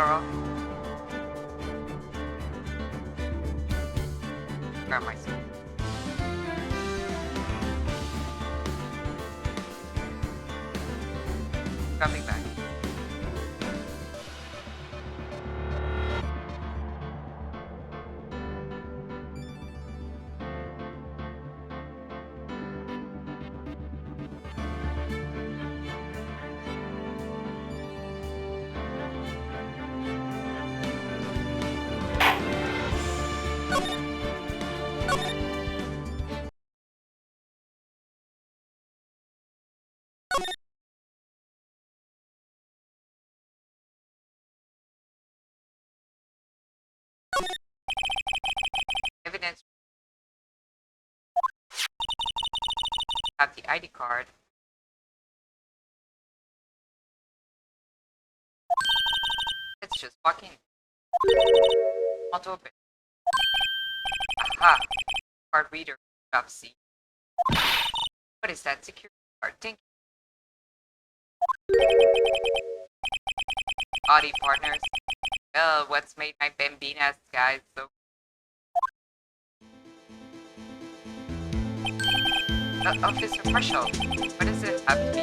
Floral. Grab my suit. Coming back. Evidence. Have the ID card. Let's just walk in. Not open. Aha! Card reader. Job C. What is that security card? Thank you. Audi partners. Well, what's made my Bambinas, guys, so... Officer Marshall, what does it have to be?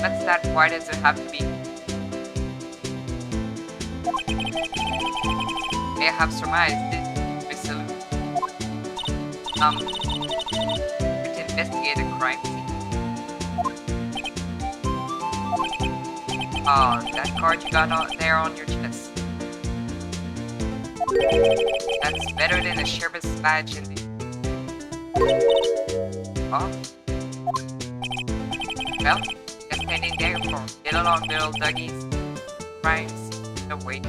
What's that? Why does it have to be? May I have surmised this, Miss Salute? To investigate a crime scene. Oh, that card you got out there on your chest. That's better than a sheriff's badge in the... Oh? Well, just standing there for get along, little duggies. Crimes, no wait.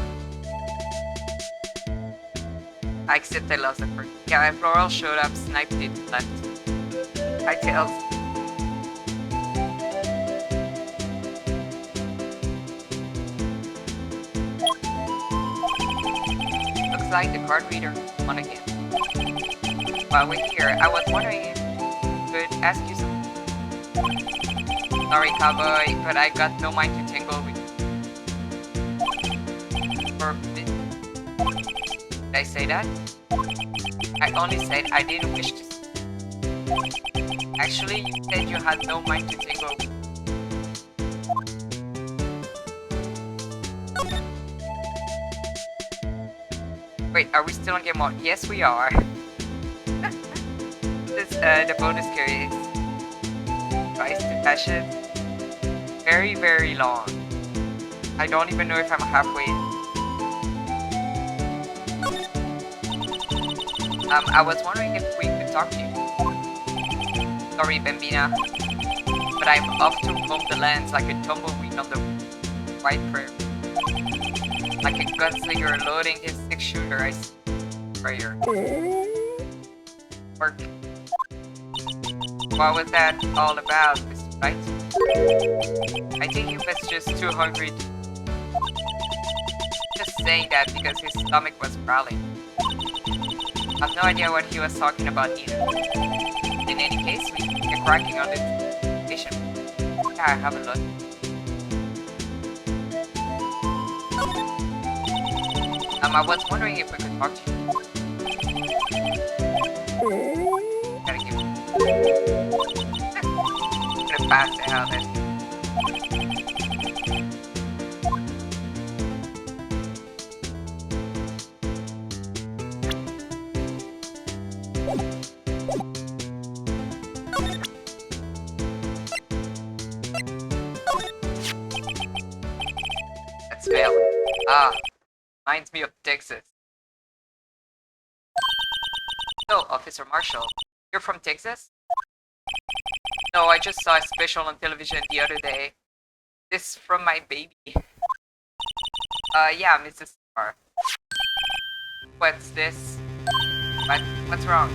I accept I lost the first. Yeah, Floral showed up, sniped it, left. I tails. Looks like the card reader won again. While we're here, I was wondering if I could ask you something. Sorry, cowboy, but I got no mind to tangle with you. For a bit. Did I say that? I only said I didn't wish to. Actually, you said you had no mind to tangle with. Wait, are we still on game mode? Yes, we are. The bonus carry is twice to passion. Very, very long. I don't even know if I'm halfway. I was wondering if we could talk to you. Sorry, Bambina, but I'm off to roam the lands like a tumbleweed on the white prairie. Like a gunslinger loading his 6-shooter, I see. Prayer. Work. What was that all about, Mr. Knight? I think he was just too hungry to... Just saying that because his stomach was growling. I have no idea what he was talking about either. In any case, we are cracking on this station. Yeah, I have a look. I was wondering if we could talk to you. Gotta give it. Gonna pass the hell then. Let's fail. Ah. Reminds me of Texas. So, Officer Marshall, you're from Texas? No, I just saw a special on television the other day. This from my baby. Yeah, Mrs. Starr. What's this? What's wrong?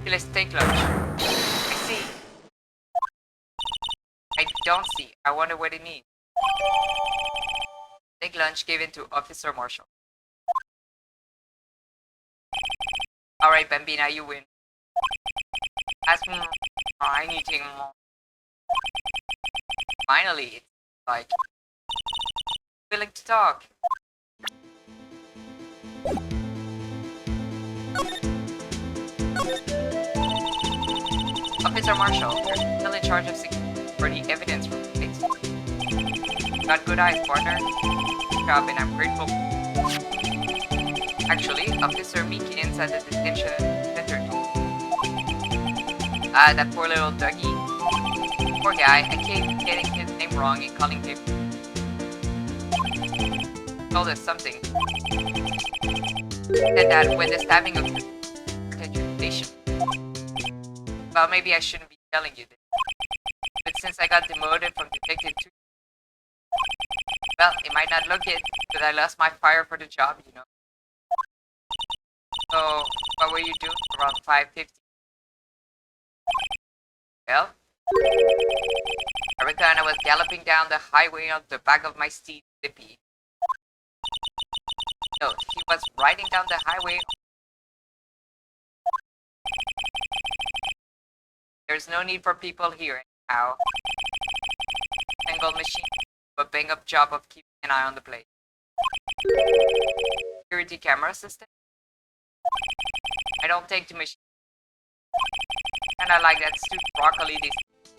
Let's take lunch. I see. I don't see. I wonder what it means. Take lunch given to Officer Marshall. Alright, Bambina, you win. Ask me anything more. Finally, like willing to talk. Officer Marshall, you're still in charge of security evidence from the case. Got good eyes, partner. Good job, and I'm grateful. Actually, Officer Meekins at the detention center. That poor little Dougie. Poor guy, I keep getting his name wrong and calling him. Told us something. Said that when the stabbing of the station. Well, maybe I shouldn't be telling you this. But since I got demoted from detective to... Well, it might not look it, but I lost my fire for the job, you know. So, what were you doing around 5:50? Well, I reckon I was galloping down the highway on the back of my steed, Zippy. No, he was riding down the highway. There's no need for people here anyhow. Single machine, a bang up job of keeping an eye on the place. Security camera system? I don't take to machine. Kinda like that stupid broccoli they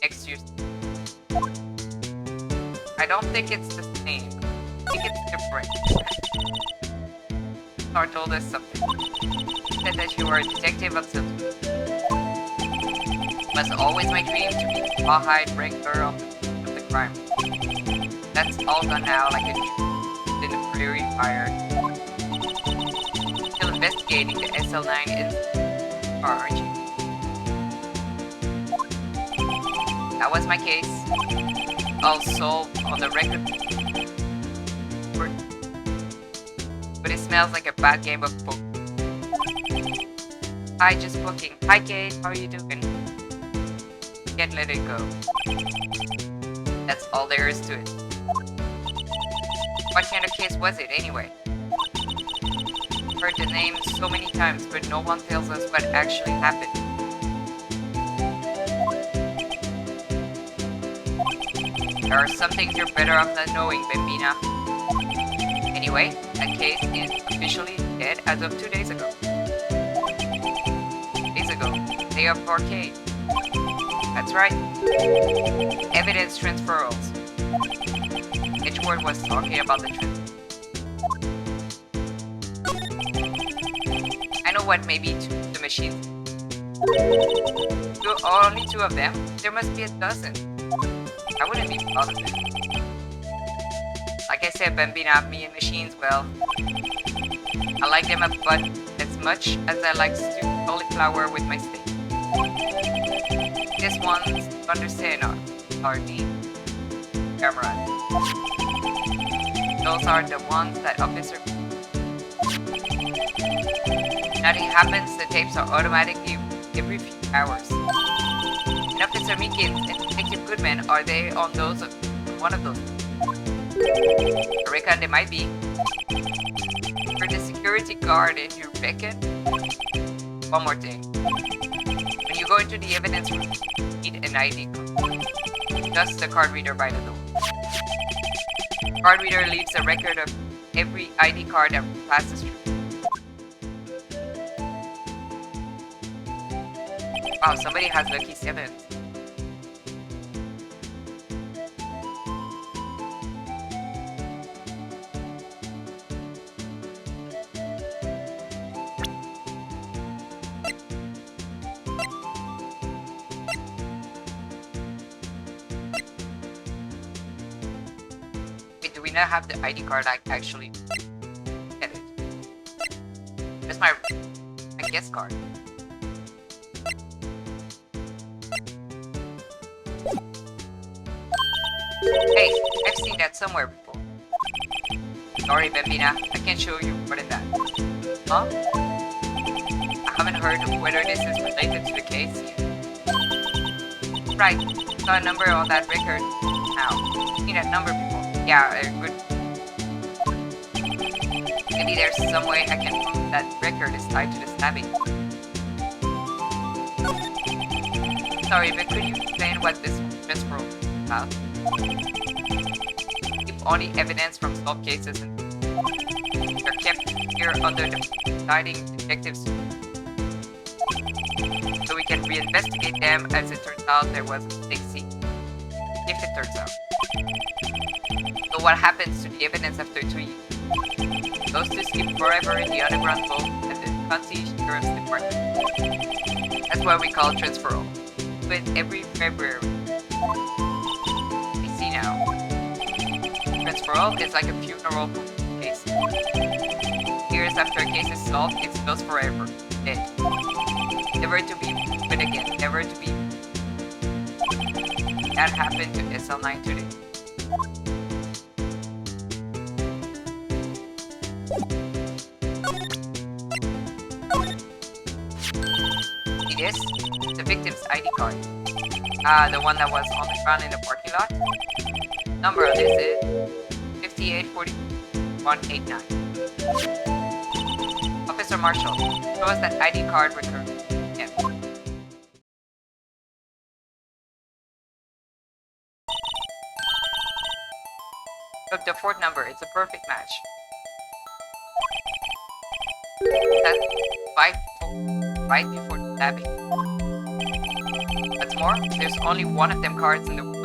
next to you. I don't think it's the same. I think it's different. Star told us something. He said that you were a detective until... It was always my dream to be the rawhide breaker of the crime. That's all gone now like a tree in the prairie fire. Still investigating the SL9 incident, aren't you? That was my case. I'll solve on the record. But it smells like a bad game of poker. Hi, just booking. Hi, Kate. How are you doing? Can't let it go. That's all there is to it. What kind of case was it, anyway? Heard the name so many times, but no one tells us what actually happened. There are some things you're better off not knowing, Bambina. Anyway, that case is officially dead as of 2 days ago. 2 days ago, day of arcade. That's right. Evidence transferals. Edgeworth was talking about the transfer. I know what maybe the machines. Only 2 of them? There must be a dozen. I wouldn't be proud of it. Like I said, Bambina, me and machines, well, I like them but as much as I like stewed cauliflower with my steak. This one's understand our name. Cameron. Those are the ones that officer... Nothing happens, the tapes are automatically every few hours. And Officer Meekins and Detective Goodman, are they on those one of those? I reckon they might be. For the security guard and you reckon? One more thing. When you go into the evidence room, you need an ID card. Just the card reader by the door. The card reader leaves a record of every ID card that passes through. Wow, somebody has lucky 7s. Wait, do we not have the ID card actually? Get it. That's my guest card. Hey, I've seen that somewhere before. Sorry, Bambina, I can't show you more than that. Huh? I haven't heard of whether this is related to the case yet. Right, saw a number on that record. Now, seen that number before. Yeah, good. Maybe there's some way I can prove that record is tied to the stabbing. Sorry, but could you explain what this transfer is about? only evidence from solved cases and they're kept here under the presiding detectives so we can reinvestigate them as it turns out there was a mistake. See, if it turns out. So what happens to the evidence after 2 years? It goes to sleep forever in the underground vault at the county sheriff's department. That's what we call transferal. Do it every February. I see now. Transferal is like a funeral case. Years after a case is solved, it goes forever. Dead. Never to be put again. Never to be. That happened to SL9 today. See this? The victim's ID card. The one that was on the ground in the parking lot. Number of this is 5840189. Officer Marshall, show us that ID card record. Yeah. Look, the fourth number, it's a perfect match. That's right before the stabbing. What's more, there's only one of them cards in the world.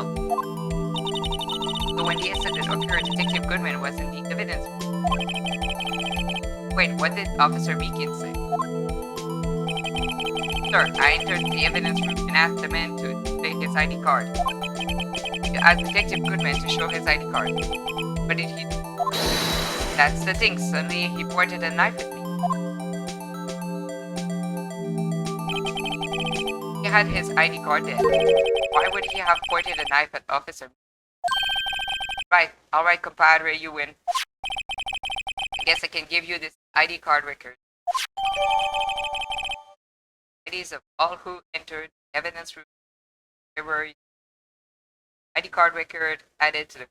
So when the incident occurred, Detective Goodman was in the evidence room. Wait, what did Officer Meekin say? Sir, I entered the evidence room and asked the man to display his ID card. I asked Detective Goodman to show his ID card. What did he do? That's the thing, suddenly he pointed a knife at me. He had his ID card there. Why would he have pointed a knife at Officer? Right, alright compadre, you win. I guess I can give you this ID card record. IDs of all who entered evidence room February. ID card record added to the.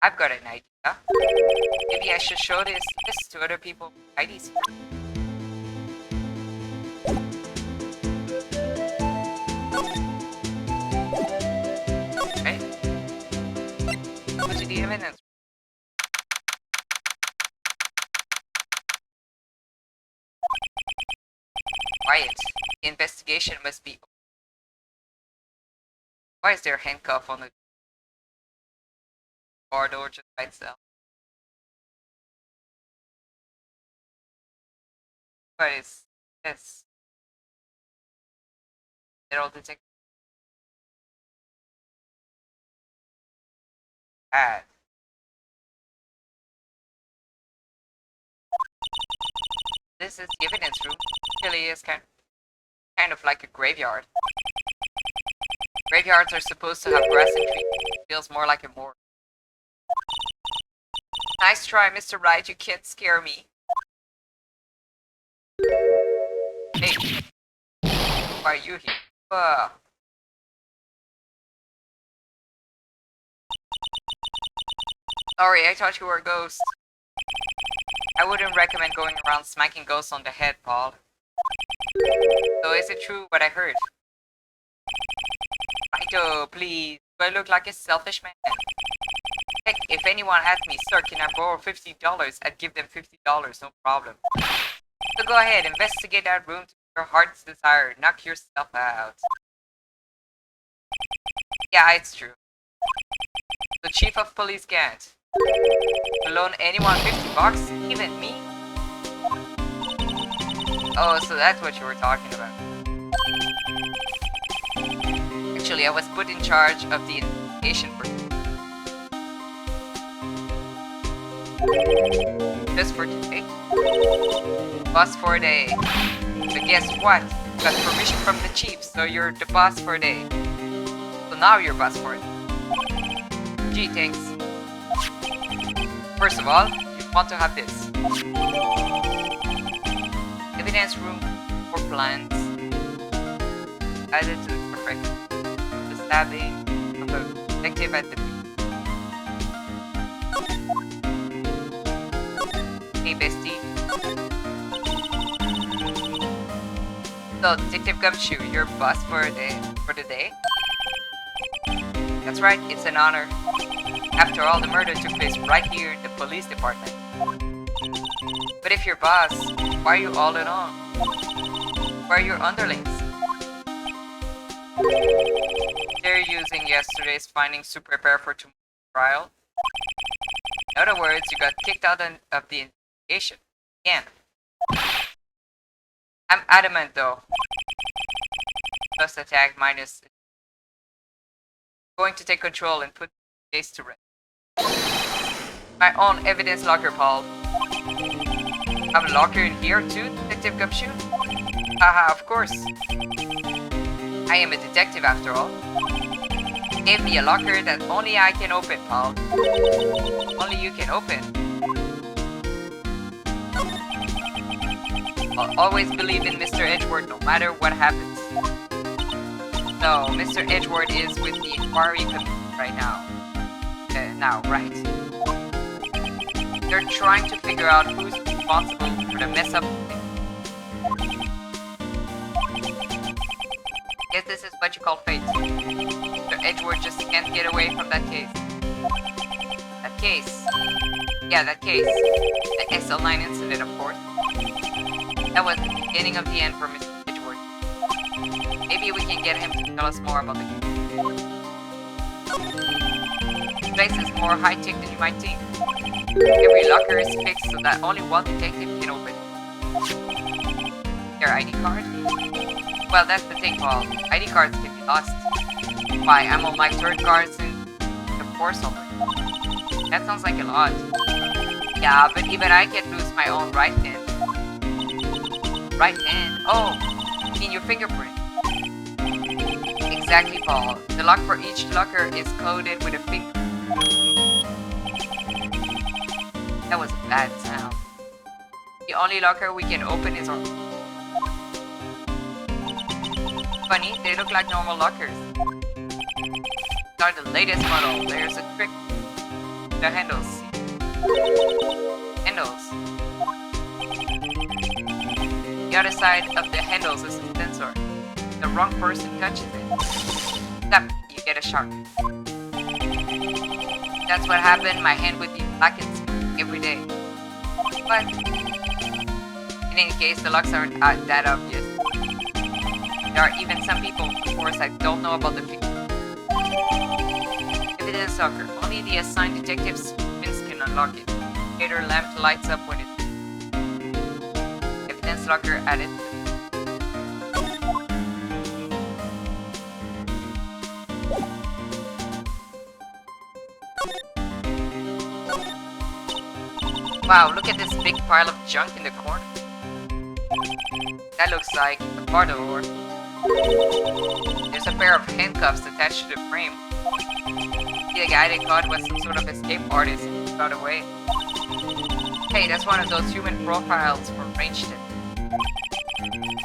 I've got an idea. Maybe I should show this list to other people with IDs. Right? Go to the evidence. Quiet. The investigation must be. Why is there a handcuff on the car door just by itself? What is this? Metal detector. Bad. This is the evidence room. Really is kind of like a graveyard. Graveyards are supposed to have grass and trees. It feels more like a morgue. Nice try, Mr. Wright. You can't scare me. Hey. Why are you here? Sorry, I thought you were a ghost. I wouldn't recommend going around smacking ghosts on the head, Paul. So is it true what I heard? Righto, please. Do I look like a selfish man? Heck, if anyone asked me, sir, can I borrow $50? I'd give them $50, no problem. So go ahead, investigate that room to your heart's desire. Knock yourself out. Yeah, it's true. The chief of police can't. To loan anyone $50? Even me? Oh, so that's what you were talking about. Actually, I was put in charge of the investigation for just for today. Boss for a day. But guess what? You got permission from the chief, so you're the boss for a day. So now you're boss for it. Gee, thanks. First of all, you want to have this. Evidence room for plans. Added to the record. The stabbing of a detective at the Hey bestie. So Detective Gumshoe, you're boss for the day? That's right, it's an honor. After all, the murder took place right here in the police department. But if you're boss, why are you all in on? Where are your underlings? They're using yesterday's findings to prepare for tomorrow's trial. In other words, you got kicked out of the investigation. Again. I'm adamant though. Plus attack minus. Going to take control and put the case to rest. My own evidence locker, Paul. Have a locker in here too, Detective Gumshoe? Haha, of course. I am a detective after all. Gave me a locker that only I can open, Paul. Only you can open. I'll always believe in Mr. Edgeworth no matter what happens. So, Mr. Edgeworth is with the inquiry committee right now. Right. They're trying to figure out who's responsible for the mess up thing. Guess this is what you call fate. Mr. Edgeworth just can't get away from that case. That case? Yeah, that case. The SL9 incident, of course. That was the beginning of the end for Mr. Edgeworth. Maybe we can get him to tell us more about the case. This place is more high-tech than you might think. Every locker is fixed so that only one detective can open it. Their ID card? Well, that's the thing, Paul. ID cards can be lost. Why, I'm on my third cards in the force over. That sounds like a lot. Yeah, but even I can't lose my own right hand. Right hand? Oh, you mean your fingerprint? Exactly, Paul. The lock for each locker is coded with a finger. That was a bad sound. The only locker we can open is our... Funny, they look like normal lockers. These are the latest model. There's a trick. The handles. Handles. The other side of the handles is a sensor. The wrong person touches it. Stop, you get a shark. That's what happened. My hand would be blackened every day. But in any case, the locks aren't that obvious. There are even some people, of course, I don't know about the figure. Evidence locker. Only the assigned detectives can unlock it. Indicator lamp lights up when it. Evidence locker added. Wow, look at this big pile of junk in the corner. That looks like a car door. There's a pair of handcuffs attached to the frame. The guy they caught was some sort of escape artist and got away. Hey, that's one of those human profiles for Ranged.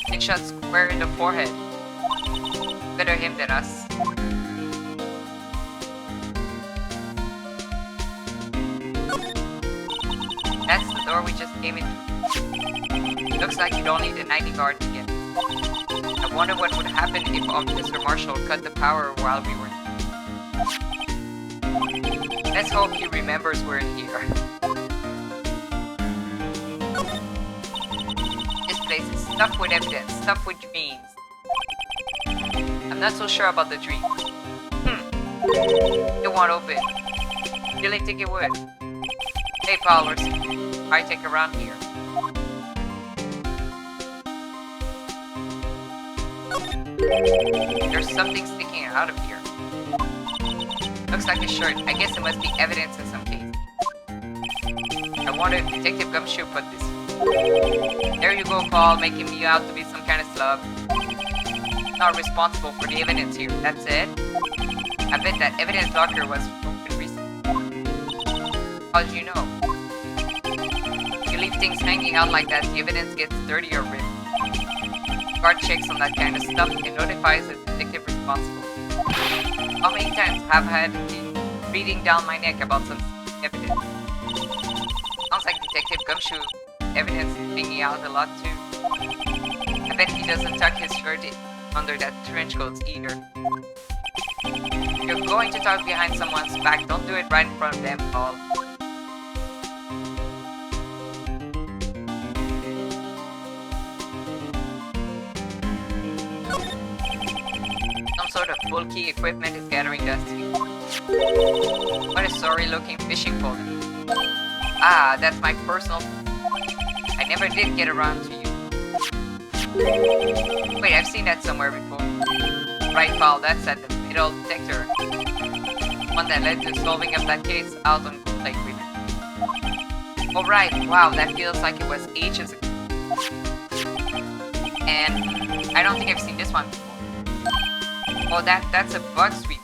Big shot square in the forehead. Better him than us. That's the door we just came in. Looks like you don't need an ID card to get. I wonder what would happen if Officer Marshall cut the power while we were. Let's hope he remembers we're in here. This place is stuffed with evidence, stuffed with dreams. I'm not so sure about the dream. It won't open. Really think it would. Hey, Powers. I take around here. There's something sticking out of here. Looks like a shirt. I guess it must be evidence in some case. I wonder if Detective Gumshoe put this. There you go, Paul, making me out to be some kind of slub. Not responsible for the evidence here. That's it? I bet that evidence locker was open recently. How did you know? If you leave things hanging out like that, the evidence gets dirty or ripped. Guard checks on that kind of stuff and notifies the detective responsible. How many times have I had been breathing down my neck about some evidence? Sounds like Detective Gumshoe evidence is hanging out a lot too. I bet he doesn't tuck his shirt under that trench coat either. You're going to talk behind someone's back. Don't do it right in front of them, Paul. Some sort of bulky equipment is gathering dust here. What a sorry looking fishing pole. Ah, that's my personal... I never did get around to you. Wait, I've seen that somewhere before. Right, Paul, that's at the metal detector. One that led to solving of that case out on Lake River. Oh right, wow, that feels like it was ages ago. And I don't think I've seen this one before. Oh, that's a bug sweep.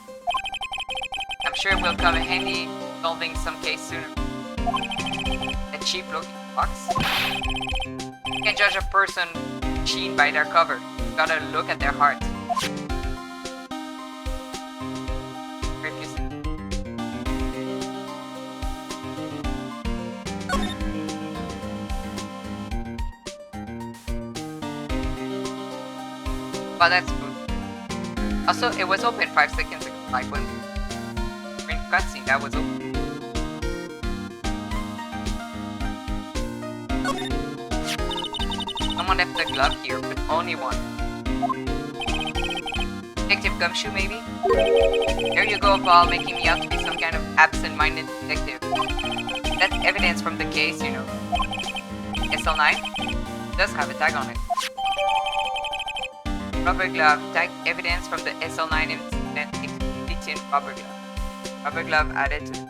I'm sure it will come in handy solving some case sooner. A cheap looking box. You can't judge a person machine by their cover. You gotta look at their heart. Well, that's good. Also, it was open 5 seconds ago, like when we were in cutscene, that was open. Someone left the glove here, but only one. Detective Gumshoe, maybe? There you go, Paul, making me out to be some kind of absent-minded detective. That's evidence from the case, you know. SL9? It does have a tag on it. Rubber glove, tag evidence from the SL9 incident, it's in rubber glove. Rubber glove added to...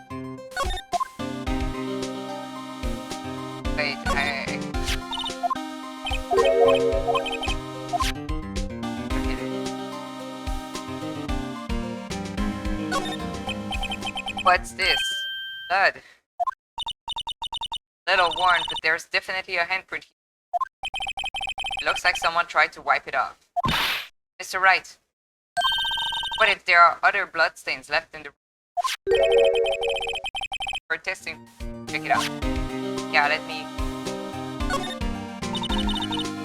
Wait, What's this? Blood. Little worn, but there's definitely a handprint here. It looks like someone tried to wipe it off. Mr. Wright, what if there are other bloodstains left in the room? For testing, check it out. Yeah, let me...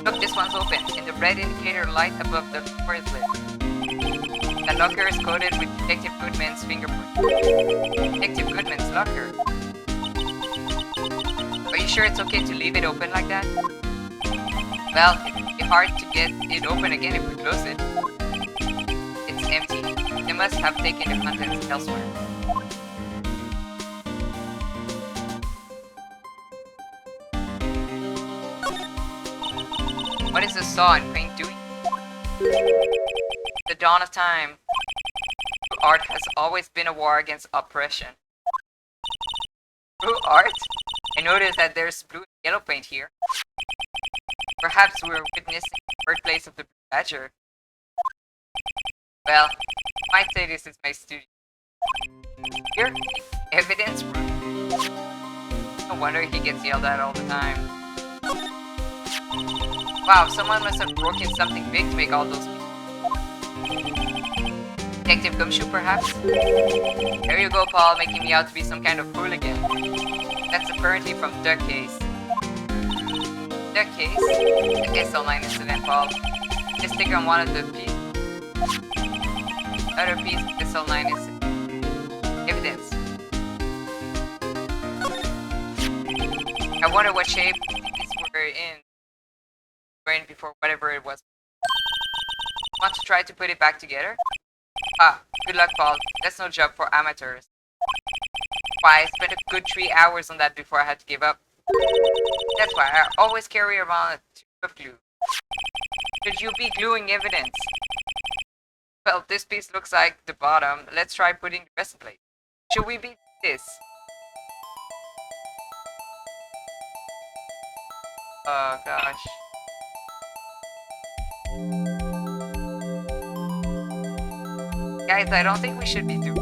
Look, this one's open, and the red indicator light above the door is lit. The locker is coated with Detective Goodman's fingerprint. Detective Goodman's locker? Are you sure it's okay to leave it open like that? Well, it'd be hard to get it open again if we close it. It's empty. They must have taken the contents elsewhere. What is the saw and paint doing? The dawn of time. Art has always been a war against oppression. Blue art? I noticed that there's blue and yellow paint here. Perhaps we're witnessing the birthplace of the Badger. Well, I might say this is my studio. Here, evidence room. No wonder he gets yelled at all the time. Wow, someone must have broken something big to make all those people. Detective Gumshoe, perhaps? There you go, Paul, making me out to be some kind of hooligan. That's apparently from the case. The case? The SL9 incident, Paul. Just stick on one of the pieces. Other piece, SL9 incident. Evidence. I wonder what shape these were in before whatever it was. Want to try to put it back together? Ah, good luck, Paul. That's no job for amateurs. Why, I spent a good 3 hours on that before I had to give up. That's why I always carry around a tube of glue. Should you be gluing evidence? Well, this piece looks like the bottom. Let's try putting the rest in place. Should we be this? Oh gosh. Guys, I don't think we should be doing...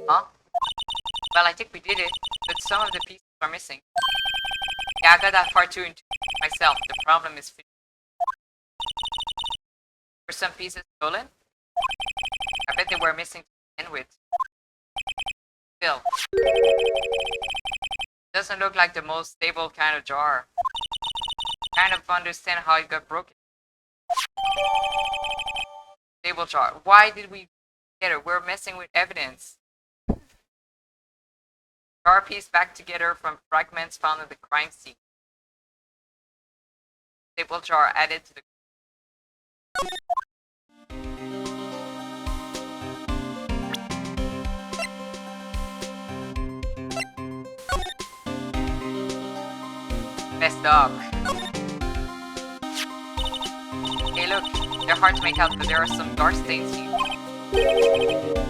Huh? Well, I think we did it, but some of the pieces are missing. Yeah, I got that far too into myself. The problem is were some pieces stolen? I bet they were missing to begin with. Still, doesn't look like the most stable kind of jar. Kind of understand how it got broken. Stable jar. Why did we get it? We're messing with evidence. Jar piece back together from fragments found at the crime scene. Stable jar added to the best dog. Hey look, they're hard to make out, but there are some dark stains here.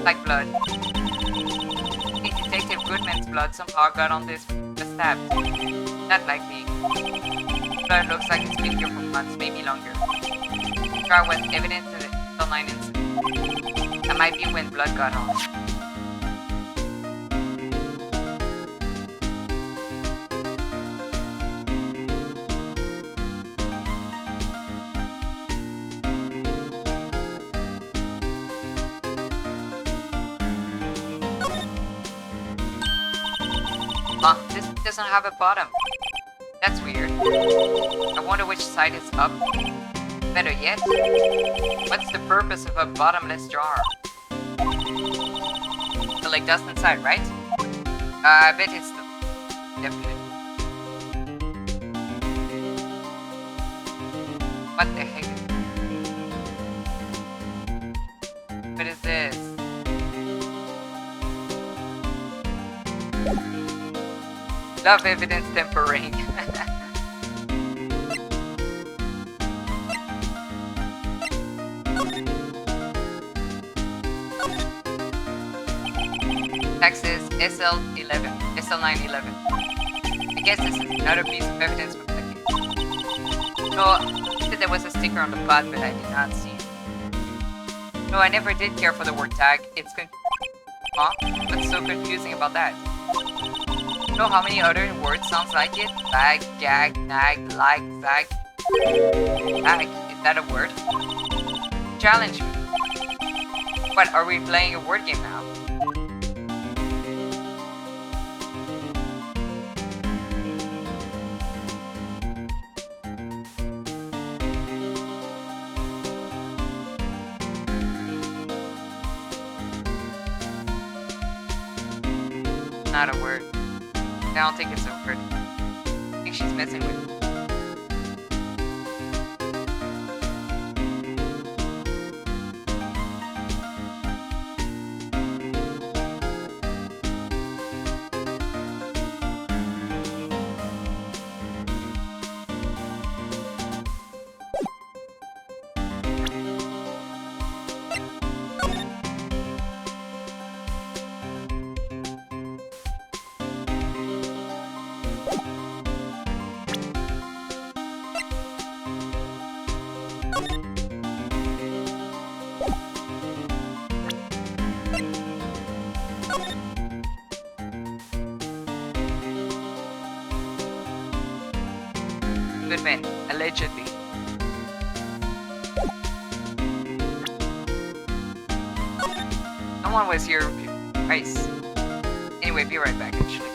Like blood. I think Detective Goodman's blood somehow got on this the stab. Not likely. Blood looks like it's been here for months, maybe longer. Try with evidence of the online incident. That might be when blood got on. This doesn't have a bottom. That's weird. I wonder which side is up. Better yet, what's the purpose of a bottomless jar? So like dust inside, right? I bet it's definitely. What the heck? What is this? Love evidence tempering. Texas SL11, SL911. I guess this is another piece of evidence from the case. No, I said there was a sticker on the pod, but I did not see it. No, I never did care for the word tag. It's Huh? What's so confusing about that? Know how many other words sounds like it? Lag, gag, nag, like, zag. Lag, is that a word? Challenge me. What, are we playing a word game now? Not a word. I don't think it's a word. I think she's messing with me. Goodman, allegedly. Someone was here. Nice. Anyway, be right back, actually.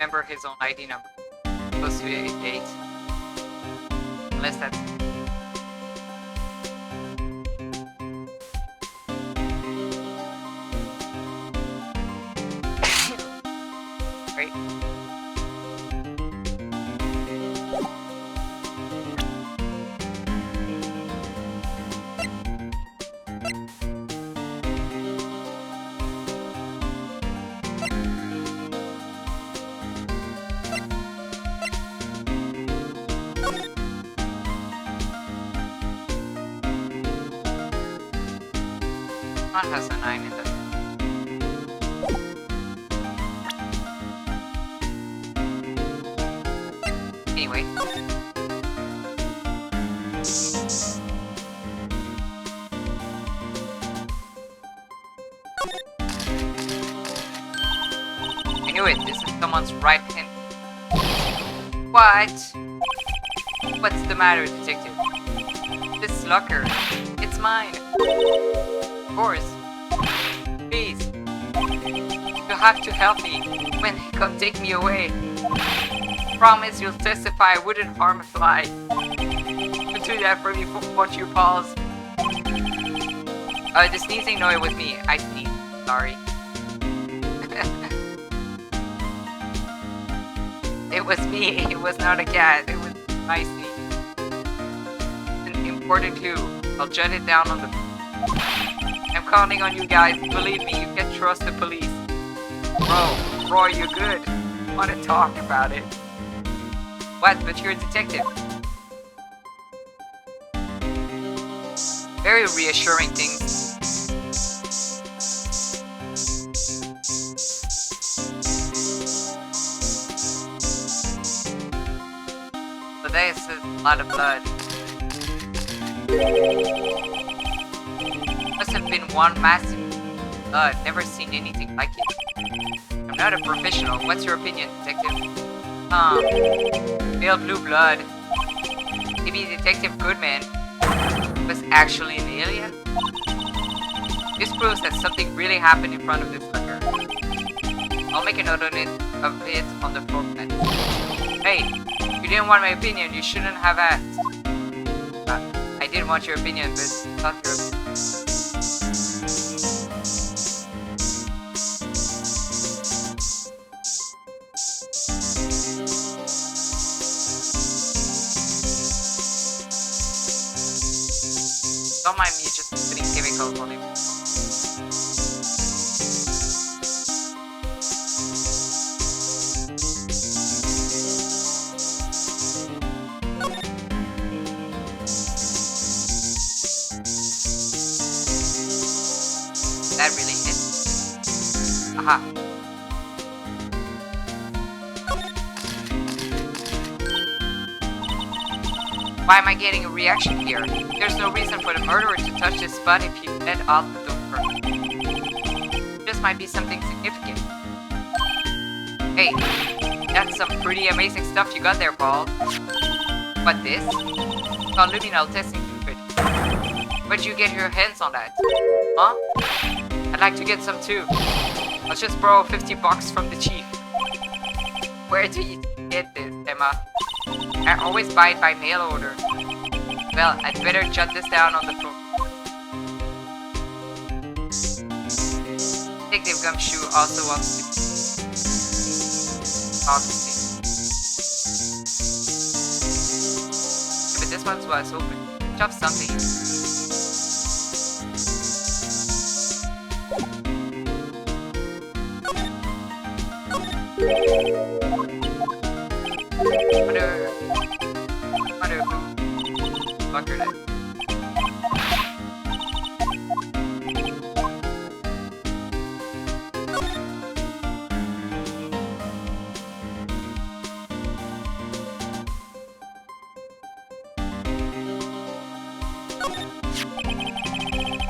Remember his own ID number. Supposed to be 8. Unless that's... Great. One has a 9 in the... Anyway. I knew it. This is someone's right hand. What? What's the matter, detective? This locker. It's mine. course. Please. You have to help me when they come take me away. Promise you'll testify I wouldn't harm a fly. You do that for me for what you pause. The sneezing, no, it was me. I sneezed. Sorry. It was me. It was not a cat. It was my sneeze. An important clue. I'll jot it down on the... I'm counting on you guys. Believe me, you can trust the police. Bro, Roy, you're good. I want to talk about it. What? But you're a detective. Very reassuring things. So there's a lot of blood. Must have been one massive blood. Never seen anything like it. I'm not a professional. What's your opinion, detective? Pale blue blood. Maybe Detective Goodman was actually an alien? This proves that something really happened in front of this sucker. I'll make a note of it on the floor plan. Hey, you didn't want my opinion, you shouldn't have asked. I didn't want your opinion, but thought your opinion. Don't mind me just putting chemicals on him. That really hit. Aha. Why am I getting a reaction here? There's no reason for the murderer to touch this spot if you let off the door. This might be something significant. Hey, that's some pretty amazing stuff you got there, Paul. What, this? Called luminol testing fluid. Where'd you get your hands on that? Huh? I'd like to get some too. I'll just borrow $50 from the chief. Where do you get this, Emma? I always buy it by mail order. Well, I'd better jot this down on the floor. Detective Gumshoe also wants to talk to me. Yeah, but this one was open. Chop something. Wonder who fuckered it.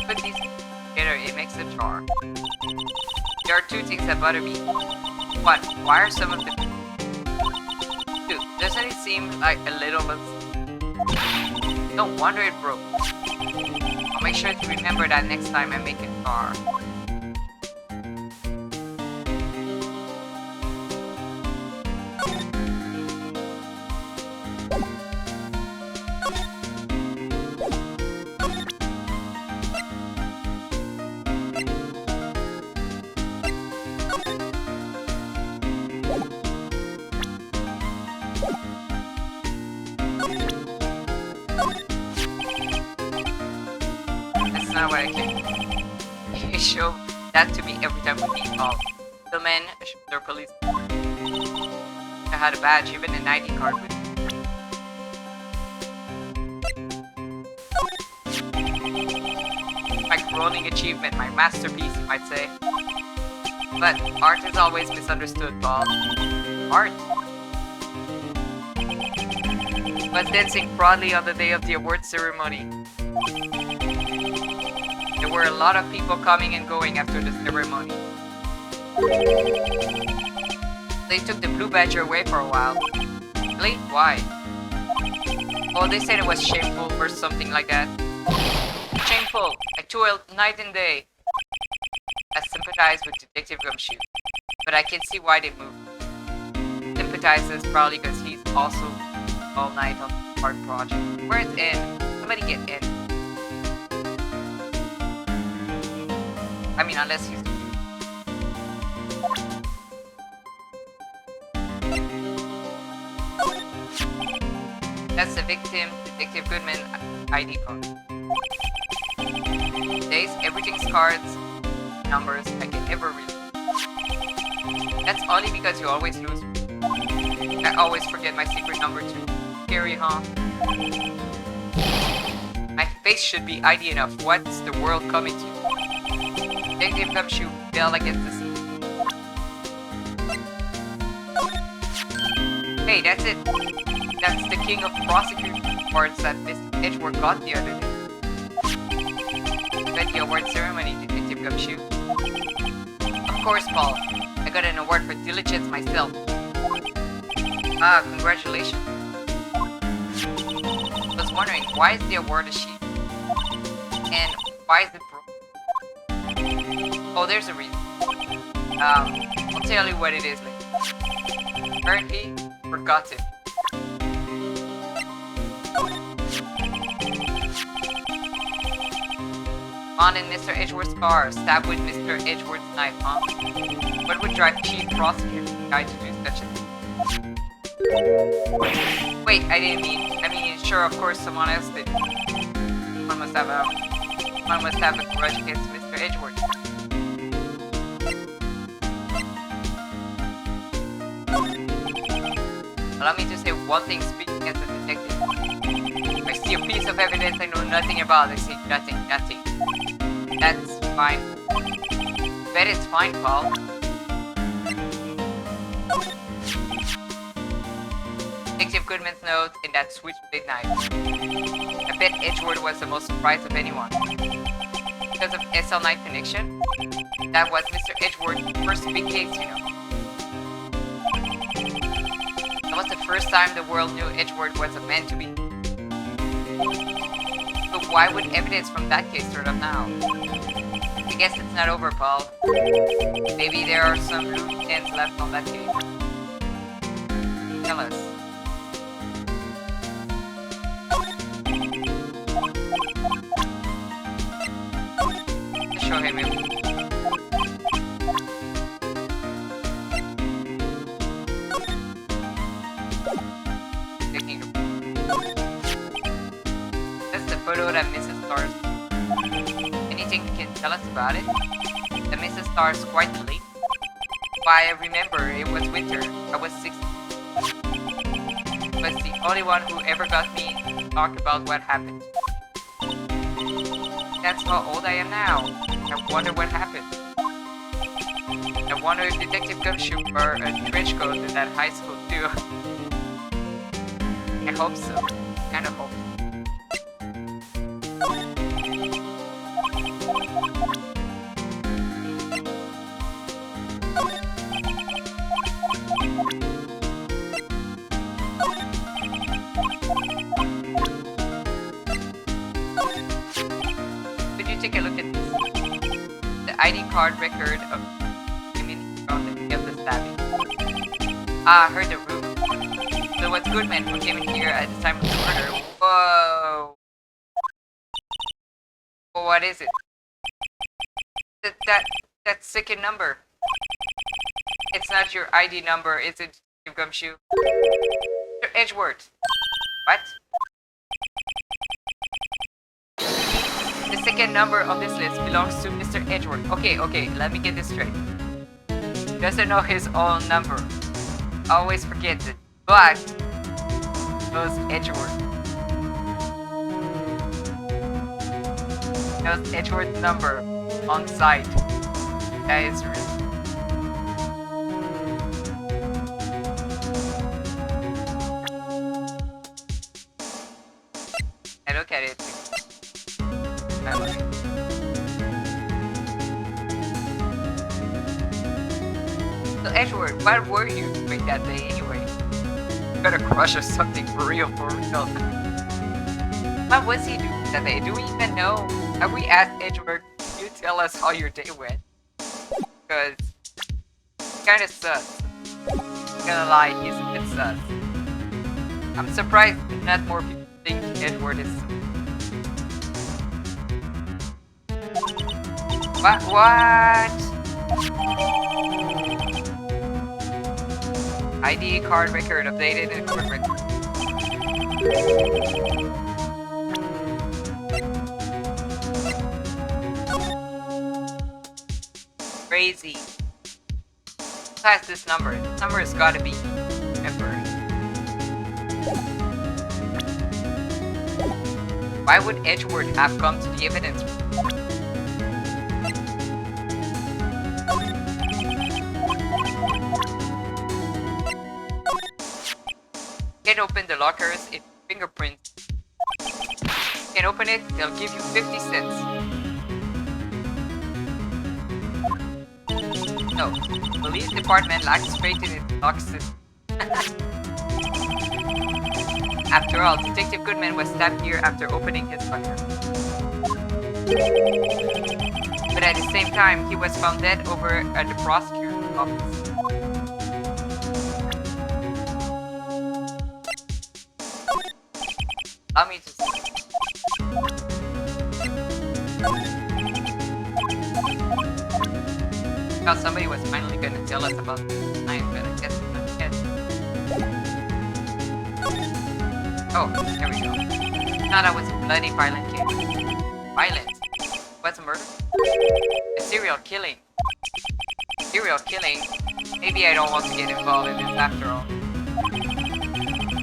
Put these together, it makes a jar. There are two things that bother me. What? Why are some of the... Dude, doesn't it seem like a little bit... No wonder it broke. I'll make sure to remember that next time I make a car. That's not what I can. You show that to me every time we meet Paul. The men, their police. I had a badge, even an ID card with me. My crowning achievement, my masterpiece, you might say. But art is always misunderstood, Paul. Art? Was dancing proudly on the day of the award ceremony. There were a lot of people coming and going after the ceremony. They took the Blue Badger away for a while. Really? Why? Oh, they said it was shameful or something like that. Shameful! I toiled night and day. I sympathize with Detective Gumshoe, but I can see why they moved. Sympathizes probably because he's also all night on the art project. Where's N? Somebody get N. I mean, unless he's... That's the victim, Detective Goodman ID code. Days, everything's cards, numbers I can never read. That's only because you always lose. I always forget my secret number too. Scary, huh? My face should be ID enough. What's the world coming to? Detective Gumshoe fell against the sea. Hey, that's it. That's the king of prosecution awards that Mr. Edgeworth got the other day. At the award ceremony, Detective Gumshoe. Of course, Paul. I got an award for diligence myself. Ah, congratulations. I was wondering, why is the award a sheep? And why is it broken? Oh, there's a reason. I'll tell you what it is later. Apparently, forgot it. On in Mr. Edgeworth's car, stabbed with Mr. Edgeworth's knife, huh? What would drive chief prosecutor guy to do such a thing? Wait, I mean, sure, of course, someone else did. Someone must have a grudge against Mr. Edgeworth. Allow me to say one thing speaking as a detective. I see a piece of evidence I know nothing about. I see nothing. That's fine. Bet it's fine, Paul. Detective Goodman's note in that switchblade knife. I bet Edgeworth was the most surprised of anyone. Because of SL9 connection? That was Mr. Edgeworth's first big case, you know. That was the first time the world knew Edgeworth was a man to be. But why would evidence from that case turn up now? I guess it's not over, Paul. Maybe there are some loose ends left on that case. Tell us. Show him in. Taking a... That's the photo that Mrs. Stars. Anything you can tell us about it? The Mrs. Stars quite late. Why, I remember it was winter. I was 16. Was the only one who ever got me to talk about what happened. That's how old I am now. I wonder what happened. I wonder if Detective Gumshoe wore a trench coat in that high school too. I hope so. Kinda hope so. Could you take a look at this? The ID card record of community from the day of the stabbing. Ah, I heard the room. So it was Goodman who came in here at the time of the murder. Whoa. Well, what is it? That second number. It's not your ID number, is it, Gumshoe? Mr. Edgeworth. What? The second number on this list belongs to Mr. Edgeworth. Okay, let me get this straight. Doesn't know his own number. Always forgets it. But knows Edgeworth. Knows Edgeworth's number on site. That is real. I look at it. So Edgeworth, what were you doing that day anyway? You got a crush or something for real, for real. What was he doing that day? Do we even know? Have we asked Edward, can you tell us how your day went? Because it's kinda sus. I'm gonna lie, he's a bit sus. I'm surprised not more people think Edward is. What? ID card record updated and card record. Crazy. Who has this number? This number has gotta be Emperor. Why would Edward have come to the evidence room? Can't open the lockers if fingerprints. You can open it, they'll give you 50 cents. No, police department lacks faith in its lock system. After all, Detective Goodman was stabbed here after opening his locker. But at the same time, he was found dead over at the prosecutor's office. Allow me to see. Thought somebody was finally gonna tell us about this science, but I guess not yet. Oh, there we go. Now that was a bloody violent case. Violent? What's a murder? A serial killing. Serial killing? Maybe I don't want to get involved in this after all.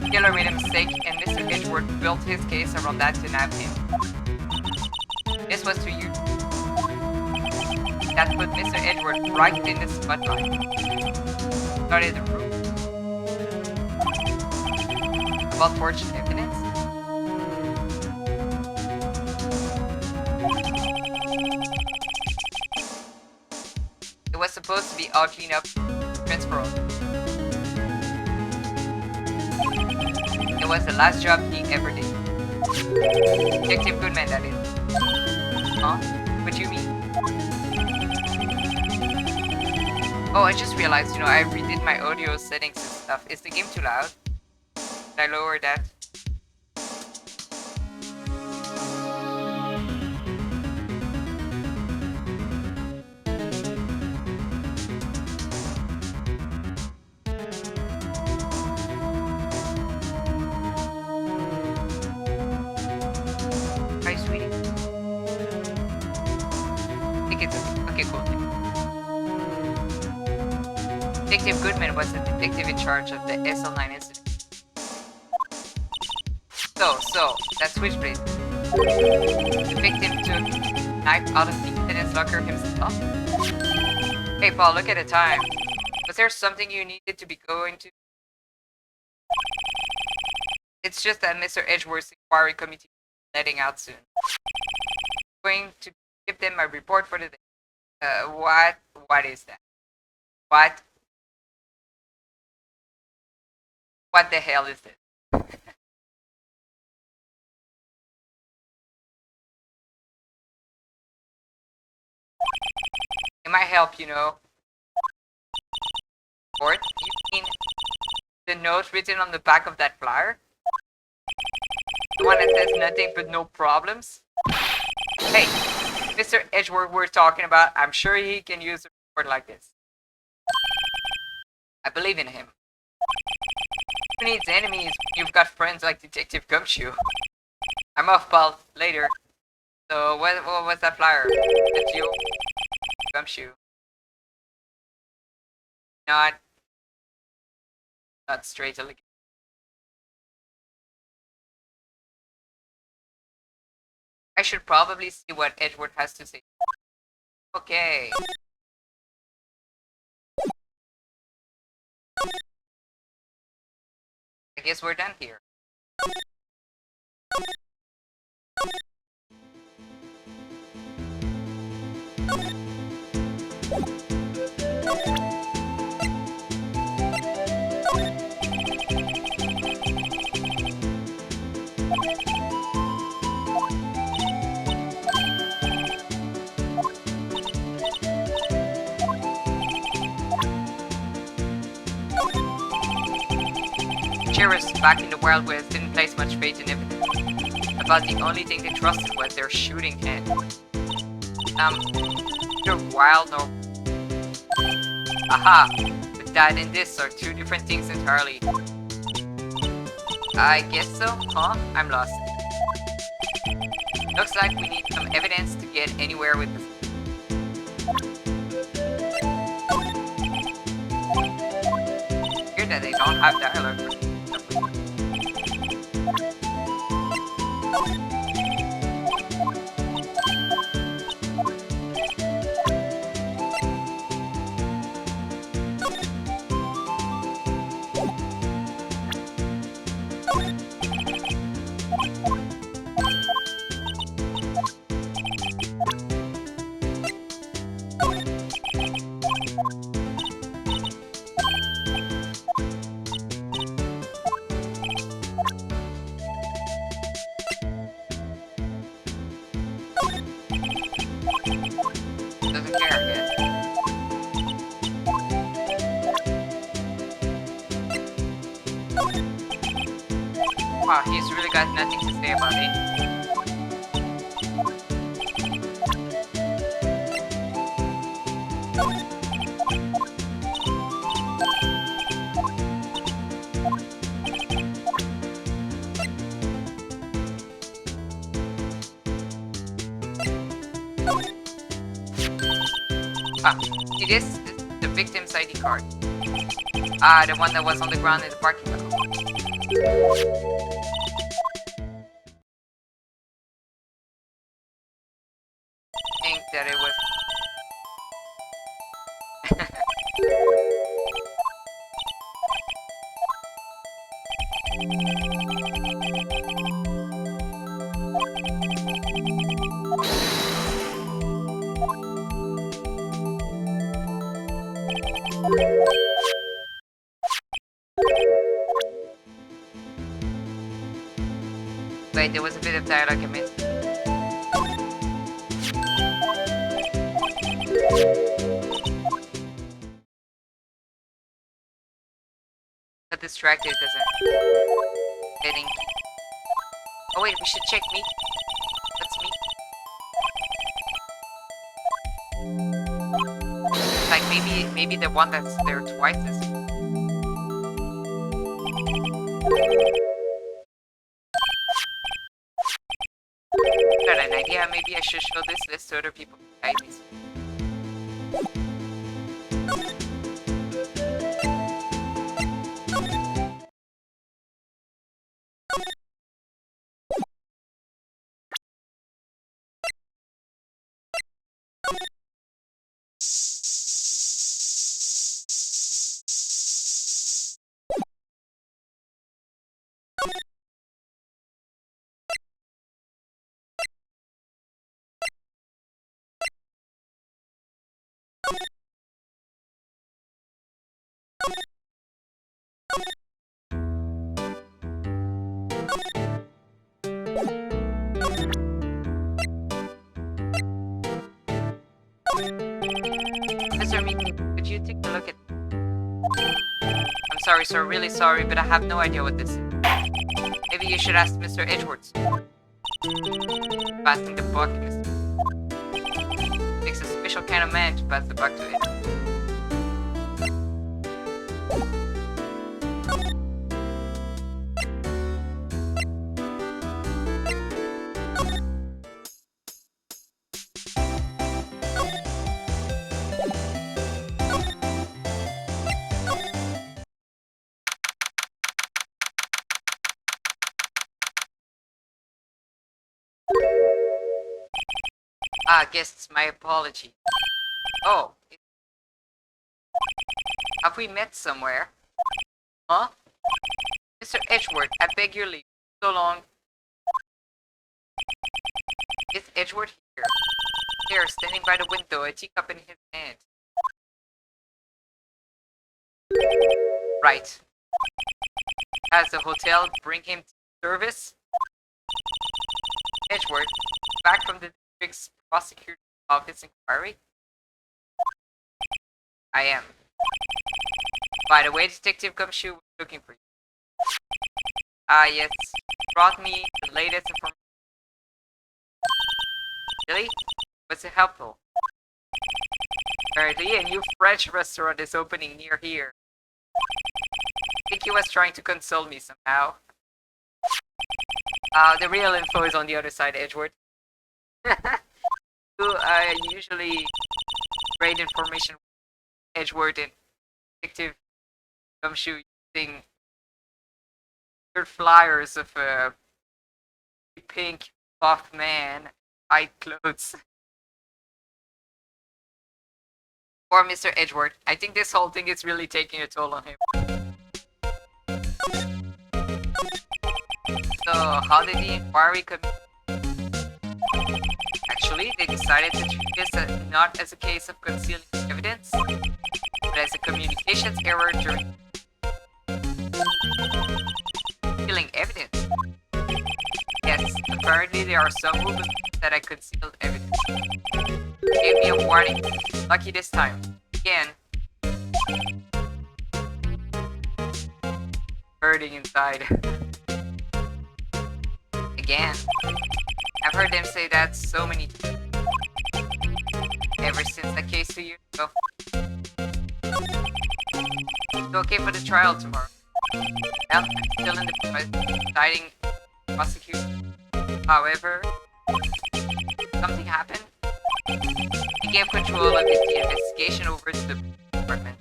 Killer made a mistake and Mr. Edgeworth built his case around that to nab him. This was to you. That put Mr. Edgeworth right in the spotlight. Started the proof. About forged evidence? It was supposed to be all cleaned up, transferable. It was the last job he ever did. Detective Goodman, that is. Huh? What do you mean? Oh, I just realized, I redid my audio settings and stuff. Is the game too loud? Should I lower that? Hi, sweetie. I think it's okay, cool. Detective Goodman was the detective in charge of the SL9 incident. So, that switchblade. The victim took a knife out of the evidence locker himself. Hey Paul, look at the time. Was there something you needed to be going to? It's just that Mr. Edgeworth's inquiry committee is letting out soon. I'm going to give them my report for the day. What is that? What the hell is this? It might help, Report? You mean the note written on the back of that flyer? The one that says nothing but no problems? Hey, Mr. Edgeworth we're talking about, I'm sure he can use a report like this. I believe in him. Who needs enemies when you've got friends like Detective Gumshoe? I'm off, pal. Later. So, what was that flyer? That's you? Gumshoe. Not straight again. I should probably see what Edward has to say. Okay. I guess we're done here. sheriffs back in the Wild West didn't place much faith in evidence. About the only thing they trusted was their shooting hand. Neither wild nor... Aha! But that and this are two different things entirely. I guess so, huh? I'm lost. Looks like we need some evidence to get anywhere with this. Hear that they don't have dialogue for doesn't care, I guess. Wow, he's really got nothing to say about it. Ah, see this? This is the victim's ID card. Ah, the one that was on the ground in the parking lot. I think that it was... Wait, there was a bit of dialogue I missed. Got distracted because I'm getting... Oh wait, we should check meat. What's meat? Like maybe the one that's there twice is... Got an idea, maybe I should show this list to other people. IDs. Mr. Meeky, could you take a look at... I'm sorry, sir, really sorry, but I have no idea what this is. Maybe you should ask Mr. Edwards. Passing the buck, Mr. Takes a special kind of man to pass the buck to Edwards. Ah, guests, my apology. Oh. Have we met somewhere? Huh? Mr. Edgeworth, I beg your leave. So long. Is Edgeworth here? Here, standing by the window, a teacup in his hand. Right. Has the hotel bring him service? Edgeworth, back from the district's prosecutor's office inquiry? I am. By the way, Detective Gumshoe was looking for you. Yes. Brought me the latest information. Really? Was it helpful? Apparently, a new French restaurant is opening near here. I think he was trying to console me somehow. The real info is on the other side, Edgeworth. Usually trade information with Edgeworth and Detective Gumshoe using weird flyers of a pink buff man, white clothes. Or Mr. Edgeworth. I think this whole thing is really taking a toll on him. So, how did the inquiry come? Actually, they decided to treat this not as a case of concealing evidence, but as a communications error during concealing evidence. Yes, apparently there are some who believe that I concealed evidence. Gave me a warning. Lucky this time. Again. Hurting inside. Again. I've heard them say that so many times. Ever since that case 2 years ago. It's okay for the trial tomorrow. Well, I'm still in the deciding prosecution. However, something happened. He gave control of the investigation over to the department.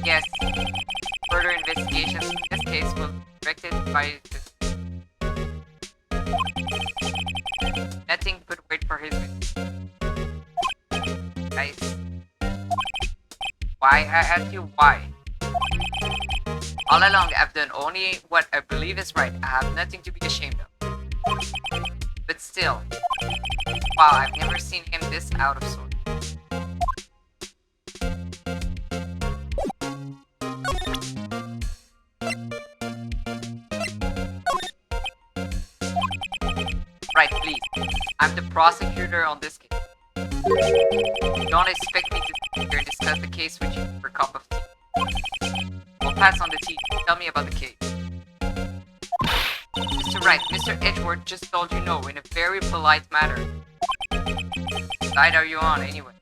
Yes, further investigations in this case will be directed by the... Nothing but wait for his... Guys. Why? I ask you why. All along, I've done only what I believe is right. I have nothing to be ashamed of. But still, wow, I've never seen him this out of sorts. Right, please. I'm the prosecutor on this case. Don't expect me to sit here and discuss the case with you for a cup of tea. We'll pass on the tea. Tell me about the case. Mr. Wright, Mr. Edgeworth just told you no in a very polite manner. What side are you on, anyway?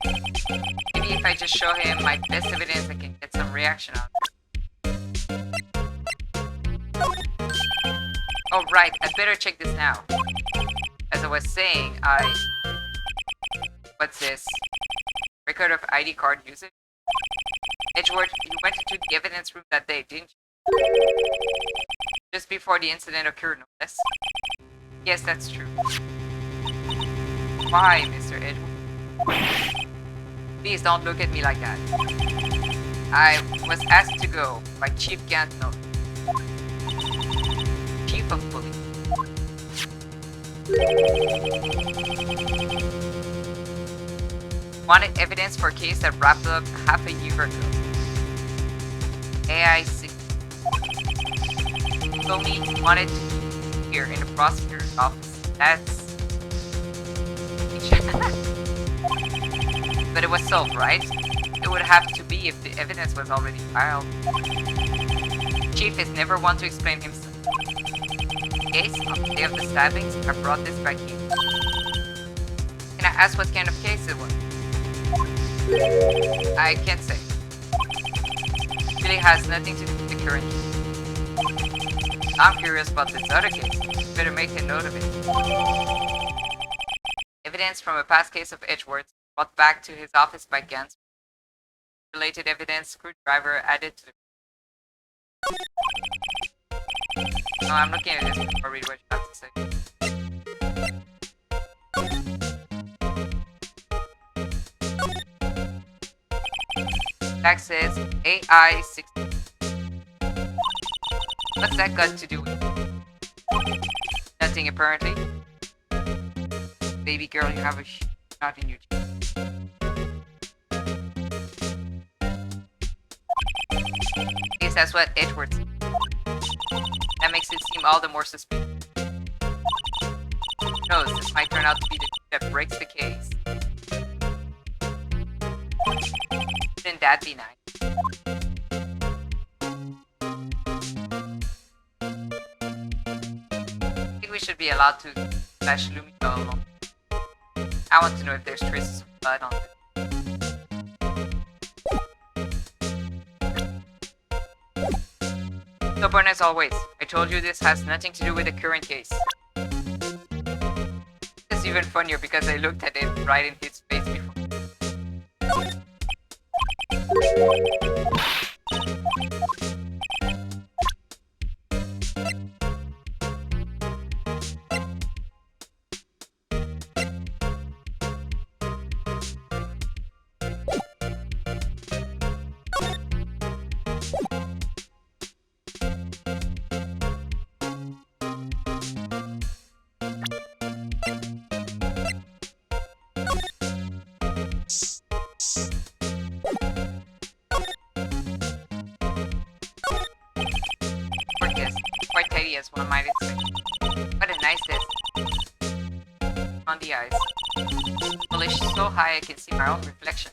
Maybe if I just show him my best evidence, I can get some reaction out of it. Oh, right, I'd better check this now. As I was saying, What's this? Record of ID card usage? Edgeworth, you went into the evidence room that day, didn't you? Just before the incident occurred, no less. Yes, that's true. Why, Mr. Edgeworth? Please don't look at me like that. I was asked to go by Chief Gantno. Chief of Police. Wanted evidence for a case that wrapped up half a year ago. AI6 told me he wanted to be here in the prosecutor's office. That's... But it was solved, right? It would have to be if the evidence was already filed. Chief is never one to explain himself. Case, on the day of the stabbings, I brought this back here. Can I ask what kind of case it was? I can't say. It really has nothing to do with the current case. I'm curious about this other case. Better make a note of it. Evidence from a past case of Edgeworth brought back to his office by Gans. Related evidence, screwdriver added to the... No, I'm looking at this before I read what you have to say. Tag says AI60. What's that got to do with it? Nothing, apparently. Baby girl, you have a knot in your cheek. At least that's what Edgeworth said. That makes it seem all the more suspicious. Who knows, this might turn out to be the thing that breaks the case. Wouldn't that be nice? should be allowed to flash Lumina alone. I want to know if there's traces of blood on it. Stubborn as always. I told you this has nothing to do with the current case. It's even funnier because I looked at it right in his face before. Quite tidy as one might expect. What a nice desk. On the eyes. Polish so high I can see my own reflection.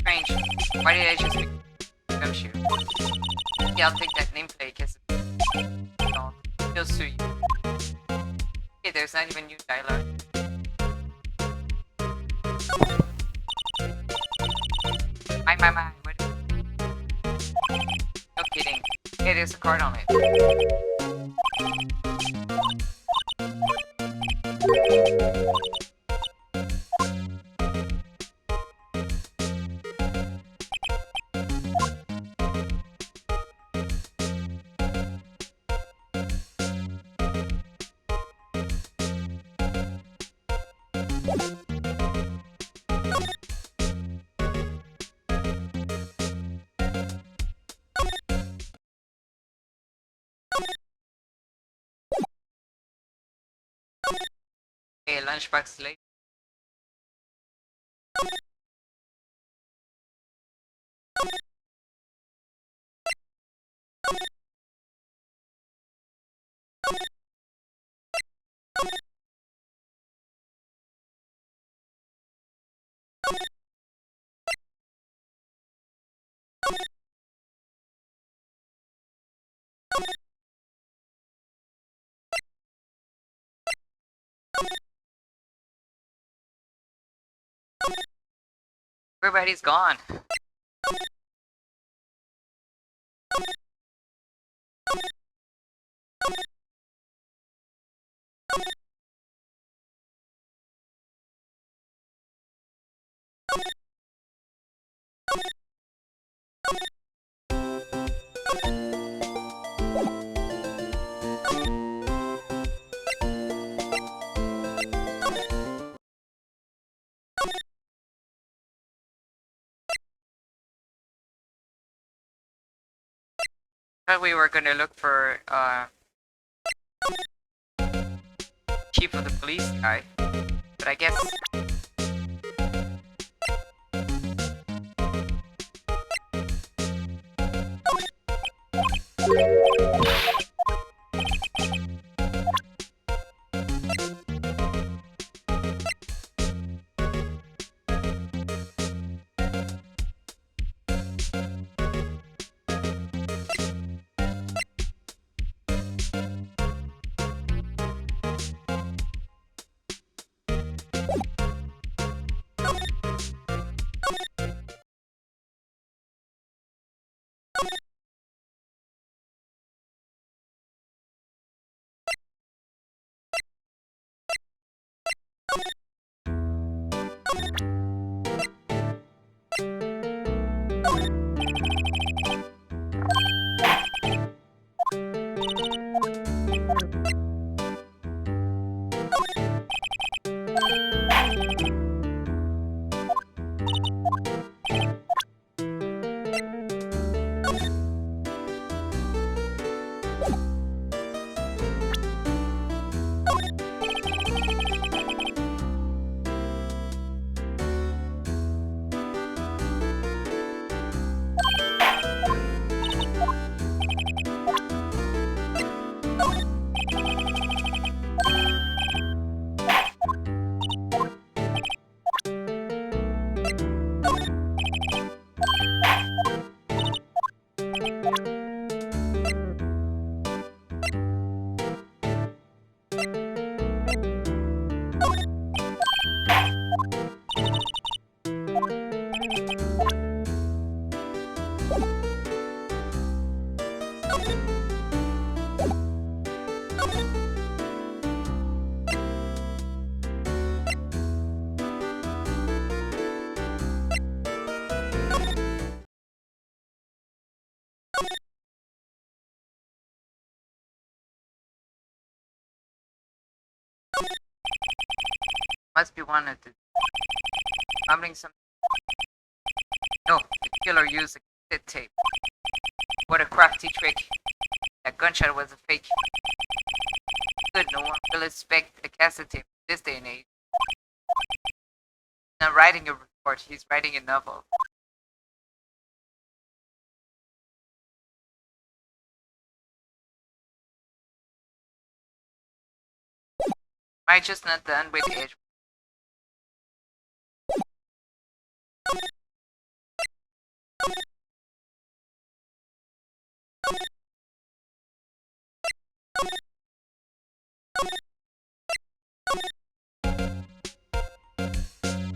Strange. Why did I just pick gumshoe? Yeah, I'll take that nameplate because no, he'll sue you. Okay, there's not even new dialogue. My. No kidding. Hey, there's a card on it. Hey, lunchbox late. Everybody's gone. Thought we were gonna look for chief of the police guy, but I guess Must be one of the mumbling some. No, the killer used a cassette tape. What a crafty trick. That gunshot was a fake. Good, no one will expect a cassette tape this day and age. He's not writing a report, he's writing a novel. Am I just not done with Edgewood?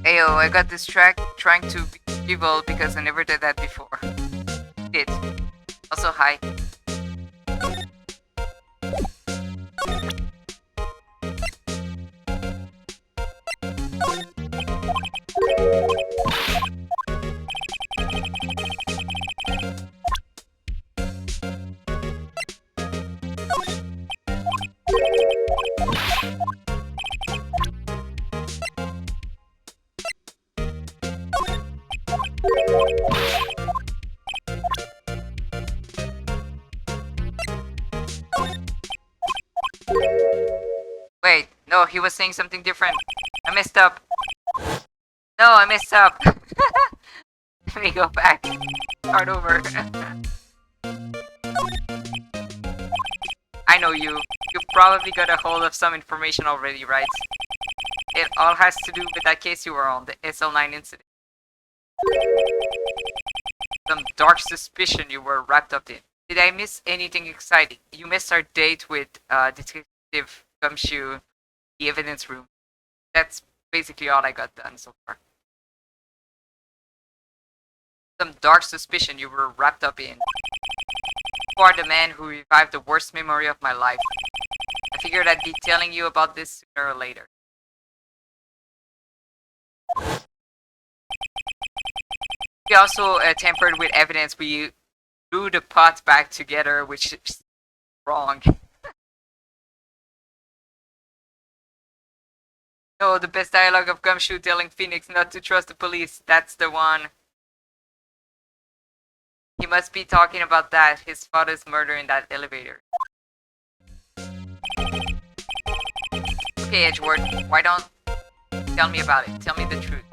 Ayo, I got distracted trying to be evil because I never did that before. Did. Also, hi. Wait, no, he was saying something different. I messed up. No, I messed up. Let me go back. Start over. I know you. You probably got a hold of some information already, right? It all has to do with that case you were on, the SL9 incident. Some dark suspicion you were wrapped up in. Did I miss anything exciting? You missed our date with Detective Gumshoe, the evidence room. That's basically all I got done so far. Some dark suspicion you were wrapped up in. You are the man who revived the worst memory of my life. I figured I'd be telling you about this sooner or later. We also tampered with evidence. We glued the pots back together, which is wrong. No, the best dialogue of Gumshoe telling Phoenix not to trust the police. That's the one. He must be talking about that, his father's murder in that elevator. Okay, Edgeworth, why don't tell me about it? Tell me the truth.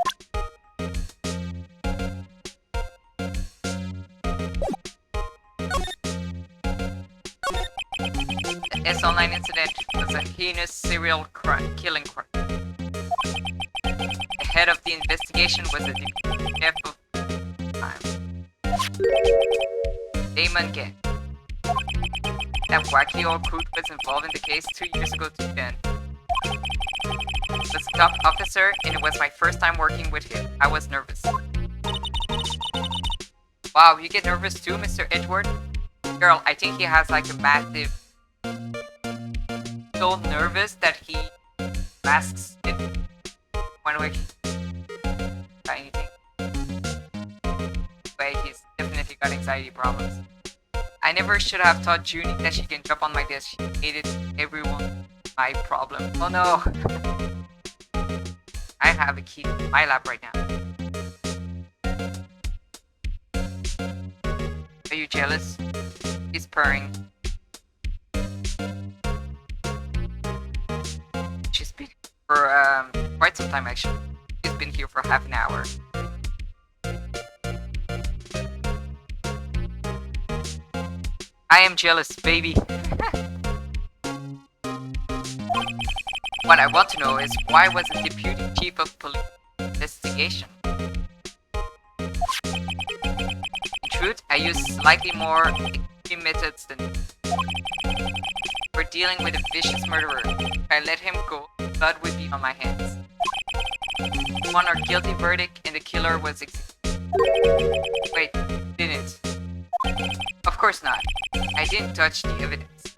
The SL9 incident was a heinous serial killing crime. The head of the investigation was a chef of time. Damon Gant. That wacky old crook was involved in the case 2 years ago too then. He was a top officer and it was my first time working with him. I was nervous. Wow, you get nervous too, Mr. Edgeworth? Girl, I think he has like a massive... So nervous that he masks it when we by anything. But he's definitely got anxiety problems. I never should have taught Junie that she can jump on my desk. She hated everyone. My problem. Oh no! I have a key in my lap right now. Are you jealous? He's purring. She's been for quite some time actually. She's been here for half an hour. I am jealous, baby. What I want to know is why was the deputy chief of police investigation? In truth, I use slightly more extreme methods than we're dealing with a vicious murderer. If I let him go, blood would be on my hands. We won our guilty verdict and the killer was executed. Wait, didn't. Of course not. I didn't touch the evidence.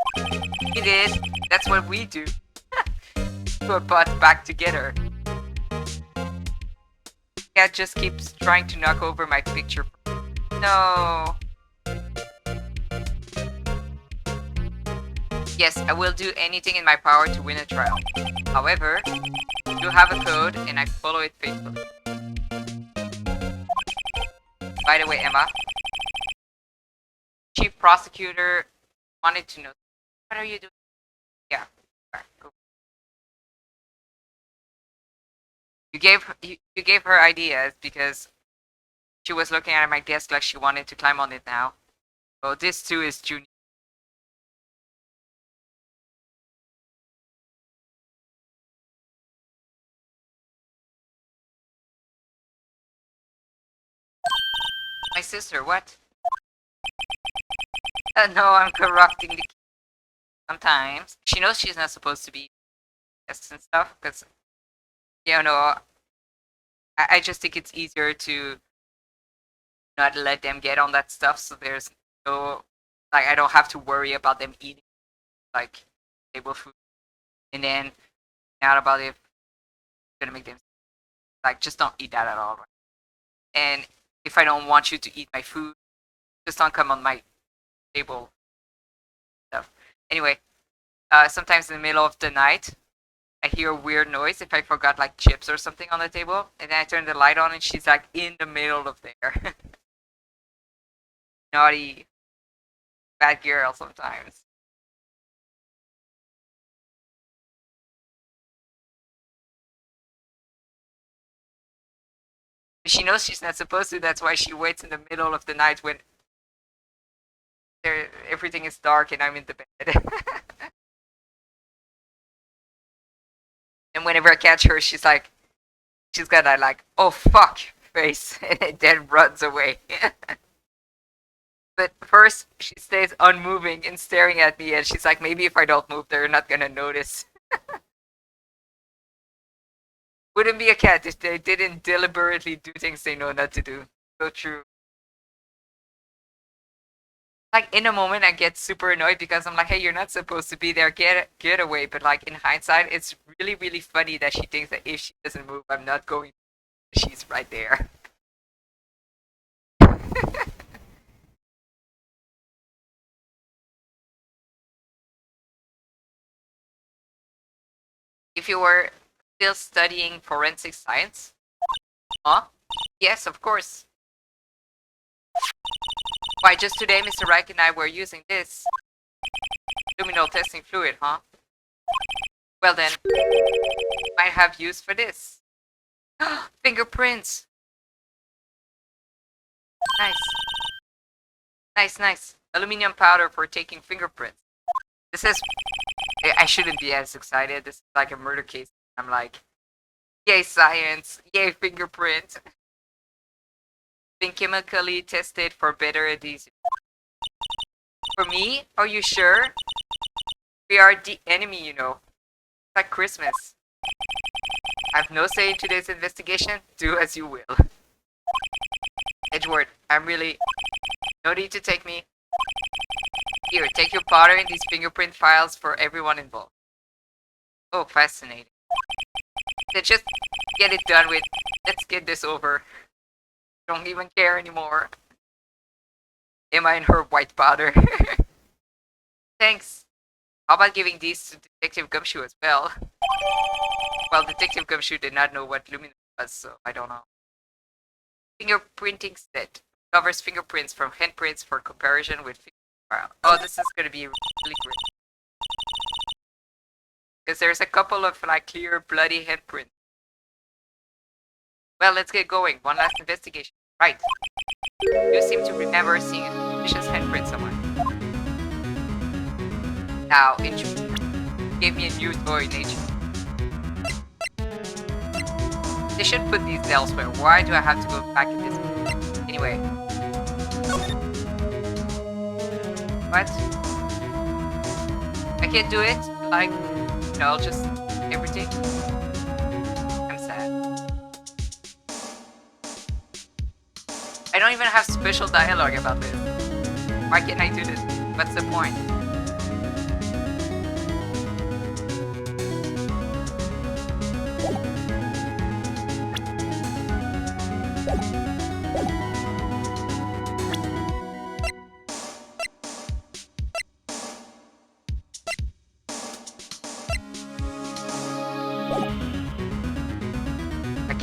He did. That's what we do. Put pots back together. Cat just keeps trying to knock over my picture. No. Yes, I will do anything in my power to win a trial. However, you have a code and I follow it faithfully. By the way, Emma, Chief Prosecutor wanted to know, what are you doing? Yeah, alright, go. You gave her ideas because she was looking at my desk like she wanted to climb on it now. Oh, this too is Junior. My sister, what? No, I'm corrupting the key. Sometimes. She knows she's not supposed to be tests and stuff, because, you know, I just think it's easier to not let them get on that stuff, so there's no, like, I don't have to worry about them eating, like, table food, and then not about if it's gonna make them, like, just don't eat that at all, right? And if I don't want you to eat my food, just don't come on my table stuff. Anyway, sometimes in the middle of the night, I hear a weird noise if I forgot like chips or something on the table, and then I turn the light on and she's like in the middle of there. Naughty, bad girl sometimes. She knows she's not supposed to, that's why she waits in the middle of the night when everything is dark and I'm in the bed. And whenever I catch her, she's got that like, oh fuck face, and then runs away. But first, she stays unmoving and staring at me, and she's like, maybe if I don't move, they're not gonna notice. Wouldn't be a cat if they didn't deliberately do things they know not to do. So true. Like in a moment, I get super annoyed because I'm like, hey, you're not supposed to be there. Get away. But like in hindsight, it's really really funny that she thinks that if she doesn't move, I'm not going. She's right there. If you were still studying forensic science, huh? Yes, of course. Why, just today, Mr. Reich and I were using this luminol testing fluid, huh? Well then, might have use for this. Fingerprints! Nice. Nice, nice. Aluminum powder for taking fingerprints. This is... I shouldn't be as excited. This is like a murder case. I'm like, yay science! Yay fingerprint! Been chemically tested for better adhesive. For me? Are you sure? We are the enemy, you know. It's like Christmas. I have no say in today's investigation. Do as you will. Edgeworth, I'm really... No need to take me. Here, take your powder and these fingerprint files for everyone involved. Oh, fascinating. Let's just get it done with. Let's get this over. Don't even care anymore. Emma and her white powder. Thanks. How about giving these to Detective Gumshoe as well? Well, Detective Gumshoe did not know what luminol was, so I don't know. Fingerprinting set. Covers fingerprints from handprints for comparison with fingerprint. Oh, this is gonna be really great. Because there's a couple of like clear bloody handprints. Well, let's get going. One last investigation. Right. You seem to remember seeing a suspicious handprint somewhere. Now, gave me a new toy, nature. They should put these elsewhere. Why do I have to go back in this? Anyway. What? I can't do it? Like, you know, just everything? I'm sad. I don't even have special dialogue about this. Why can't I do this? What's the point?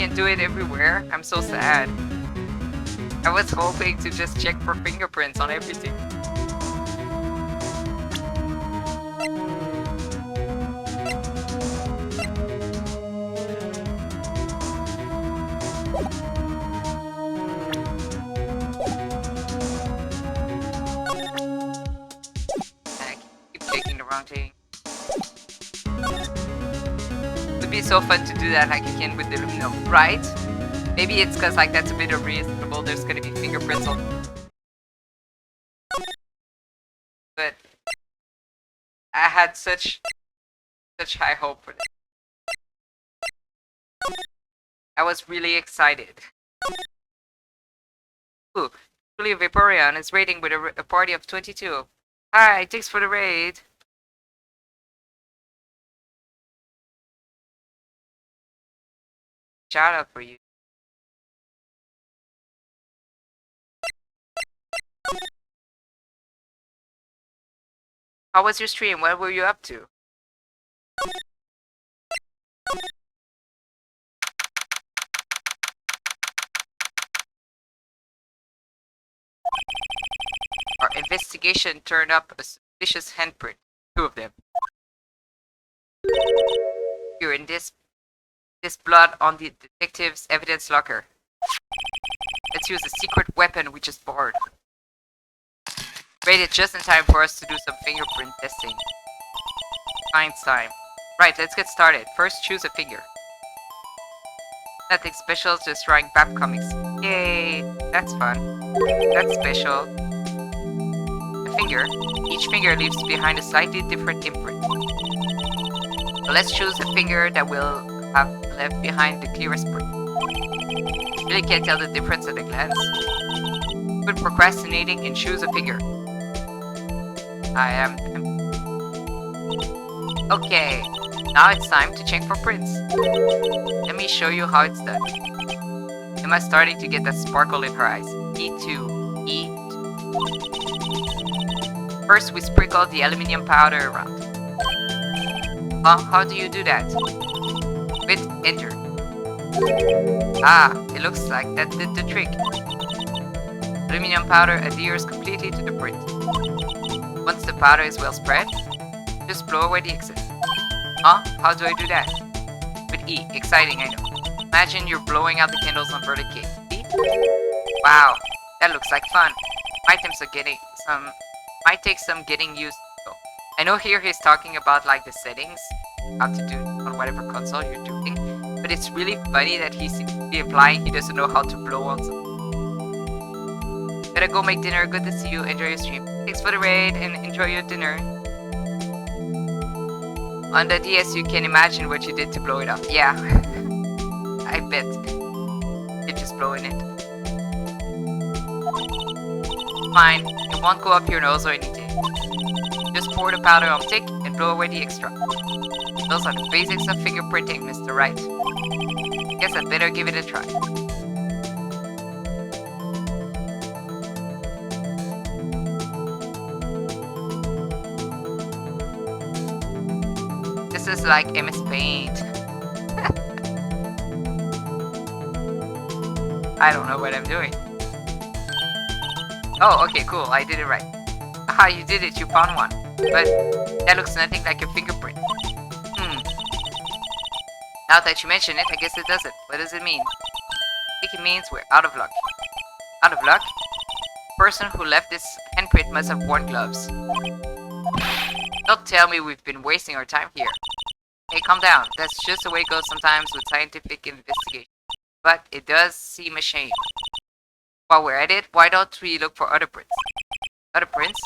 can't do it everywhere. I'm so sad. I was hoping to just check for fingerprints on everything. I keep clicking the wrong thing. It would be so fun to do that like again with the Lumino, right? Maybe it's because like that's a bit unreasonable. There's gonna be fingerprints on. But I had such high hope for this. I was really excited. Ooh, Julia Vaporeon is raiding with a party of 22. Hi, thanks for the raid. Shout out for you. How was your stream? What were you up to? Our investigation turned up a suspicious handprint. 2 of them. Here in this blood on the detective's evidence locker. Let's use a secret weapon we just borrowed. Raided just in time for us to do some fingerprint testing. Science time. Right, let's get started. First, choose a finger. Nothing special, just drawing BAP comics. Yay! That's fun. That's special. A finger. Each finger leaves behind a slightly different imprint. So let's choose a finger that will have left behind the clearest print. Really can't tell the difference at a glance. Quit procrastinating and choose a finger. Okay, now it's time to check for prints. Let me show you how it's done. Emma's starting to get that sparkle in her eyes. E2, E2. First, we sprinkle the aluminium powder around. How do you do that? With enter. Ah, it looks like that did the trick. Aluminium powder adheres completely to the print. Once the powder is well spread, just blow away the excess. How do I do that? With E. Exciting, I know. Imagine you're blowing out the candles on birthday cake. See? Wow, that looks like fun. Might take some getting used to. I know here he's talking about like the settings, how to do on whatever console you're doing, but it's really funny that he seems to be implying he doesn't know how to blow on something. Better go make dinner. Good to see you. Enjoy your stream. Thanks for the raid and enjoy your dinner. On the DS, you can imagine what you did to blow it up. Yeah, I bet. You're just blowing it. Fine, it won't go up your nose or anything. Just pour the powder on thick and blow away the extra. Those are the basics of fingerprinting, Mr. Wright. Guess I'd better give it a try. This is like MS Paint. I don't know what I'm doing. Oh, okay, cool. I did it right. Aha, you did it. You found one. But that looks nothing like a fingerprint. Now that you mention it, I guess it doesn't. What does it mean? I think it means we're out of luck. Out of luck? The person who left this handprint must have worn gloves. Don't tell me we've been wasting our time here. Hey, calm down. That's just the way it goes sometimes with scientific investigation. But it does seem a shame. While we're at it, why don't we look for other prints? Other prints?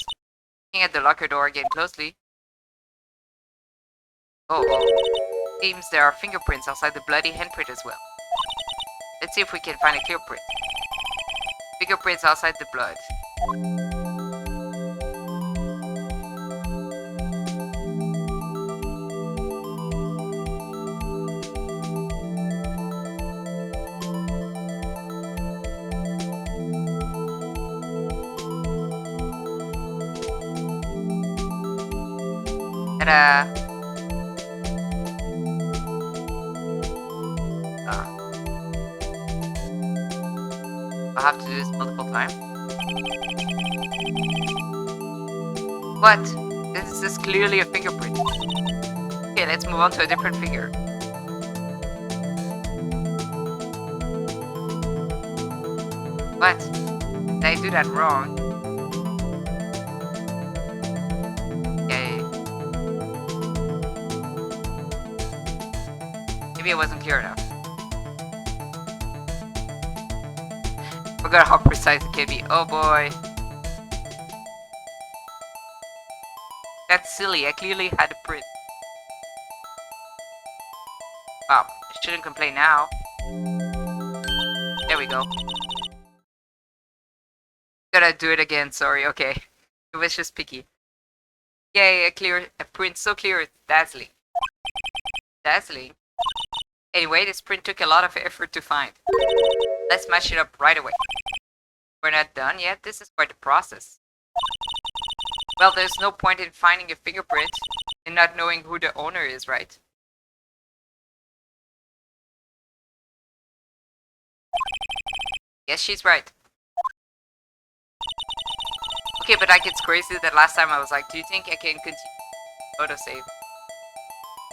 Looking at the locker door again closely. Oh. Seems there are fingerprints outside the bloody handprint as well. Let's see if we can find a clear print. Fingerprints outside the blood. Ta-da! I'll have to do this multiple times. What? This is clearly a fingerprint. Okay, let's move on to a different finger. What? Did I do that wrong? Okay. Maybe it wasn't clear enough. Forgot how precise it can be. Oh boy. That's silly. I clearly had a print. Wow. I shouldn't complain now. There we go. Gotta do it again. Sorry. Okay. It was just picky. Yay, a print so clear it's dazzling. Dazzling? Anyway, this print took a lot of effort to find. Let's match it up right away. We're not done yet, this is quite the process. Well, there's no point in finding a fingerprint and not knowing who the owner is, right? Yes, she's right. Okay, but like it's crazy that last time I was like, do you think I can continue autosave?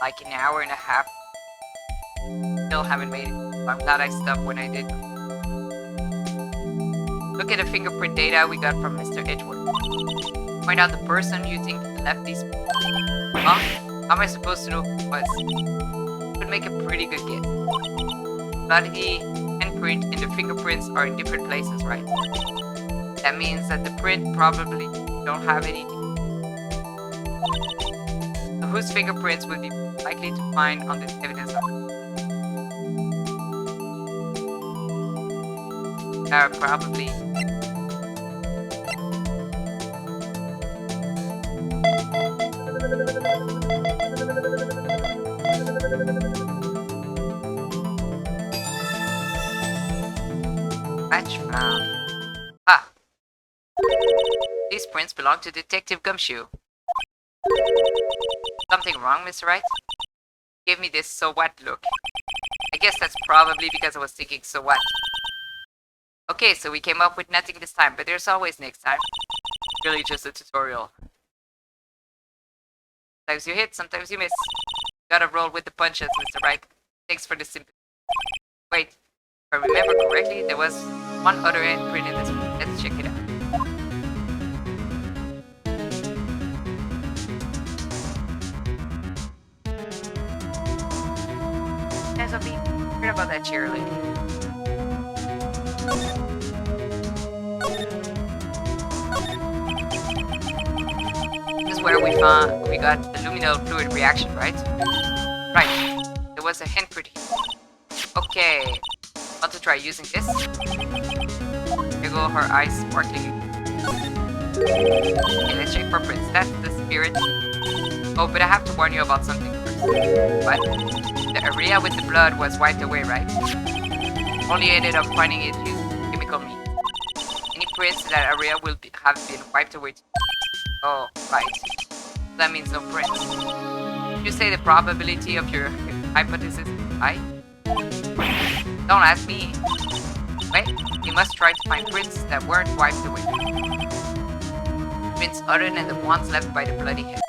Like an hour and a half. Still haven't made it. I'm glad I stopped when I did. Look at the fingerprint data we got from Mr. Edgeworth. Find out the person you think left these. Huh? How am I supposed to know who it was? Could make a pretty good guess. But the handprint and the fingerprints are in different places, right? That means that the print probably don't have anything. So whose fingerprints would be likely to find on this evidence? Probably. Match found. Ah! These prints belong to Detective Gumshoe. Something wrong, Mr. Wright? Give me this so what look. I guess that's probably because I was thinking so what. Okay, so we came up with nothing this time, but there's always next time. Really just a tutorial. Sometimes you hit, sometimes you miss. Gotta roll with the punches, Mr. Wright. Thanks for the sympathy. Wait, if I remember correctly, there was one other handprint in this one. Let's check it out. There's a beat. Heard about that chair lady. This is where we got the luminal fluid reaction, right? Right. There was a handprint here. Okay. Want to try using this? There go her eyes sparkling. Okay, let's check for prints. That's the spirit. Oh, but I have to warn you about something first. What? The area with the blood was wiped away, right? Only ended up finding it using chemical means. Any prints in that area will have been wiped away too. Oh, right. That means no prints. Did you say the probability of your hypothesis is high? Don't ask me. Wait, you must try to find prints that weren't wiped away. Prints other than the ones left by the bloody head.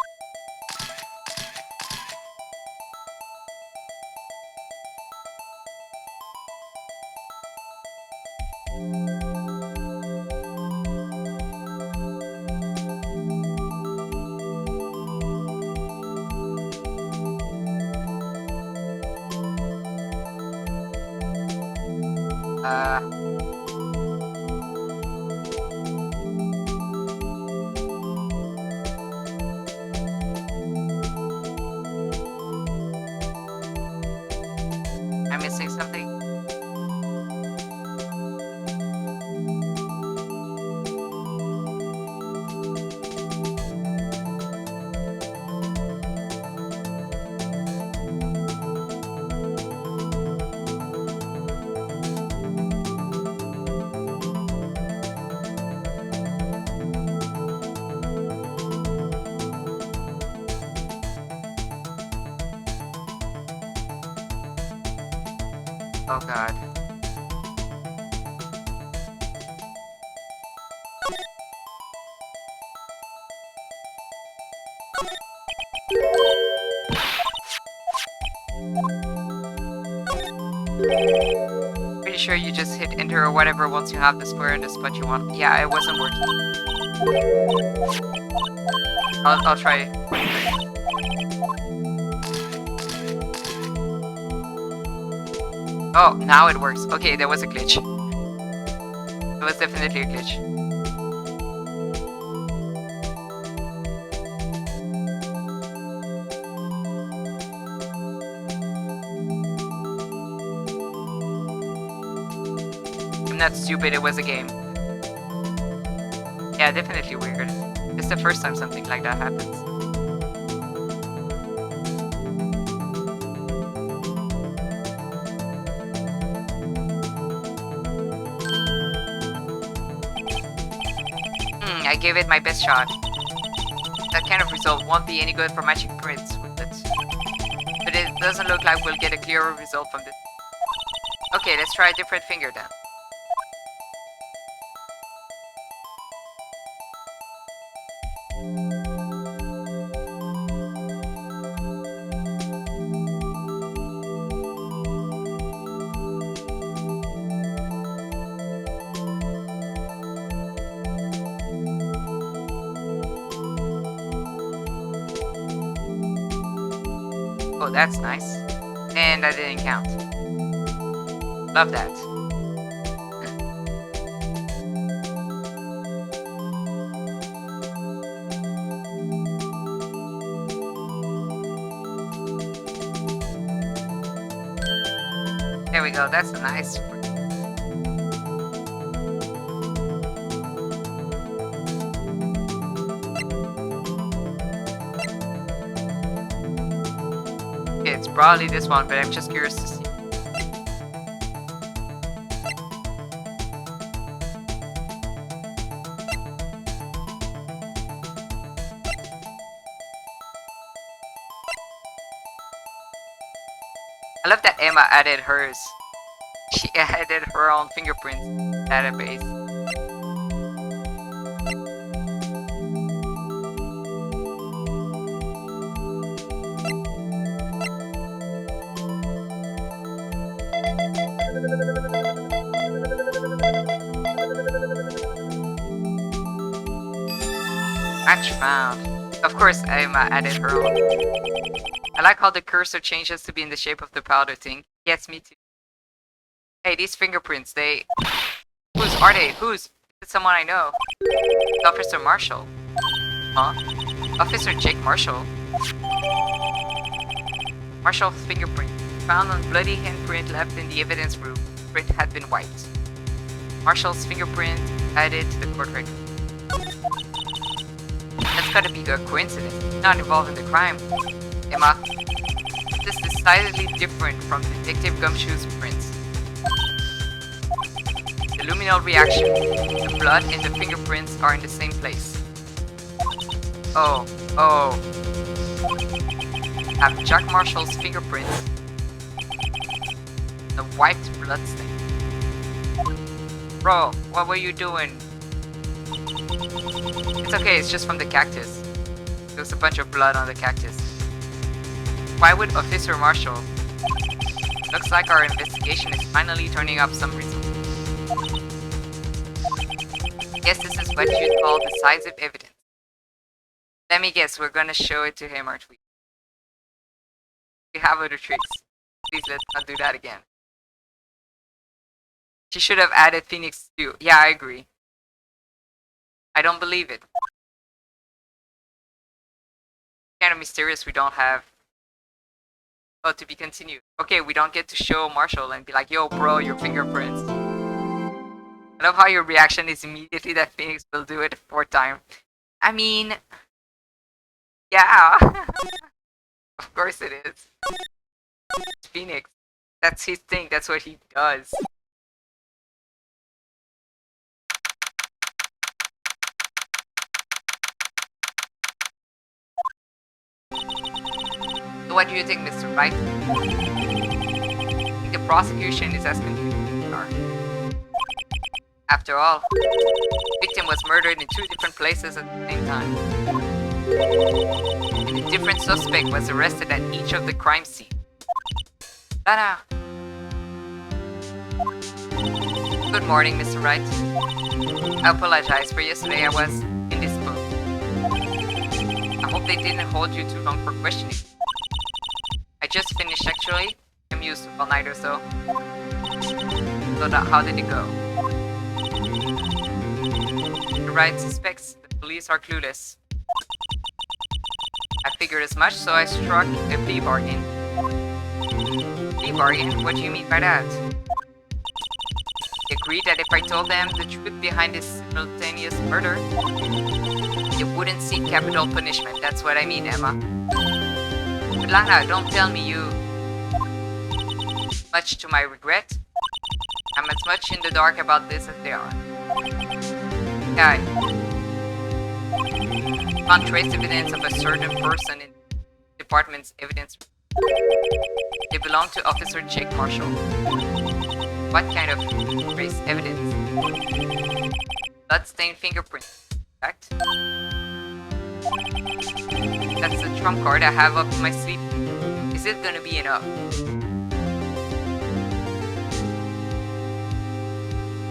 I'm missing something. Oh god. Pretty sure you just hit enter or whatever once you have the square in the spot you want. Yeah, it wasn't working. I'll try it. Oh, now it works. Okay, there was a glitch. It was definitely a glitch. I'm not stupid, it was a game. Yeah, definitely weird. It's the first time something like that happens. I gave it my best shot. That kind of result won't be any good for matching prints with it. But it doesn't look like we'll get a clearer result from this. Okay, let's try a different finger then. Oh, that's nice. And that didn't count. Love that. There we go, that's a nice. It's probably this one, but I'm just curious to see. I love that Emma added hers. She added her own fingerprint database. Match found. Of course, Emma added her own. I like how the cursor changes to be in the shape of the powder thing. Yes, me too. Hey, these fingerprints, they... Whose are they? Whose? Is it someone I know? Officer Marshall. Huh? Officer Jake Marshall? Marshall's fingerprint. Found on bloody handprint left in the evidence room. Print had been wiped. Marshall's fingerprint added to the court record. That's gotta be a coincidence. Not involved in the crime. Emma, this is decidedly different from Detective Gumshoe's prints. The luminol reaction, the blood and the fingerprints are in the same place. Oh. Have Jack Marshall's fingerprints. The wiped blood stain. Bro, what were you doing? It's okay, it's just from the cactus. There's a bunch of blood on the cactus. Why would Officer Marshall? Looks like our investigation is finally turning up some results. Guess this is what you'd call decisive evidence. Let me guess, we're gonna show it to him, aren't we? We have other tricks. Please let's not do that again. She should have added Phoenix too. Yeah, I agree. I don't believe it. Kind of mysterious we don't have. Oh, to be continued. Okay, we don't get to show Marshall and be like, yo bro, your fingerprints. I love how your reaction is immediately that Phoenix will do it a fourth time. I mean... Yeah. Of course it is. It's Phoenix. That's his thing, that's what he does. So what do you think, Mr. Wright? I think the prosecution is as confused as we are. After all, the victim was murdered in 2 different places at the same time. And a different suspect was arrested at each of the crime scenes. Lana! Good morning, Mr. Wright. I apologize for yesterday. I was indisposed. I hope they didn't hold you too long for questioning. I just finished actually. I'm used to all night or so. So how did it go? The Wright suspects the police are clueless. I figured as much, so I struck a plea bargain. Plea bargain? What do you mean by that? They agreed that if I told them the truth behind this simultaneous murder, they wouldn't seek capital punishment. That's what I mean, Emma. But Lana, don't tell me you... Much to my regret, I'm as much in the dark about this as they are. Guy. Found trace evidence of a certain person in the department's evidence. They belong to Officer Jake Marshall. What kind of trace evidence? Bloodstained fingerprints. In fact, that's the trump card I have up my sleeve. Is it gonna be enough?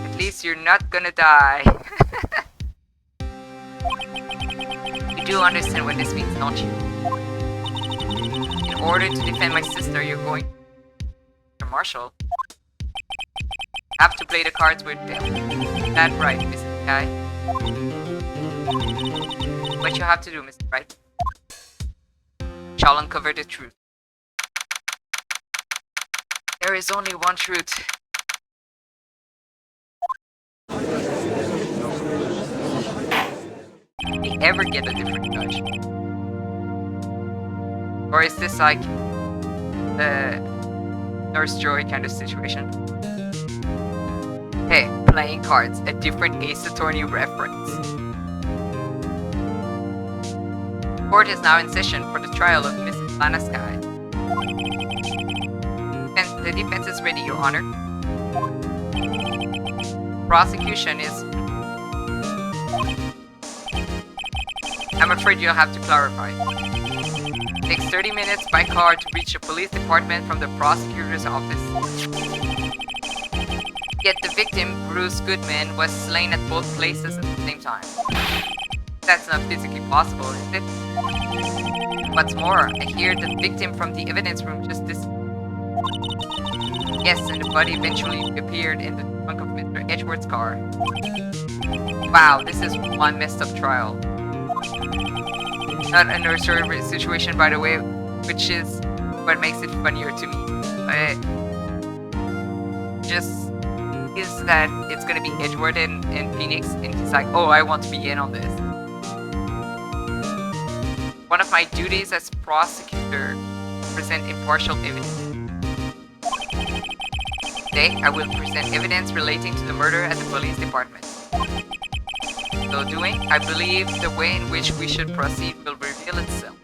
At least you're not gonna die. You do understand what this means, don't you? In order to defend my sister, you're going to Marshall. Have to play the cards with them. That's right, Mr. Kai. What you have to do, Mr. Wright? Shall uncover the truth. There is only one truth. Did we ever get a different judge? Or is this like a Nurse Joy kind of situation? Hey, playing cards, a different Ace Attorney reference. Court is now in session for the trial of Mrs. Lana Skye. The defense is ready, Your Honor. Prosecution is... I'm afraid you'll have to clarify. It takes 30 minutes by car to reach the police department from the prosecutor's office. Yet the victim, Bruce Goodman, was slain at both places at the same time. That's not physically possible, is it? What's more, I hear the victim from the evidence room just disappeared. Yes, and the body eventually appeared in the trunk of Mr. Edgeworth's car. Wow, this is one messed up trial. Not a nursery situation, by the way, which is what makes it funnier to me. Just is that it's gonna be Edgeworth and Phoenix, and he's like, oh, I want to be in on this. One of my duties as prosecutor is to present impartial evidence. Today, I will present evidence relating to the murder at the police department. So doing, I believe the way in which we should proceed will reveal itself.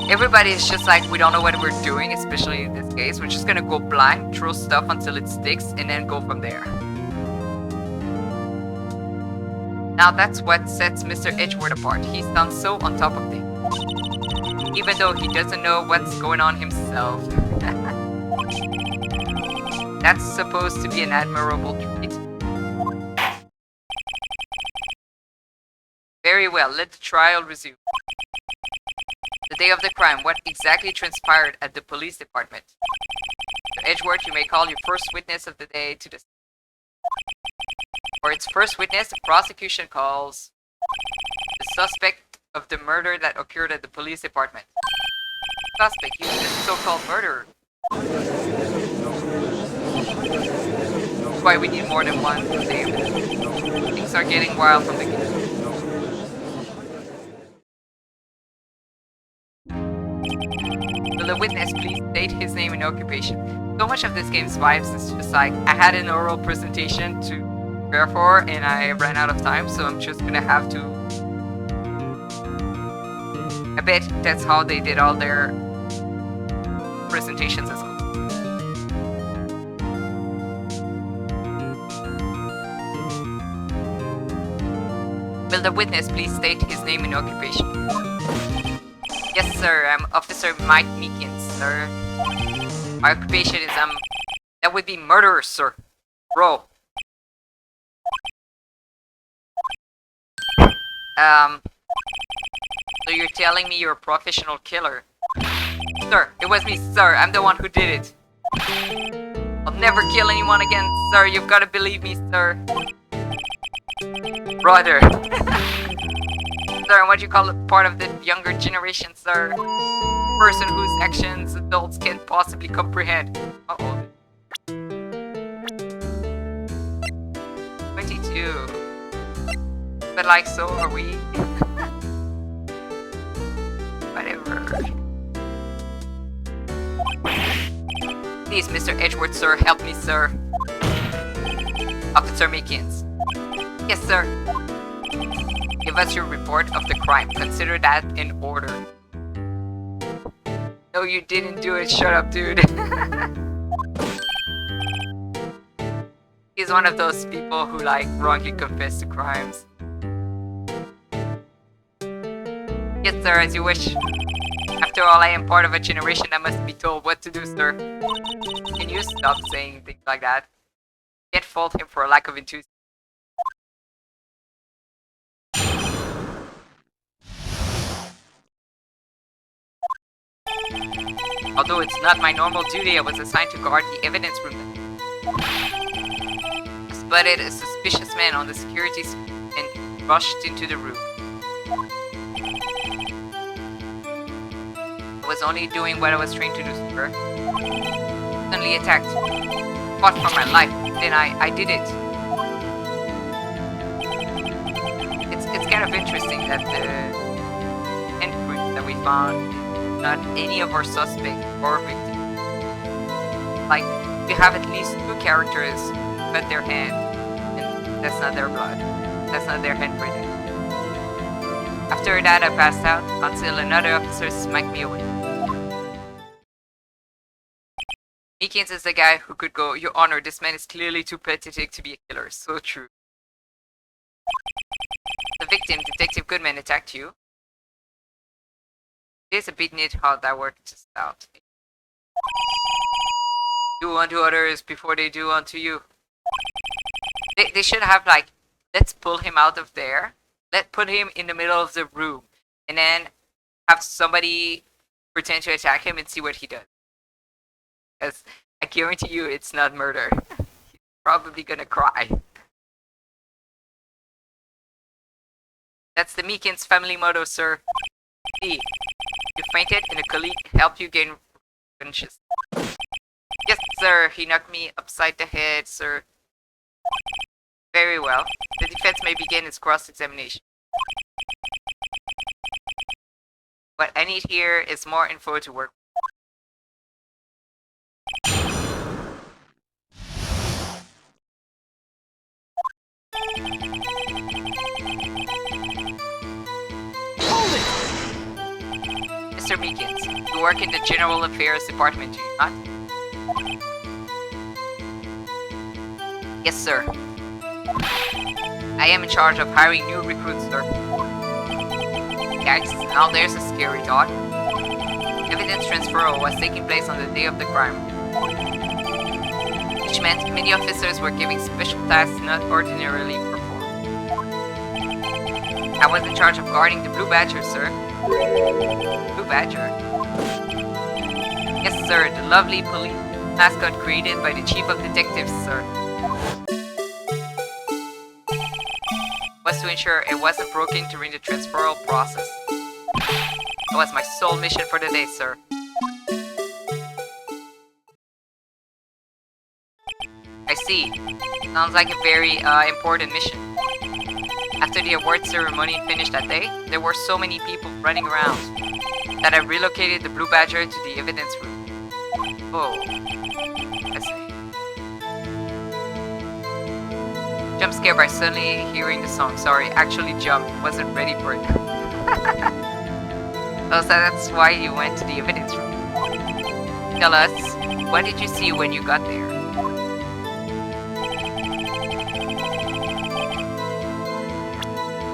Everybody is just like, we don't know what we're doing, especially in this case. We're just gonna go blind, throw stuff until it sticks, and then go from there. Now that's what sets Mr. Edgeworth apart. He sounds so on top of things. Even though he doesn't know what's going on himself. That's supposed to be an admirable trait. Very well, let the trial resume. The day of the crime, what exactly transpired at the police department? Mr. Edgeworth, you may call your first witness of the day to the... For its first witness, the prosecution calls the suspect of the murder that occurred at the police department. Suspect, you the so-called murderer. That's why we need more than one day. Things are getting wild from the beginning. Will the witness please state his name and occupation? So much of this game's vibes is just like, I had an oral presentation to prepare for and I ran out of time, so I'm just gonna have to... I bet that's how they did all their presentations as well. Will the witness please state his name and occupation? Yes, sir. I'm Officer Mike Meekins, sir. My occupation is that would be murderer, sir. Bro. So you're telling me you're a professional killer? Sir, it was me, sir. I'm the one who did it. I'll never kill anyone again, sir. You've got to believe me, sir. Brother. Sir, what you call it part of the younger generation, sir? Person whose actions adults can't possibly comprehend. Uh-oh. 22. But like, so are we. Whatever. Please, Mr. Edgeworth, sir, help me, sir. Officer Meekins. Yes, sir. Give us your report of the crime. Consider that in order. No, you didn't do it. Shut up, dude. He's one of those people who, like, wrongly confess to crimes. Yes, sir, as you wish. After all, I am part of a generation that must be told what to do, sir. Can you stop saying things like that? Can't fault him for a lack of enthusiasm. Although it's not my normal duty, I was assigned to guard the evidence room. I spotted a suspicious man on the security and rushed into the room. I was only doing what I was trained to do, sir. Suddenly attacked. Fought for my life. Then I did it. It's kind of interesting that the handprint that we found, not any of our suspects or victims. Like, we have at least 2 characters cut their hand, and that's not their blood. That's not their handprint. After that, I passed out until another officer smacked me away. Meekins is the guy who could go, "Your Honor, this man is clearly too pathetic to be a killer." So true. The victim, Detective Goodman, attacked you. It is a bit neat how that works out. Do unto others before they do unto you. They should have, like, let's pull him out of there. Let's put him in the middle of the room. And then have somebody pretend to attack him and see what he does. Because I guarantee you it's not murder. He's probably gonna cry. That's the Meekins family motto, sir. B. You fainted and a colleague helped you gain consciousness. Yes, sir. He knocked me upside the head, sir. Very well. The defense may begin its cross-examination. What I need here is more info to work with. Mr. Meekins, you work in the General Affairs Department, do you not? Yes, sir. I am in charge of hiring new recruits, sir. Yikes, now there's a scary thought. Evidence transfer was taking place on the day of the crime. Which meant many officers were giving special tasks not ordinarily performed. I was in charge of guarding the Blue Badger, sir. Blue Badger? Yes, sir, the lovely police mascot created by the Chief of Detectives, sir. Was to ensure it wasn't broken during the transferal process. That was my sole mission for the day, sir. I see. Sounds like a very important mission. After the award ceremony finished that day, there were so many people running around that I relocated the Blue Badger to the evidence room. Oh, I see. Jump scare by suddenly hearing the song. Sorry, actually jumped. Wasn't ready for it. Oh, so that's why you went to the evidence room. Tell us, what did you see when you got there?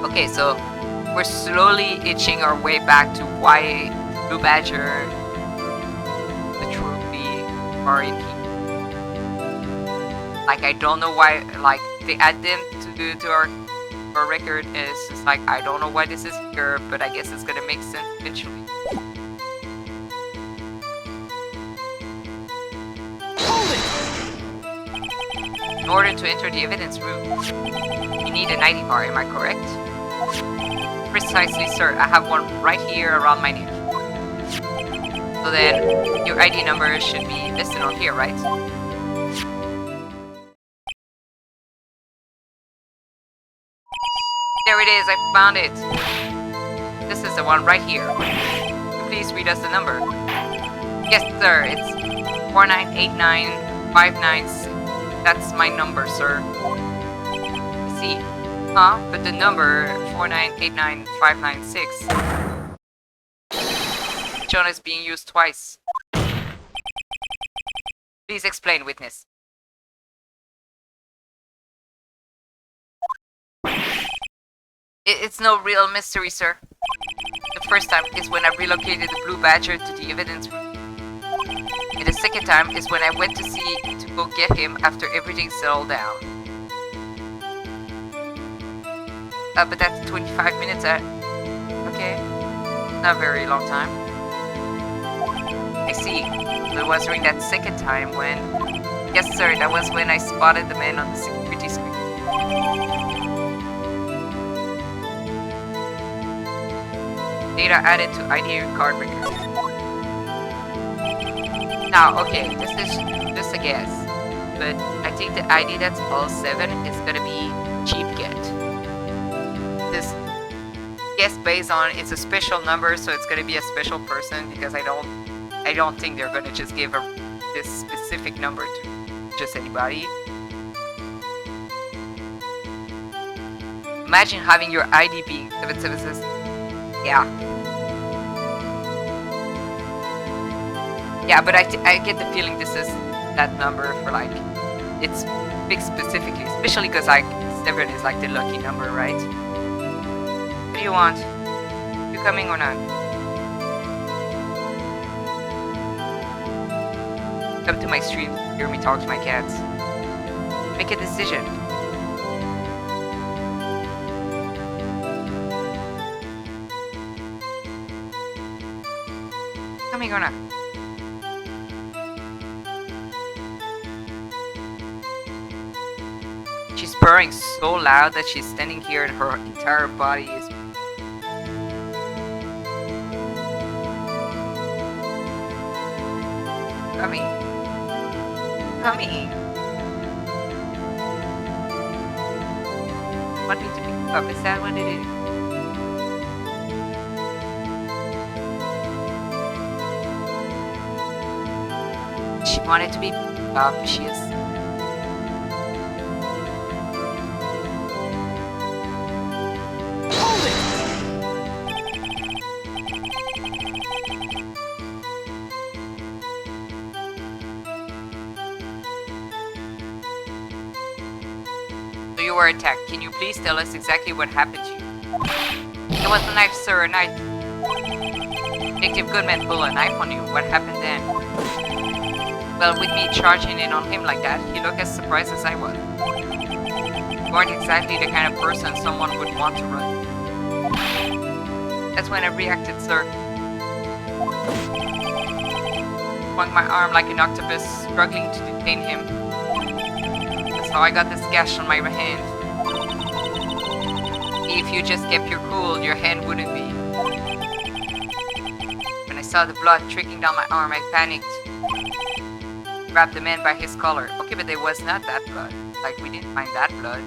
Okay, so we're slowly itching our way back to why Blue Badger, the trophy, are in here. Like, I don't know why, like, they add them to our record. It's just like, I don't know why this is here, but I guess it's gonna make sense eventually. In order to enter the evidence room, you need an ID card, am I correct? Precisely, sir. I have one right here around my neck. So then, your ID number should be listed on here, right? There it is, I found it. This is the one right here. Please read us the number. Yes, sir, it's 4989596. That's my number, sir. I see. Huh? But the number 4989596. John is being used twice. Please explain, witness. It's no real mystery, sir. The first time is when I relocated the Blue Badger to the evidence room. And the second time is when I went to go get him after everything settled down. But that's 25 minutes. Okay. Not a very long time. I see. It was during that second time when... Yes, sir, that was when I spotted the man on the security screen. Data added to ID card record. Now, okay, this is just a guess, but I think the ID that's all 7 is gonna be cheap get. This guess based on it's a special number, so it's gonna be a special person because I don't think they're gonna just give this specific number to just anybody. Imagine having your ID being 776. Yeah. Yeah, but I get the feeling this is that number for like, it's fixed specifically, especially because like 7 is like the lucky number, right? What do you want? You coming or not? Come to my stream, hear me talk to my cats. Make a decision. Coming or not? She's purring so loud that she's standing here and her entire body is... Coming. Coming. Want me to pick you up? Is that what it is? She wanted to be picked up. She is... You were attacked. Can you please tell us exactly what happened to you? It was a knife, sir, a knife. Detective Goodman pulled a knife on you. What happened then? Well, with me charging in on him like that, he looked as surprised as I was. You weren't exactly the kind of person someone would want to run. That's when I reacted, sir. Swung my arm like an octopus, struggling to detain him. So I got this gash on my hand. If you just kept your cool, your hand wouldn't be. When I saw the blood trickling down my arm, I panicked. Grabbed the man by his collar. Okay, but there was not that blood. Like, we didn't find that blood.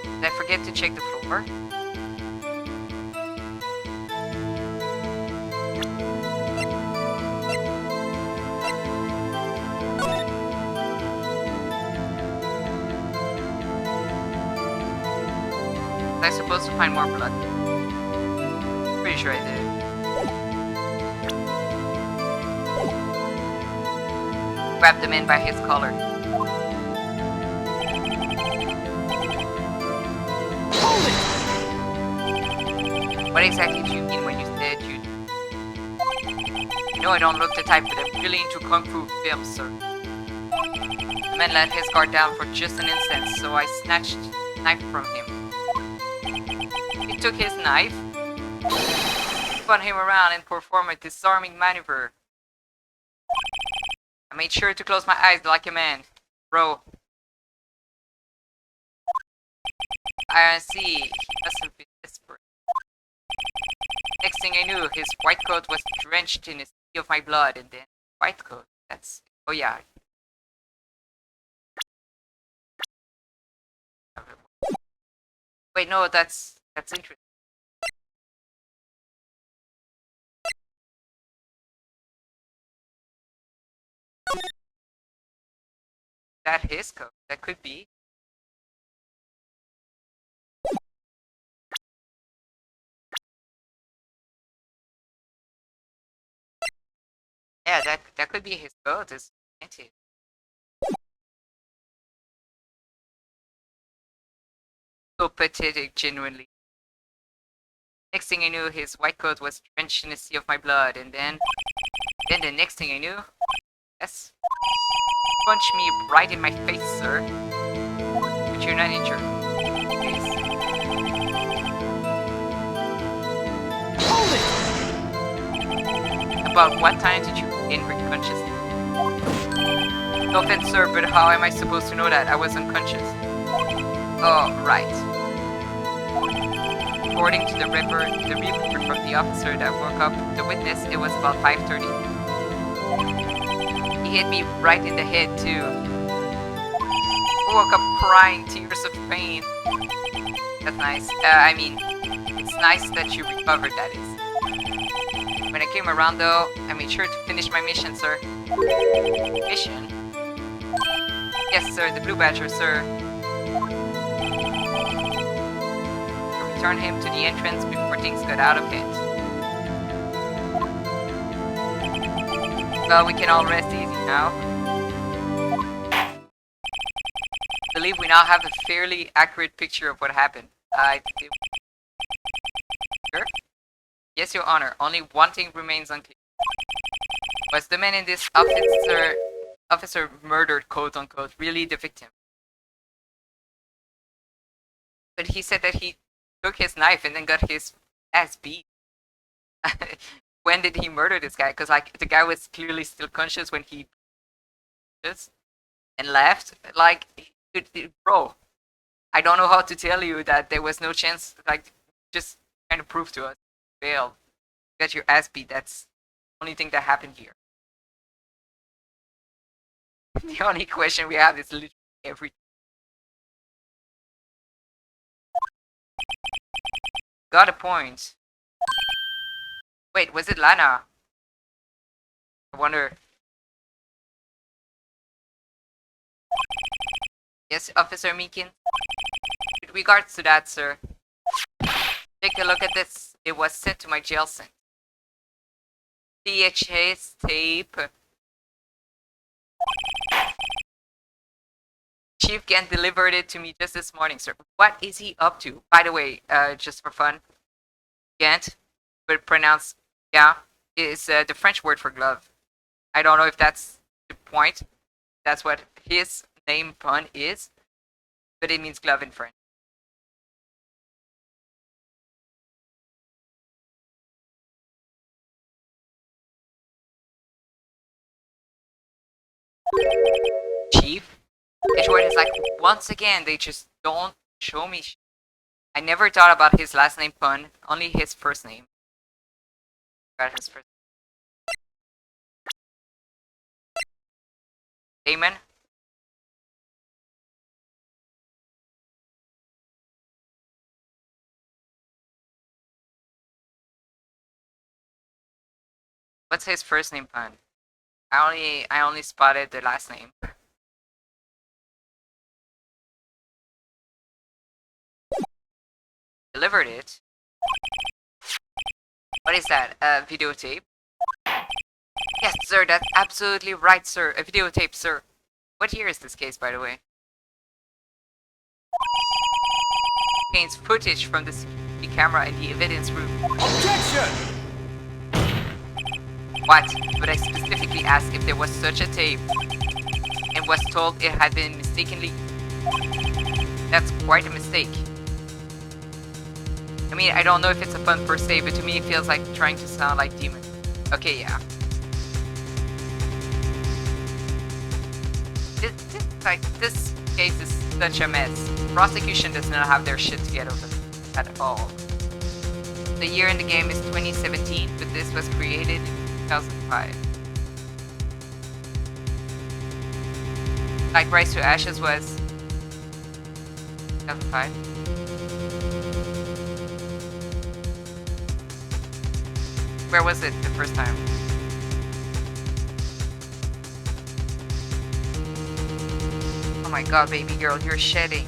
Did I forget to check the floor? I supposed to find more blood? Pretty sure I did. Grabbed the man by his collar. What exactly do you mean when you said you No, I don't look the type, but I'm really into kung fu films, sir. The man let his guard down for just an instant, so I snatched the knife from him. He took his knife, spun him around, and performed a disarming maneuver. I made sure to close my eyes like a man. Bro. I see. He must have been desperate. Next thing I knew, his white coat was drenched in a sea of my blood, and then white coat. That's... oh yeah. Wait, no, that's interesting. That his coat? That could be. Yeah, that could be his coat. It's anti. So pathetic, genuinely. Next thing I knew, his white coat was drenched in a sea of my blood, and then the next thing I knew, yes, punch me right in my face, sir. But you're not injured. Please. Hold it! About what time did you gain consciousness? No offense, sir, but how am I supposed to know that? I was unconscious. Oh, right. According to the report from the officer that woke up the witness, it was about 5:30. He hit me right in the head, too. I woke up crying tears of pain. That's nice. I mean, it's nice that you recovered, that is. When I came around, though, I made sure to finish my mission, sir. Mission? Yes, sir, the Blue Badger, sir. Return him to the entrance before things got out of hand. Well, we can all rest easy now. I believe we now have a fairly accurate picture of what happened. Sure? Yes, Your Honor. Only one thing remains unclear. Was the man in this officer murdered, quote unquote, really the victim? But he said that he took his knife and then got his ass beat. When did he murder this guy? Because like the guy was clearly still conscious when he just and left. Like, bro, I don't know how to tell you that there was no chance. Like, just trying to prove to us, failed. You got your ass beat. That's the only thing that happened here. The only question we have is literally everything. Got a point. Wait, was it Lana? I wonder. Yes, Officer Meekin? With regards to that, sir. Take a look at this. It was sent to my jail cell. VHS tape. Chief Gant delivered it to me just this morning, sir. What is he up to? By the way, just for fun, Gant, but pronounced yeah, is the French word for glove. I don't know if that's the point. That's what his name pun is, but it means glove in French. Chief? Edgeworth is like, once again, they just don't show me shit. I never thought about his last name pun, only his first name. Got his first name. Damon? What's his first name pun? I only spotted the last name. Delivered it? What is that? A videotape? Yes, sir, that's absolutely right, sir. A videotape, sir. What year is this case, by the way? Contains footage from the CCTV camera in the evidence room. Objection! What? But I specifically asked if there was such a tape and was told it had been mistakenly. That's quite a mistake. I mean, I don't know if it's a pun per se, but to me it feels like trying to sound like demon. Okay, yeah. This case is such a mess. Prosecution does not have their shit together at all. The year in the game is 2017, but this was created in 2005. Like Rise to Ashes was 2005. Where was it the first time? Oh my god, baby girl, you're shedding.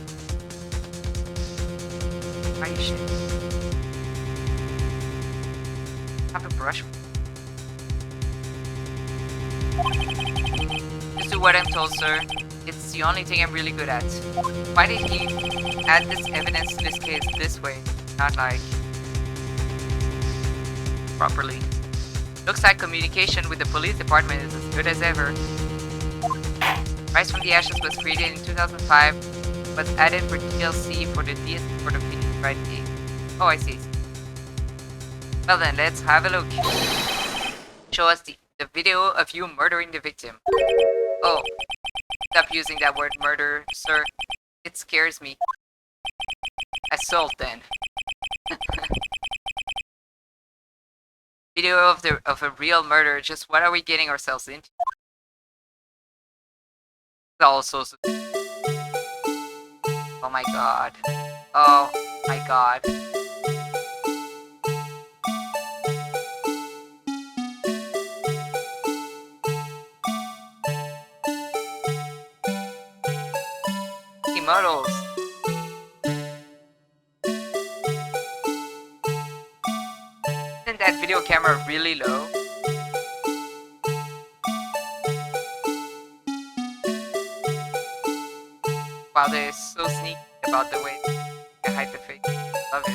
Why are you shedding? Have a brush. Just do what I'm told, sir. It's the only thing I'm really good at. Why did he add this evidence to this case this way? Not like properly. Looks like communication with the police department is as good as ever. Rise from the Ashes was created in 2005, was added for DLC for the DS for the Phoenix Wright game. Oh, I see. Well then, let's have a look. Show us the video of you murdering the victim. Oh, stop using that word murder, sir. It scares me. Assault then. Video of a real murder. Just what are we getting ourselves into? Also, oh my god. Oh my god. Models. Isn't that video camera really low? Wow, they're so sneaky about the way they hide the face. Love it.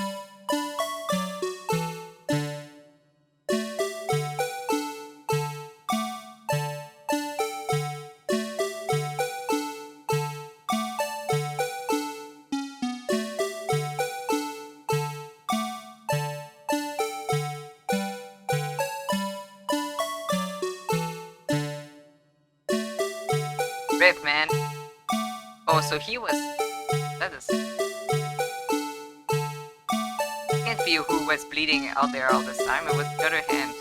Rip, man. Oh, so he was. That is. Can't be who was bleeding out there all this time. It was the other hand.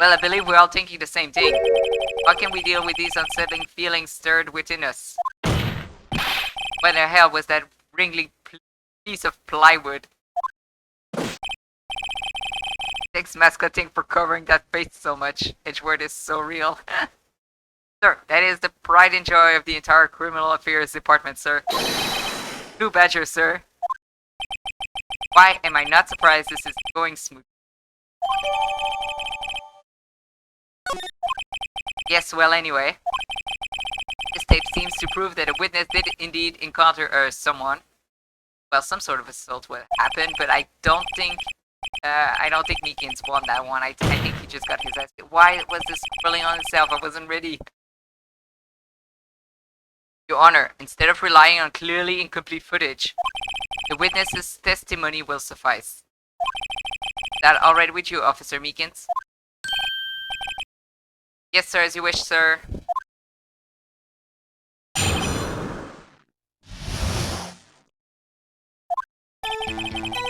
Well, I believe we're all thinking the same thing. How can we deal with these unsettling feelings stirred within us? What the hell was that wrinkly piece of plywood? Thanks, mascoting, for covering that face so much. Edgeworth is so real. Sir, that is the pride and joy of the entire criminal affairs department, sir. Blue Badger, sir. Why am I not surprised this is going smooth? Yes, well, anyway. This tape seems to prove that a witness did indeed encounter someone. Well, some sort of assault will happen, but I don't think Meekins won that one. I think he just got his ass. Why was this rolling on itself? I wasn't ready. Your Honor, instead of relying on clearly incomplete footage, the witness's testimony will suffice. Is that alright with you, Officer Meekins? Yes, sir, as you wish, sir.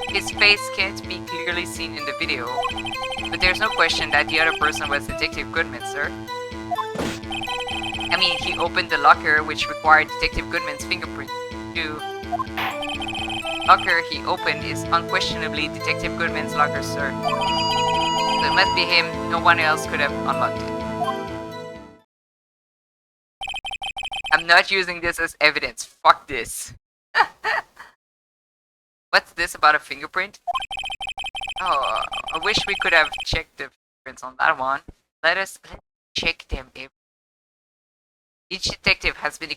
His face can't be clearly seen in the video, but there's no question that the other person was Detective Goodman, sir. I mean, he opened the locker which required Detective Goodman's fingerprint. The locker he opened is unquestionably Detective Goodman's locker, sir. So it must be him. No one else could have unlocked it. I'm not using this as evidence. Fuck this. What's this about a fingerprint? Oh, I wish we could have checked the fingerprints on that one. Let's check them. Each detective has been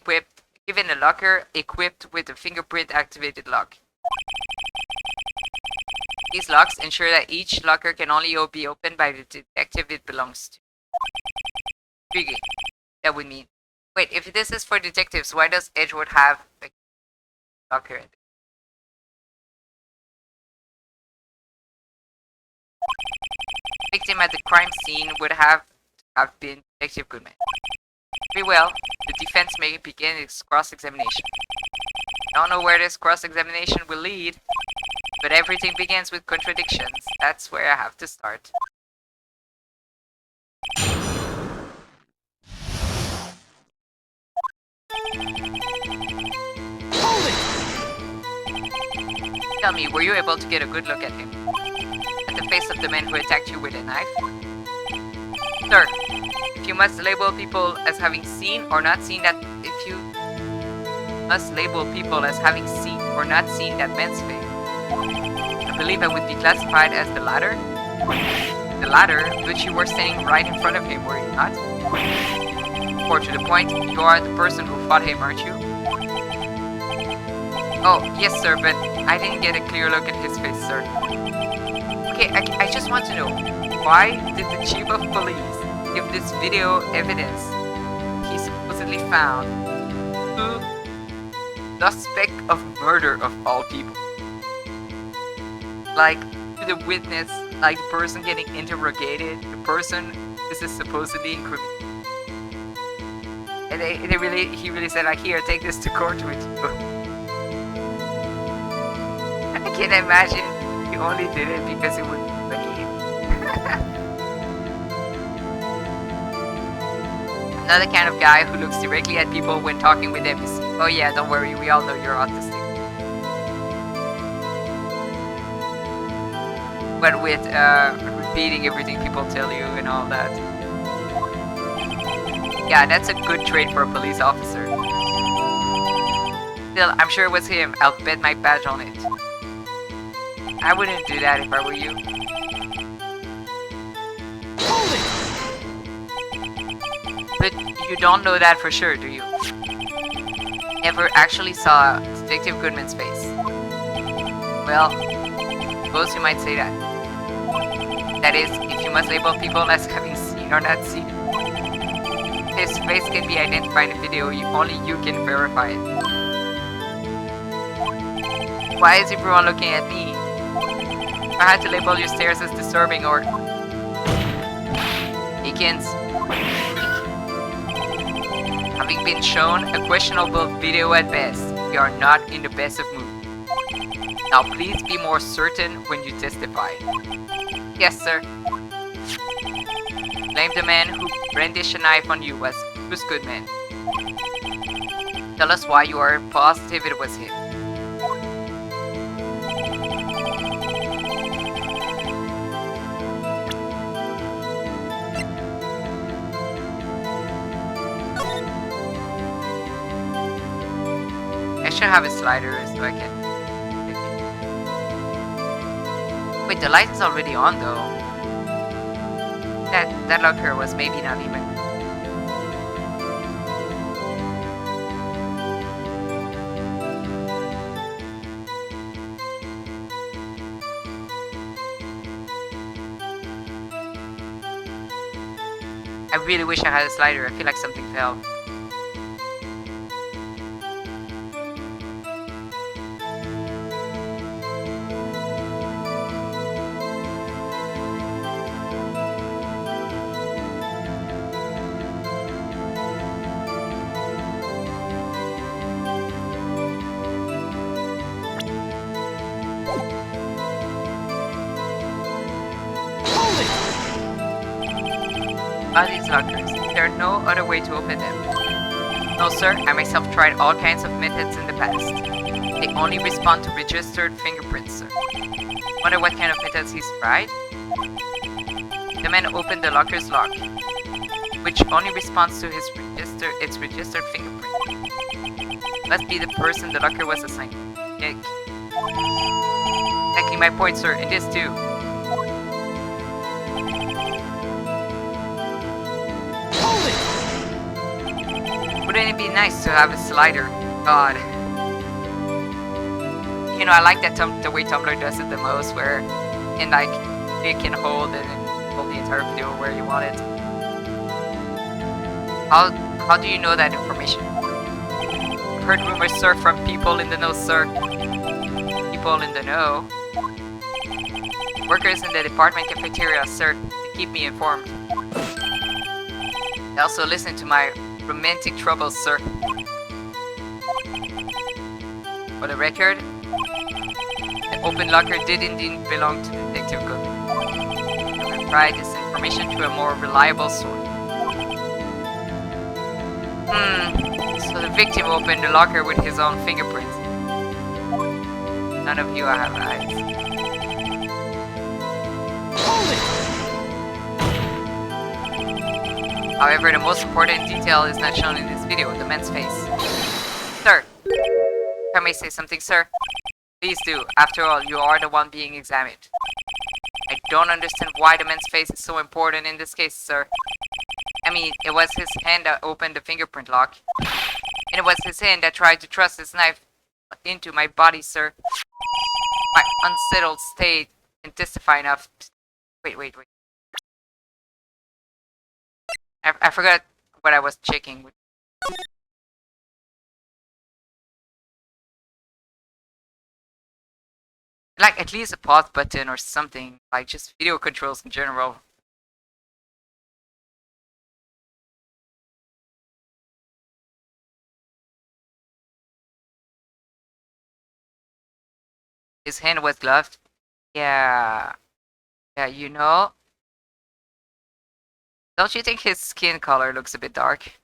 given a locker equipped with a fingerprint-activated lock. These locks ensure that each locker can only be opened by the detective it belongs to. Intriguing. That would mean. Wait, if this is for detectives, why does Edgewood have a locker? Victim at the crime scene would have been Detective Goodman. Very well, the defense may begin its cross-examination. Don't know where this cross-examination will lead, but everything begins with contradictions. That's where I have to start. Hold it! Tell me, were you able to get a good look at him? At the face of the man who attacked you with a knife? Sir, if you must label people as having seen or not seen that man's face, I believe I would be classified as the latter. The latter, which you were standing right in front of him, were you not? Or to the point, you are the person who fought him, aren't you? Oh, yes sir, but I didn't get a clear look at his face, sir. Okay, I just want to know, why did the chief of police give this video evidence he supposedly found to suspect of murder of all people? Like, to the witness, like the person getting interrogated, the person this is supposedly incriminated. And he really said like, here, take this to court with you. I can't imagine he only did it because it would be funny. Another kind of guy who looks directly at people when talking with them. Oh yeah, don't worry, we all know you're autistic. But with repeating everything people tell you and all that. Yeah, that's a good trait for a police officer. Still, I'm sure it was him. I'll bet my badge on it. I wouldn't do that if I were you. Hold it! But you don't know that for sure, do you? Never actually saw Detective Goodman's face. Well, suppose you might say that. That is, if you must label people as having seen or not seen. His face can be identified in video, only you can verify it. Why is everyone looking at me? If I had to label your stares as disturbing or... Eakins. Having been shown a questionable video at best, we are not in the best of moods. Now please be more certain when you testify. Yes, sir. Blame the man who brandished a knife on you as Bruce Goodman. Tell us why you are positive it was him. I should have a slider so I can... Wait, the light is already on though. That locker was maybe not even... I really wish I had a slider. I feel like something fell. Are these lockers? There are no other way to open them. No sir, I myself tried all kinds of methods in the past. They only respond to registered fingerprints, sir. Wonder what kind of methods he's tried? The man opened the locker's lock, which only responds to its registered fingerprint. Must be the person the locker was assigned to. Nick. Exactly my point, sir, and this too. Wouldn't it be nice to have a slider? God. You know, I like that the way Tumblr does it the most, where in like you can hold the entire video where you want it. How do you know that information? Heard rumors, sir, from people in the know, sir. People in the know. Workers in the department cafeteria, sir, to keep me informed. They also listen to my romantic troubles, sir. For the record, the open locker did indeed belong to Detective Cook. I will provide this information to a more reliable source. So the victim opened the locker with his own fingerprints. None of you have eyes. Hold it! However, the most important detail is not shown in this video, the man's face. Sir, if I may say something, sir? Please do. After all, you are the one being examined. I don't understand why the man's face is so important in this case, sir. I mean, it was his hand that opened the fingerprint lock. And it was his hand that tried to thrust his knife into my body, sir. My unsettled state can testify enough to... Wait. I forgot what I was checking. Like, at least a pause button or something. Like, just video controls in general. His hand was gloved. Yeah, you know. Don't you think his skin color looks a bit dark?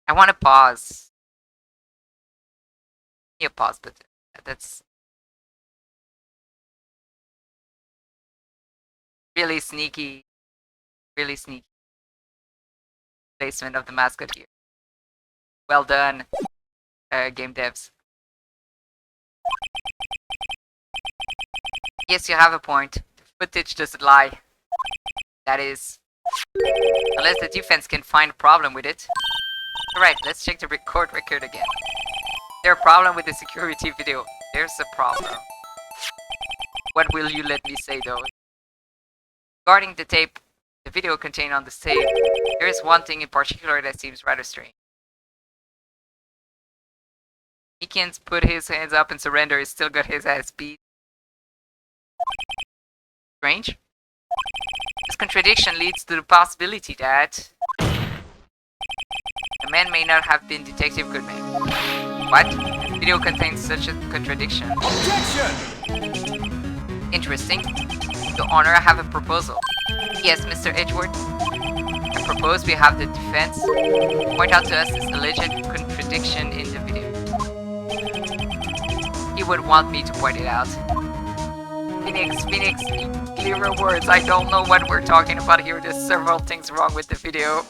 I want to pause. Yeah, pause, but that's really sneaky placement of the mascot here. Well done, game devs. Yes, you have a point. The footage doesn't lie. That is, unless the defense can find a problem with it. Alright, let's check the record record again. There's a problem with the security video. There's a problem. What will you let me say though? Regarding the tape, the video contained on the tape, there is one thing in particular that seems rather strange. He can't put his hands up and surrender, he's still got his ass beat. Strange? This contradiction leads to the possibility that the man may not have been Detective Goodman. What? The video contains such a contradiction. Objection! Interesting. Your Honor, I have a proposal. Yes, Mr. Edgeworth. I propose we have the defense point out to us this alleged contradiction in the video. He would want me to point it out. Phoenix, clearer words. I don't know what we're talking about here. There's several things wrong with the video.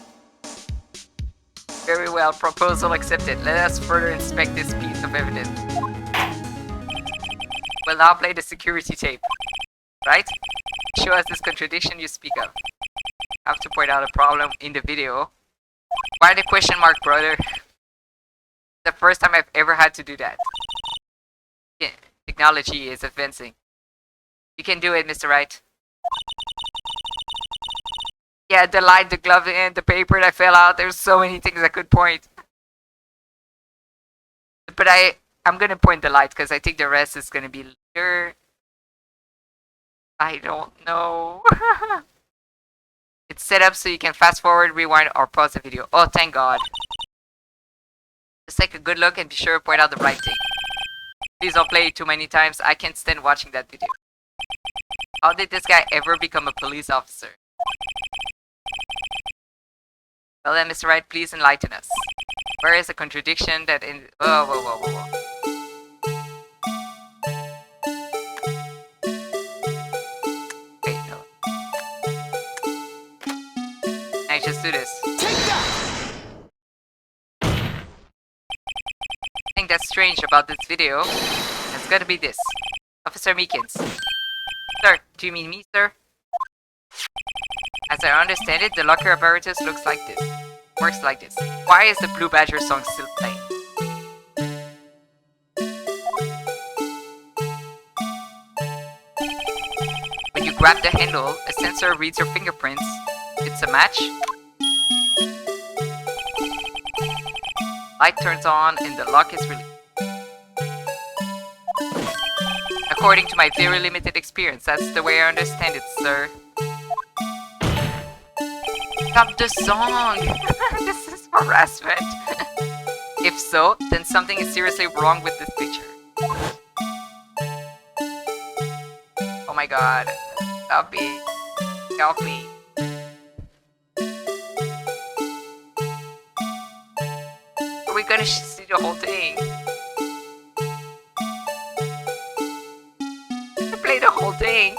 Very well, proposal accepted. Let us further inspect this piece of evidence. We'll now play the security tape. Right? Show us this contradiction you speak of. I have to point out a problem in the video. Why the question mark, brother? The first time I've ever had to do that. Yeah, technology is advancing. You can do it, Mr. Wright. Yeah, the light, the glove, and the paper that fell out. There's so many things I could point. But I'm gonna point the light because I think the rest is gonna be later. I don't know. It's set up so you can fast forward, rewind, or pause the video. Oh, thank God. Just take a good look and be sure to point out the right thing. Please don't play it too many times. I can't stand watching that video. How did this guy ever become a police officer? Well then, Mr. Wright, please enlighten us. Where is the contradiction that in... Whoa. Wait, no. Can I just do this? Take that! The thing that's strange about this video has got to be this. Officer Meekins. Sir, do you mean me, sir? As I understand it, the locker apparatus looks like this. Works like this. Why is the Blue Badger song still playing? When you grab the handle, a sensor reads your fingerprints. It's a match. Light turns on and the lock is released. According to my very limited experience, that's the way I understand it, sir. Stop the song! This is harassment. If so, then something is seriously wrong with this picture. Oh my god. Help me. Help me. Are we gonna see the whole thing? Play the whole thing.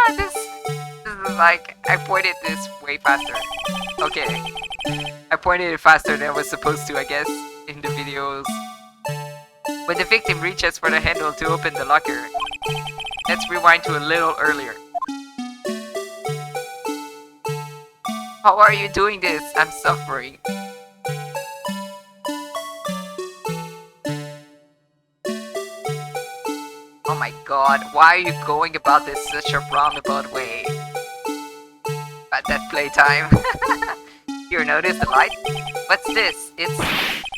This is like, I pointed this way faster. Okay. I pointed it faster than I was supposed to, I guess, in the videos. When the victim reaches for the handle to open the locker, let's rewind to a little earlier. How are you doing this? I'm suffering. Oh my god, why are you going about this such a roundabout way? At that playtime. You notice the light? What's this? It's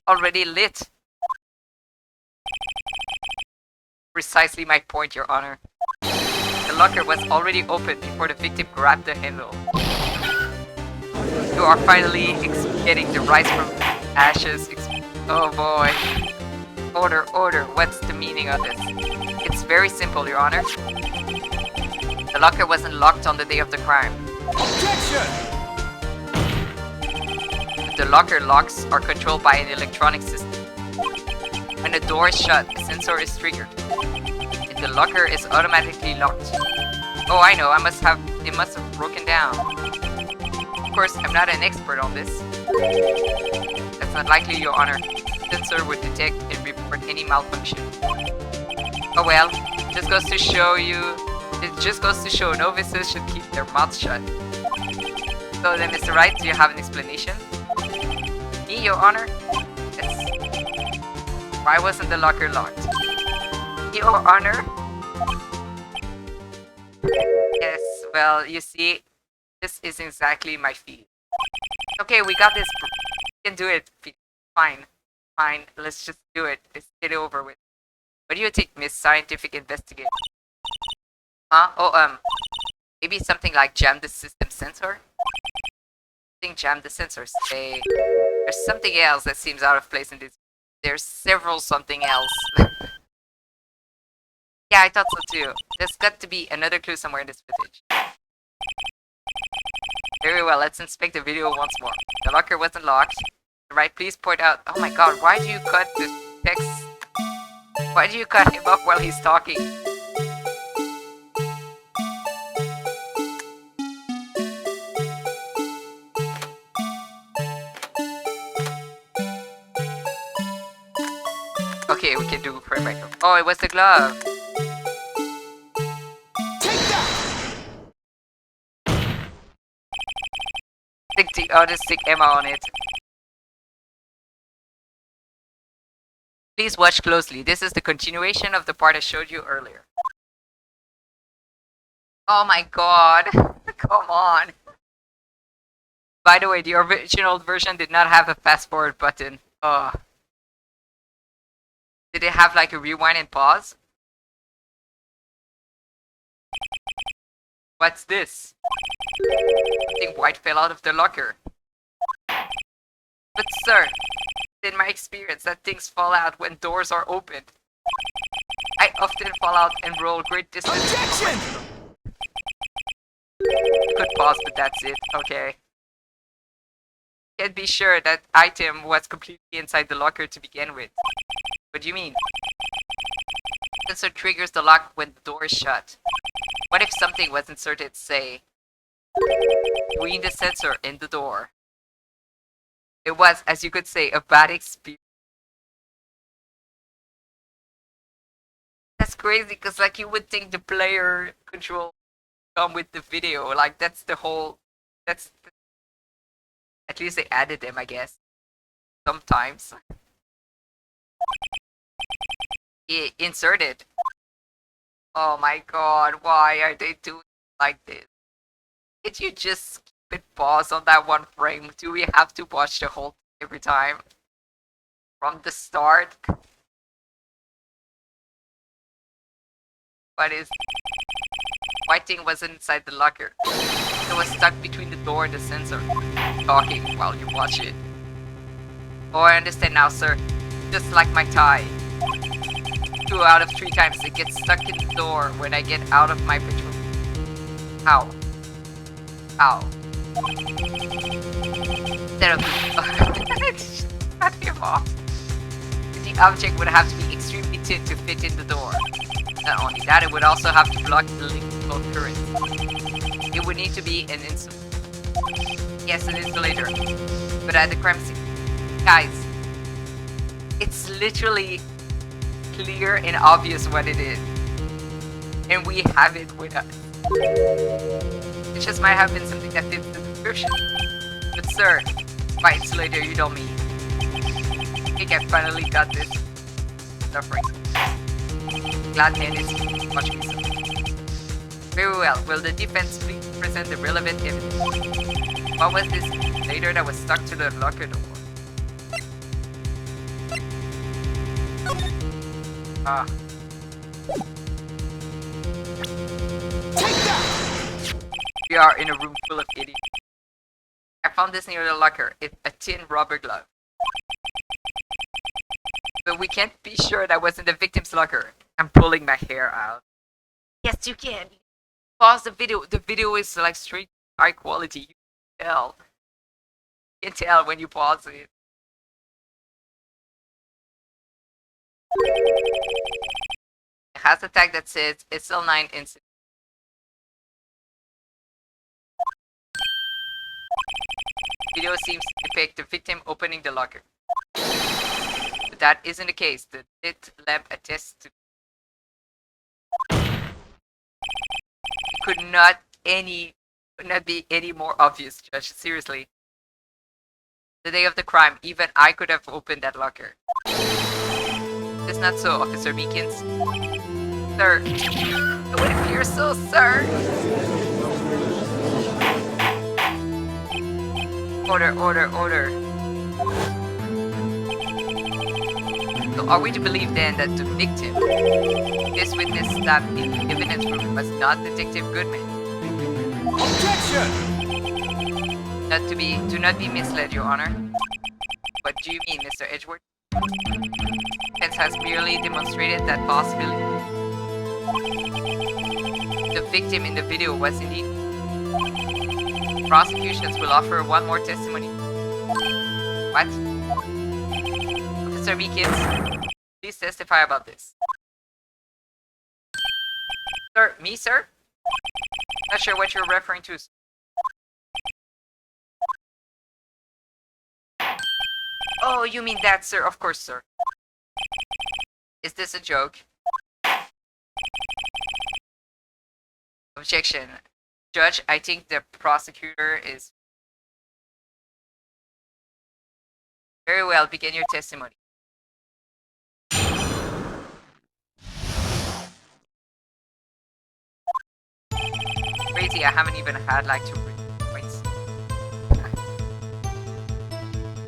already lit. Precisely my point, Your Honor. The locker was already open before the victim grabbed the handle. You are finally getting the rise from ashes. Oh boy. Order, order, what's the meaning of this? It's very simple, Your Honor. The locker wasn't locked on the day of the crime. Objection! The locker locks are controlled by an electronic system. When the door is shut, a sensor is triggered. And the locker is automatically locked. Oh, I know, it must have broken down. Of course, I'm not an expert on this. That's not likely, Your Honor. The sensor would detect and report any malfunction. Oh well, it just goes to show novices should keep their mouths shut. So then, Mr. Wright, do you have an explanation? Me, Your Honor? Yes. Why wasn't the locker locked? Your Honor? Yes, well, you see, this is exactly my field. Okay, we got this. We can do it. Fine. Fine, let's just do it. Let's get it over with. What do you think, Miss Scientific Investigator? Huh? Oh, maybe something like jam the system sensor? I think jam the sensors. There's something else that seems out of place in this. There's several something else. Yeah, I thought so too. There's got to be another clue somewhere in this footage. Very well, let's inspect the video once more. The locker wasn't locked. Right, please point out. Oh my god, why do you cut the text? Why do you cut him off while he's talking? Okay, we can do frame by frame. Oh, it was the glove. Take that! Just stick Emma on it. Please watch closely. This is the continuation of the part I showed you earlier. Oh my god. Come on. By the way, the original version did not have a fast forward button. Did it have like a rewind and pause? What's this? Something white fell out of the locker. But sir, in my experience that things fall out when doors are opened. I often fall out and roll great distances. Objection! Could pause, but that's it. Okay. Can't be sure that item was completely inside the locker to begin with. What do you mean? Sensor triggers the lock when the door is shut. What if something was inserted, say, between the sensor and the door? It was, as you could say, a bad experience. That's crazy, because like you would think the player control come with the video. Like that's the whole. That's at least they added them, I guess. Sometimes inserted. Oh my god, why are they doing like this? Did you just keep it pause on that one frame? Do we have to watch the whole thing every time from the start? What is white thing was inside the locker? It was stuck between the door and the sensor, talking while you watch it. Oh, I understand now, sir. Just like my tie. 2 out of 3 times it gets stuck in the door when I get out of my bedroom. How? How? Instead of cut him off. The object would have to be extremely thin to fit in the door. Not only that, it would also have to block the link to flow current. It would need to be an insulator. Yes, an insulator. But at the crime scene. Guys, it's literally clear and obvious what it is. And we have it with us. It just might have been something that fits the description. But sir, by insulator you don't mean. I think I finally got this. Suffering. Glad hand is much me so. Very well, will the defense please present the relevant evidence? What was this insulator that was stuck to the locker door? Take that! We are in a room full of idiots. I found this near the locker. It's a tin rubber glove. But we can't be sure that wasn't the victim's locker. I'm pulling my hair out. Yes, you can. Pause the video. The video is like straight high quality. You can tell. You can tell when you pause it. It has a tag that says SL9 incident. Video seems to depict the victim opening the locker. But that isn't the case. The lit lamp attests to it could not be any more obvious, Judge. Seriously. The day of the crime, even I could have opened that locker. It's not so, Officer Meekins. Sir. It would appear so, sir. Order, order, order. So are we to believe then that the victim, this witness stabbed in the evidence room, was not Detective Goodman? Objection! Do not be misled, Your Honor. What do you mean, Mr. Edgeworth? Defense has merely demonstrated that possibility. The victim in the video was indeed. Prosecutions will offer one more testimony. What? Officer Meekins, please testify about this. Sir, me, sir? Not sure what you're referring to. Oh, you mean that, sir? Of course, sir. Is this a joke? Objection. Judge, I think the prosecutor is... Very well, begin your testimony. Crazy, I haven't even had like 2 points.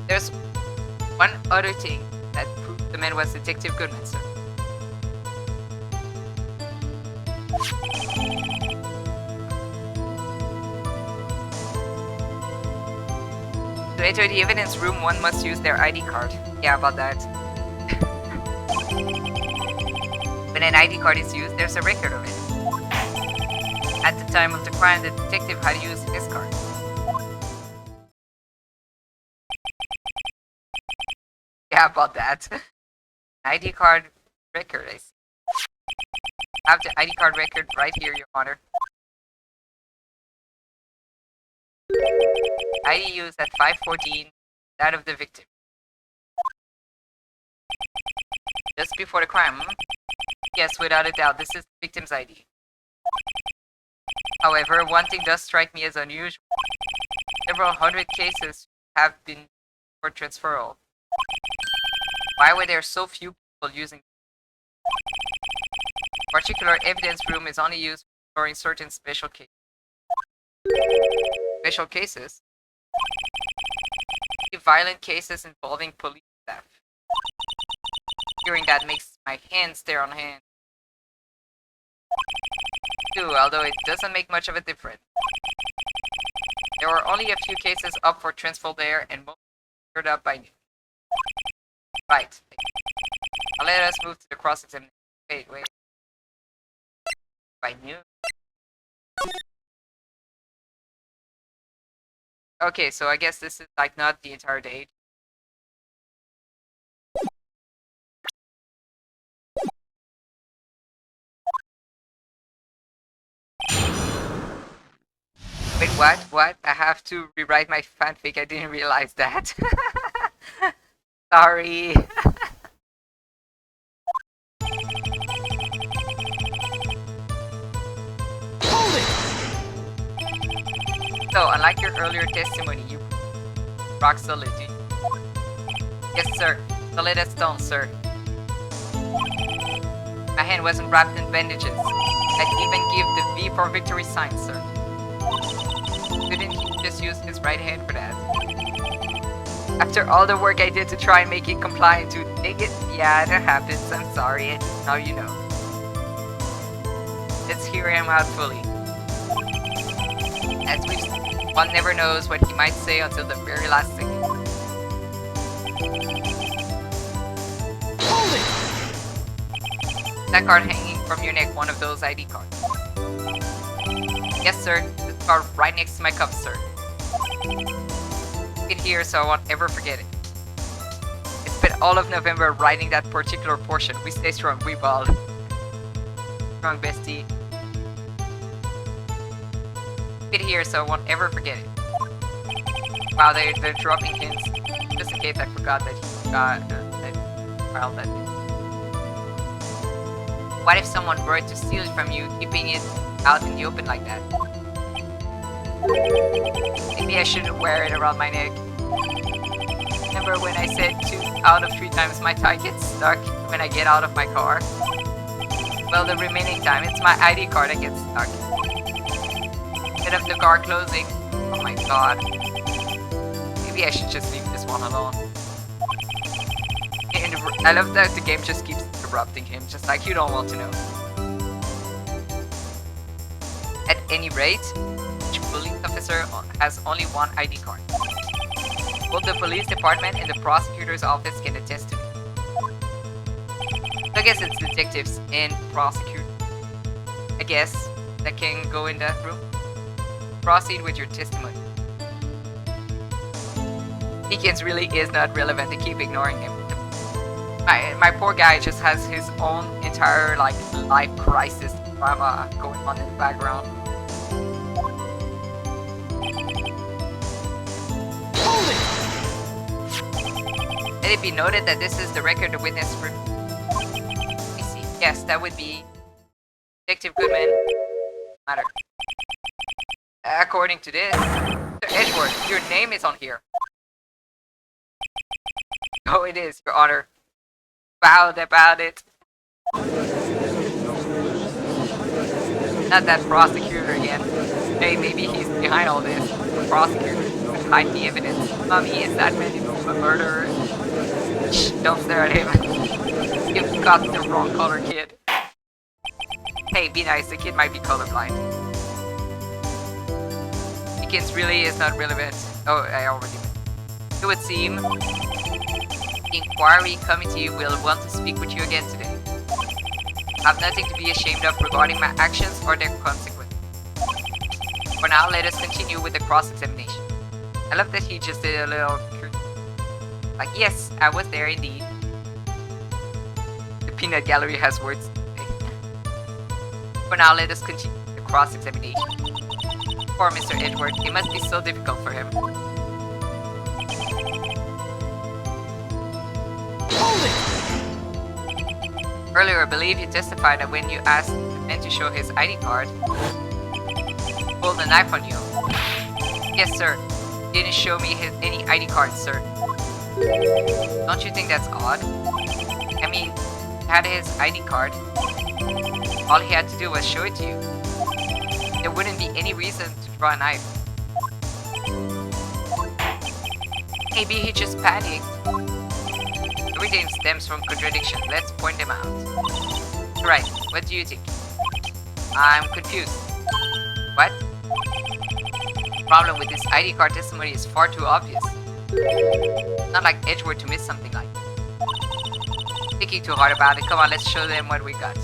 There's one other thing that proved the man was Detective Goodman, sir. To enter the evidence room, one must use their ID card. Yeah, about that. When an ID card is used, there's a record of it. At the time of the crime, the detective had used his card. Yeah, about that. ID card record, I see. I have the ID card record right here, Your Honor. ID used at 5:14, that of the victim. Just before the crime, Yes, without a doubt, this is the victim's ID. However, one thing does strike me as unusual. Several hundred cases have been for transferal. Why were there so few people using? Particular evidence room is only used for storing certain special cases. Special cases? Violent cases involving police staff. Hearing that makes my hands stare on hand. Too, although it doesn't make much of a difference. There were only a few cases up for transfer there, and most cleared up by noon. Right. Now let us move to the cross-examination. Wait. By noon? Okay, so I guess this is like not the entire day. Wait, what? What? I have to rewrite my fanfic. I didn't realize that. Sorry. Hold it! So, unlike your earlier testimony, you rock solid, do you? Yes, sir. Solid as stone, sir. My hand wasn't wrapped in bandages. I'd even give the V for victory sign, sir. Couldn't he just use his right hand for that? After all the work I did to try and make it compliant to take it, yeah, that happens. I'm sorry. Now you know. Let's hear him out fully. As we've seen, one never knows what he might say until the very last second. Hold it! That card hanging from your neck, one of those ID cards. Yes, sir. This card right next to my cup, sir. Keep it here so I won't ever forget it. I spent all of November writing that particular portion. We stay strong, we ball. Strong, bestie. Keep it here so I won't ever forget it. Wow, they're dropping hints. Just in case I forgot that he filed that. What if someone were to steal it from you, keeping it out in the open like that? Maybe I shouldn't wear it around my neck. Remember when I said 2 out of 3 times my tie gets stuck when I get out of my car? Well, the remaining time, it's my ID card that gets stuck. Instead of the car closing. Oh my god. Maybe I should just leave this one alone. And I love that the game just keeps interrupting him, just like you don't want to know. At any rate, each police officer has only one ID card. Both the police department and the prosecutor's office can attest to it. So I guess it's detectives and prosecutors, I guess, that can go in that room. Proceed with your testimony. Eakins really is not relevant to keep ignoring him. My poor guy just has his own entire life crisis drama going on in the background. Hold it! Let it be noted that this is the record the witness for. Let me see. Yes, that would be Detective Goodman. Matter. According to this, Sir Edgeworth, your name is on here. Oh, it is, Your Honor. Proud about it. Not that prosecutor again. Hey, maybe he's behind all this. The prosecutor would hide the evidence. Mommy, is that man a murderer? Shh, don't stare at him. You've got the wrong color, kid. Hey, be nice, the kid might be colorblind. Dickens really is not relevant. Oh, I already meant. It would seem the inquiry committee will want to speak with you again today. I have nothing to be ashamed of regarding my actions or their consequences. For now, let us continue with the cross-examination. I love that he just did a little... like, yes, I was there indeed. The peanut gallery has words to say. For now, let us continue with the cross-examination. Poor Mr. Edward, it must be so difficult for him. Earlier, I believe you testified that when you asked the man to show his ID card, he pulled a knife on you. Yes, sir. He didn't show me any ID card, sir. Don't you think that's odd? I mean, he had his ID card. All he had to do was show it to you. There wouldn't be any reason to draw a knife. Maybe he just panicked. Everything stems from contradiction. Let's point them out. Right, what do you think? I'm confused. What? The problem with this ID card testimony is far too obvious. Not like Edgeworth to miss something like that. Thinking too hard about it. Come on, let's show them what we got.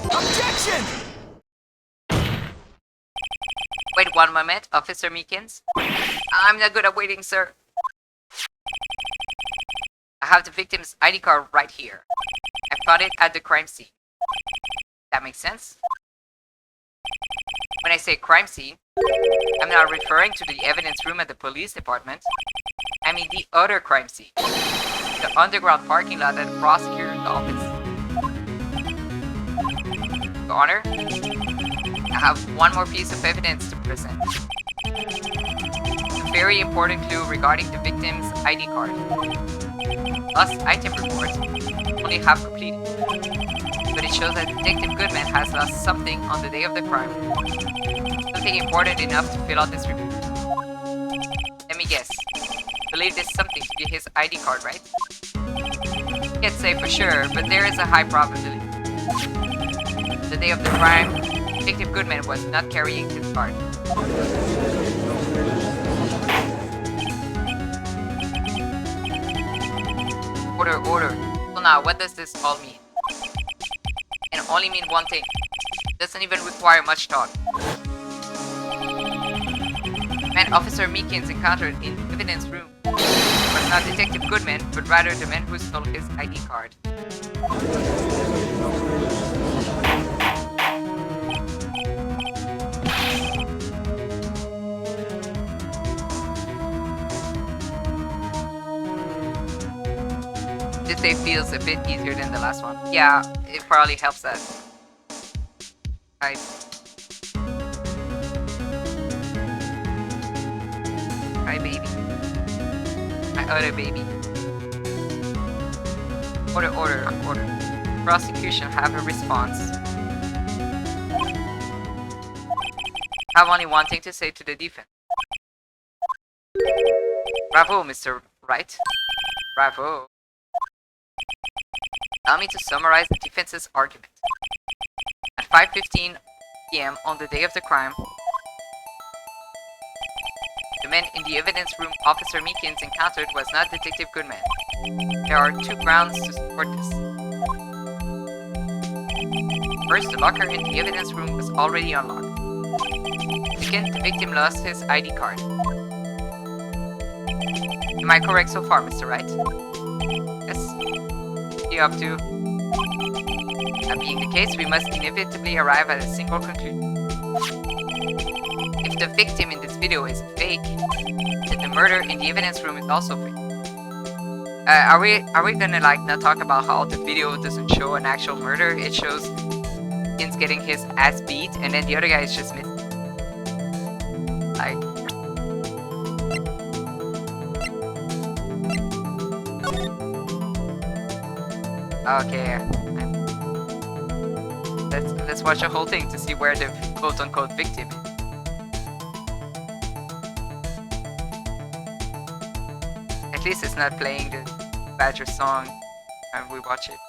Objection! Wait one moment, Officer Meekins. I'm not good at waiting, sir. I have the victim's ID card right here. I found it at the crime scene. That makes sense? When I say crime scene, I'm not referring to the evidence room at the police department. I mean the other crime scene. The underground parking lot at the prosecutor's office. Your Honor, I have one more piece of evidence to present. A very important clue regarding the victim's ID card. Lost item report, only half completed. But it shows that Detective Goodman has lost something on the day of the crime. Something important enough to fill out this report. Let me guess. Believe this something to be his ID card, right? Can't say for sure, but there is a high probability. The day of the crime, Detective Goodman was not carrying his card. Order. So now, what does this all mean? It can only mean one thing. It doesn't even require much thought. The man Officer Meekins encountered in the evidence room was not Detective Goodman, but rather the man who stole his ID card. This day feels a bit easier than the last one. Yeah, it probably helps that. Hi baby. My other baby. Order. Prosecution have a response. I have only one thing to say to the defense. Bravo, Mr. Wright. Bravo. Allow me to summarize the defense's argument. At 5:15 p.m. on the day of the crime, the man in the evidence room Officer Meekins encountered was not Detective Goodman. There are two grounds to support this. First, the locker in the evidence room was already unlocked. Second, the victim lost his ID card. Am I correct so far, Mr. Wright? Yes? What are you up to? That being the case, we must inevitably arrive at a single conclusion. If the victim in this video is fake, then the murder in the evidence room is also fake. Are we gonna like not talk about how the video doesn't show an actual murder? It shows Meekins getting his ass beat and then the other guy is just missing. Like, okay. Let's watch the whole thing to see where the quote-unquote victim is. At least it's not playing the Badger song when we watch it.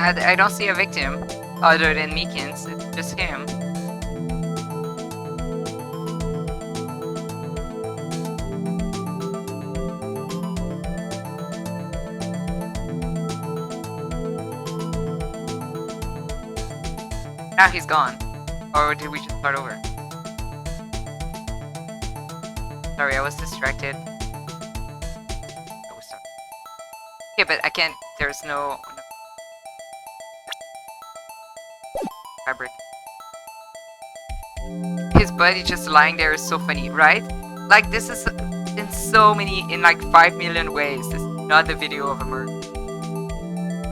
I don't see a victim other than Meekins. It's just him. Now he's gone. Or did we just start over? Sorry, I was distracted. Okay, but I can't. There's no fabric. His body just lying there is so funny, right? Like, this is in so many, in like 5 million ways. This is not the video of a murder.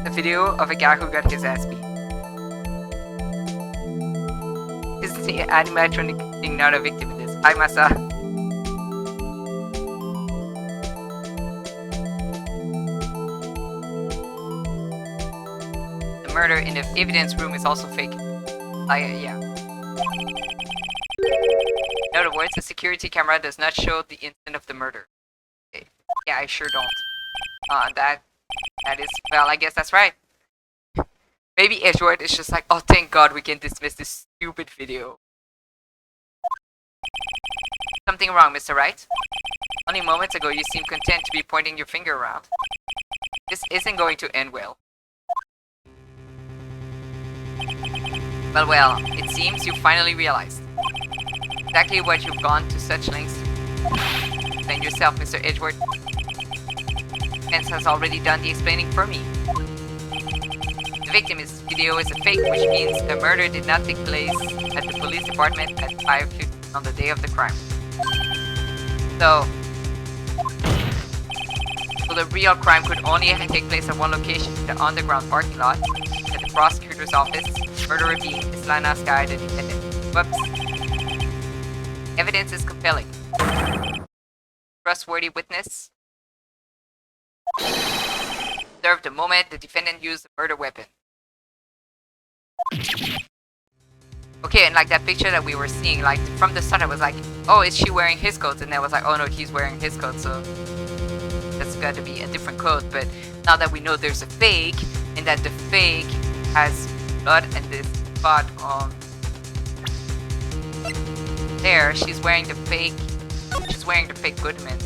The video of a guy who got his ass beat. Is the animatronic thing not a victim in this? Hi, Masa. The murder in the evidence room is also fake. Yeah. In other words, the security camera does not show the instant of the murder. Okay. Yeah, I sure don't. That is, well, I guess that's right. Maybe Edgeworth is just like, oh, thank God we can dismiss this stupid video. Something wrong, Mr. Wright? Only moments ago you seemed content to be pointing your finger around. This isn't going to end well. Well, it seems you finally realized exactly what you've gone to such lengths to explain yourself, Mr. Edgeworth. Spence has already done the explaining for me. The victim's video is a fake, which means the murder did not take place at the police department at 5:50 on the day of the crime. So the real crime could only take place at one location, the underground parking lot, at the prosecutor's office, murderer being Islana Sky, the defendant. Whoops. Evidence is compelling. Trustworthy witness observed the moment the defendant used the murder weapon. Okay, and like that picture that we were seeing, like from the start I was like, oh, is she wearing his coat? And then I was like, oh no, he's wearing his coat, so that's got to be a different coat. But now that we know there's a fake, and that the fake has blood and this spot on there, she's wearing the fake Goodman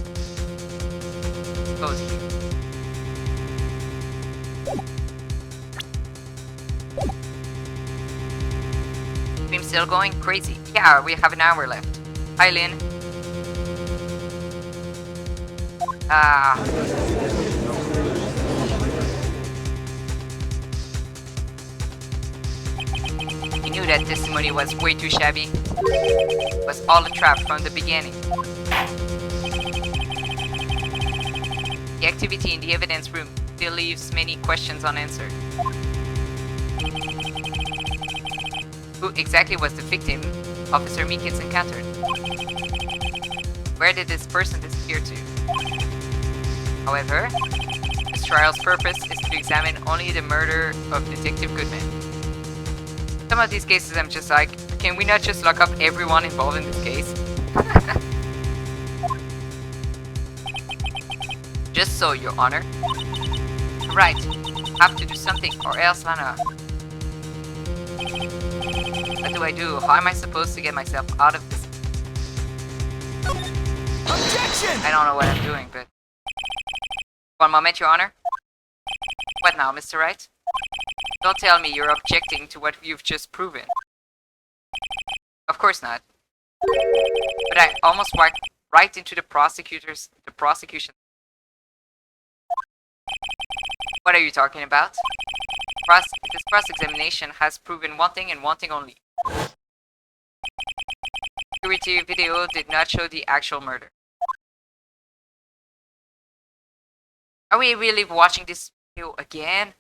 coat here. I'm still going crazy. Yeah, we have an hour left. Hi, Lynn. He knew that testimony was way too shabby. It was all a trap from the beginning. The activity in the evidence room still leaves many questions unanswered. Who exactly was the victim Officer Meekins encountered? Where did this person disappear to? However, this trial's purpose is to examine only the murder of Detective Goodman. Some of these cases I'm just like, can we not just lock up everyone involved in this case? Just so, Your Honor. Right, have to do something or else Lana. What do I do? How am I supposed to get myself out of this? Objection! I don't know what I'm doing, but... One moment, Your Honor. What now, Mr. Wright? Don't tell me you're objecting to what you've just proven. Of course not. But I almost walked right into the prosecution. What are you talking about? This cross-examination has proven one thing and one thing only. Security video did not show the actual murder. Are we really watching this video again?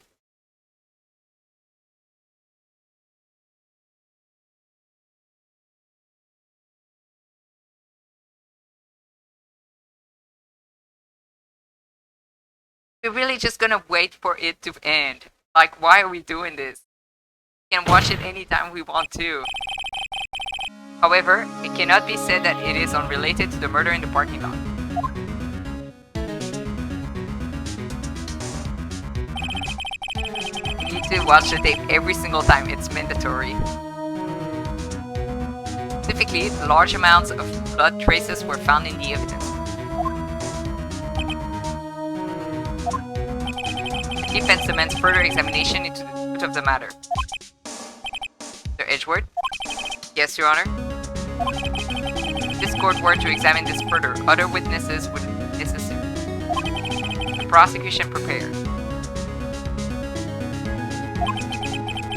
We're really just gonna wait for it to end. Like, why are we doing this? We can watch it anytime we want to. However, it cannot be said that it is unrelated to the murder in the parking lot. We need to watch the tape every single time. It's mandatory. Specifically, large amounts of blood traces were found in the evidence. The defense demands further examination into the truth of the matter. Mr. Edgeworth? Yes, Your Honor. If this court were to examine this further, other witnesses would be necessary. The prosecution prepared.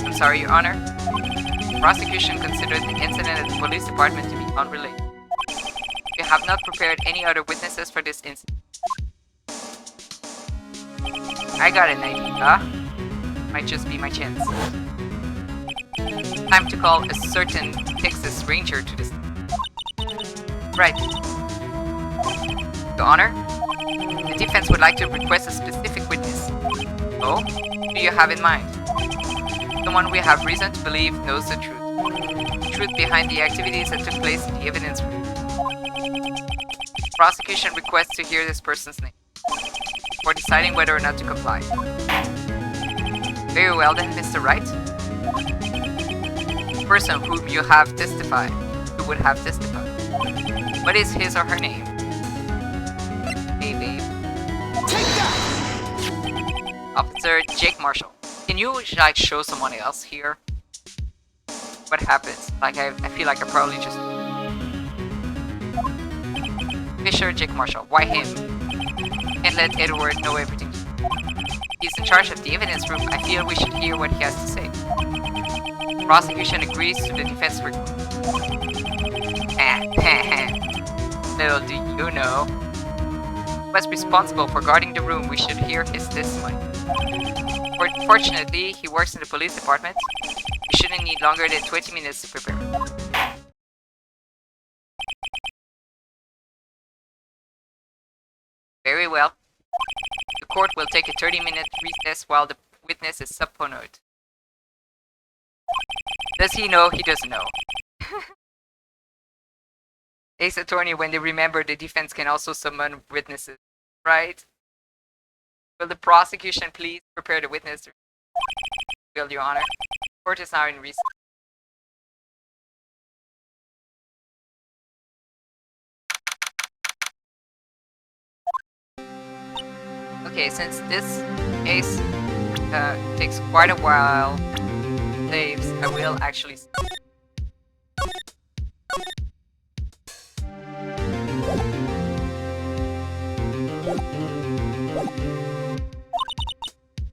I'm sorry, Your Honor. The prosecution considered the incident at the police department to be unrelated. We have not prepared any other witnesses for this incident. I got an idea. Might just be my chance. Time to call a certain Texas Ranger to this. Right. Your Honor, the defense would like to request a specific witness. Oh? Who do you have in mind? Someone we have reason to believe knows the truth. The truth behind the activities that took place in the evidence room. The prosecution requests to hear this person's name before deciding whether or not to comply. Very well then, Mr. Wright. The person whom you have testified, who would have testified. What is his or her name? Hey, babe. Take that! Officer Jake Marshall. Can you, like, show someone else here? What happens? Like, I feel like I probably just... Fisher Jake Marshall. Why him? Can't let Edward know everything. He's in charge of the evidence room. I feel we should hear what he has to say. The prosecution agrees to the defense request. Little do you know. He was responsible for guarding the room. We should hear his testimony. Fortunately, he works in the police department. We shouldn't need longer than 20 minutes to prepare. Very well. The court will take a 30-minute recess while the witness is subpoenaed. Does he know? He doesn't know. Ace attorney, when they remember, the defense can also summon witnesses, right? Will the prosecution please prepare the witness? Will, Your Honor. Court is now in recess. Okay, since this case takes quite a while, saves, I will actually...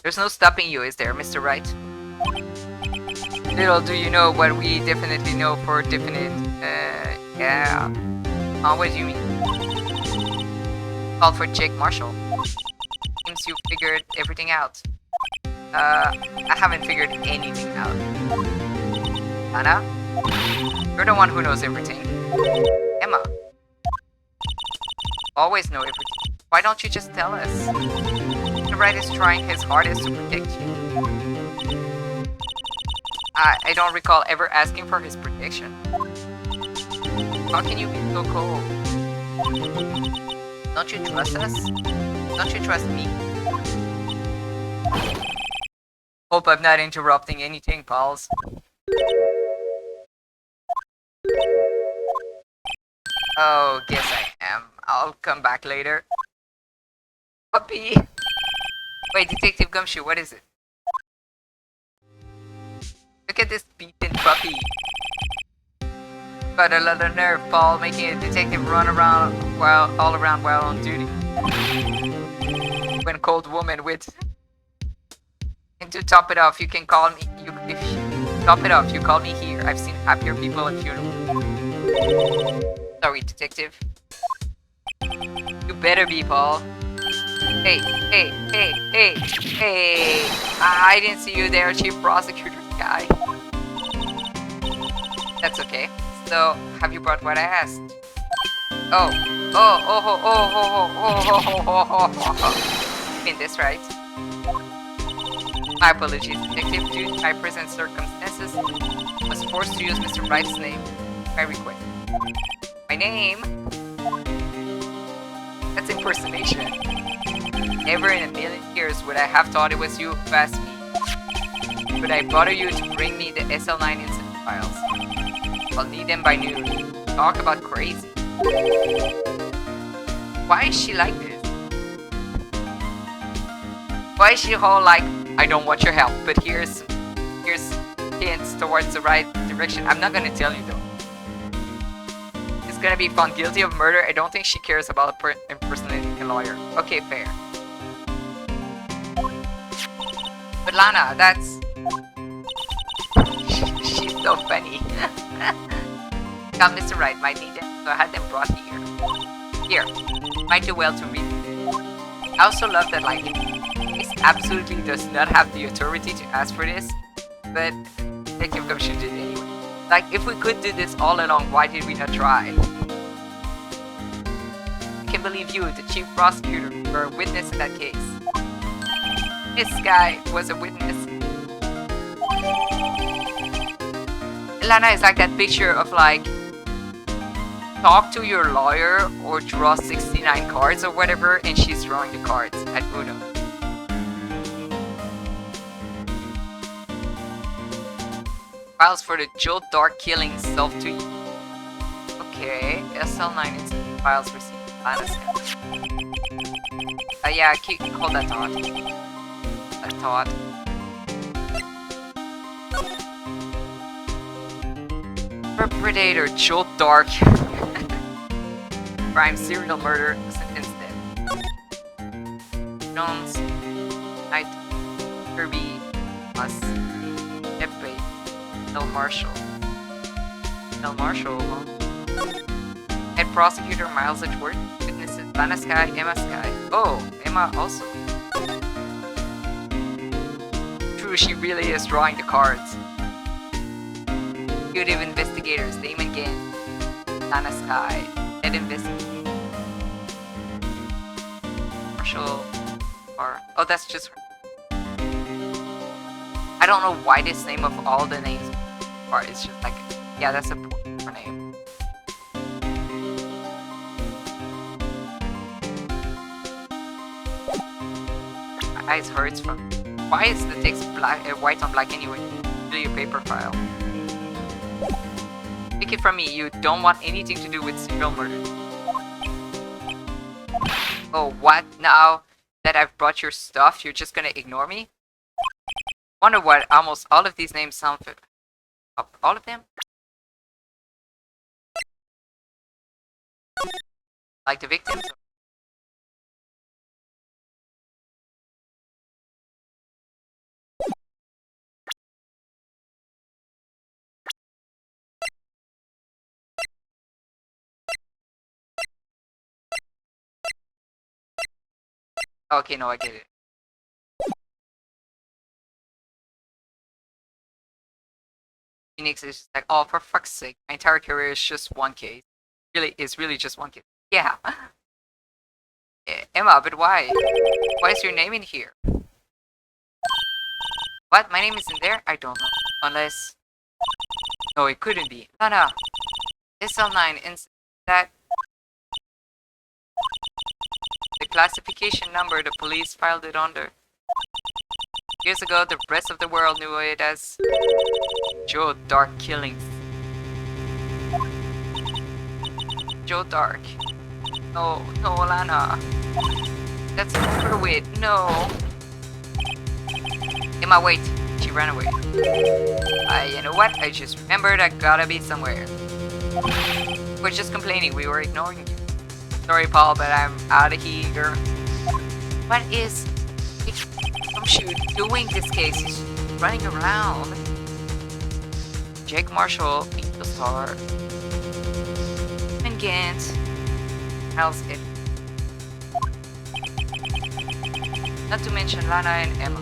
There's no stopping you, is there, Mr. Wright? Little do you know what we definitely know for definite, yeah. What do you mean? Call for Jake Marshall. Seems you figured everything out. I haven't figured anything out. Anna? You're the one who knows everything. Emma? Always know everything. Why don't you just tell us? Mr. Wright is trying his hardest to protect you. I don't recall ever asking for his protection. How can you be so cold? Don't you trust us? Don't you trust me? Hope I'm not interrupting anything, pals. Oh, guess I am. I'll come back later. Puppy! Wait, Detective Gumshoe, what is it? Look at this beaten puppy. Got a lot of nerve, Paul, making a detective run around all around while on duty. When cold woman with... And to top it off, you can call me... top it off, you call me here. I've seen happier people at funerals. Sorry, detective. You better be, Paul. Hey, hey, hey, hey, hey! I didn't see you there, Chief Prosecutor guy. That's okay. So, have you brought what I asked? Oh, you mean this, right? My apologies, Detective. Due to my present circumstances, I was forced to use Mr. Wright's name. My request. My name? That's impersonation. Never in a million years would I have thought it was you who asked me. Could I bother you to bring me the SL9 incident files? I'll need them by noon. Talk about crazy. Why is she like this? Why is she all like, I don't want your help, but here's hints towards the right direction. I'm not gonna tell you though. She's gonna be found guilty of murder. I don't think she cares about impersonating a lawyer. Okay, fair. But Lana, that's... she's so funny. Now Mr. Wright might need them, so I had them brought here. Here, might do well to read. I also love that, like, he absolutely does not have the authority to ask for this, but Detective Gumshoe did anyway. Like, if we could do this all along, why did we not try? I can't believe you, the chief prosecutor, were a witness in that case. This guy was a witness. Lana is like that picture of like, talk to your lawyer or draw 69 cards or whatever, and she's drawing the cards at Uno. Files for the Joe Dark killing self to you. Okay, SL9 is files received. Lana's yeah, hold that thought. That thought. Perpetrator Joe Dark. Crime, serial murder, sentence death. Jones, Knight, Kirby, Us, Jeppe, Del Marshall. Del Marshall, huh? Head prosecutor Miles Edgeworth. Witnesses Lana Skye, Emma Skye. Oh, Emma also. True, she really is drawing the cards. Executive investigators Damon Gant, Lana Skye, head investigator. Marshall, or oh, that's just her. I don't know why this name of all the names are. It's just like, yeah, that's a poor name. My eyes hurts from. Why is the text black, white on black anyway? Do your paper file. Take it from me, you don't want anything to do with serial murder. Oh, what? Now that I've brought your stuff, you're just gonna ignore me? Wonder what almost all of these names sound for... all of them? Like the victims? Okay, no, I get it. Phoenix is just like, oh, for fuck's sake, my entire career is just one case. It's really just one case. Yeah. Emma, but why? Why is your name in here? What? My name isn't there? I don't know. Unless... No, it couldn't be. Lana. SL9 and that... The classification number the police filed it under. Years ago, the rest of the world knew it as Joe Dark Killings. Joe Dark. No, no, Lana. That's over with. No. Emma, wait. She ran away. You know what? I just remembered I gotta be somewhere. We're just complaining. We were ignoring you. Sorry, Paul, but I'm out of here. What is Gumshoe doing this case? He's running around. Jake Marshall, Angel Star, and Gant. How's it? Not to mention Lana and Emma.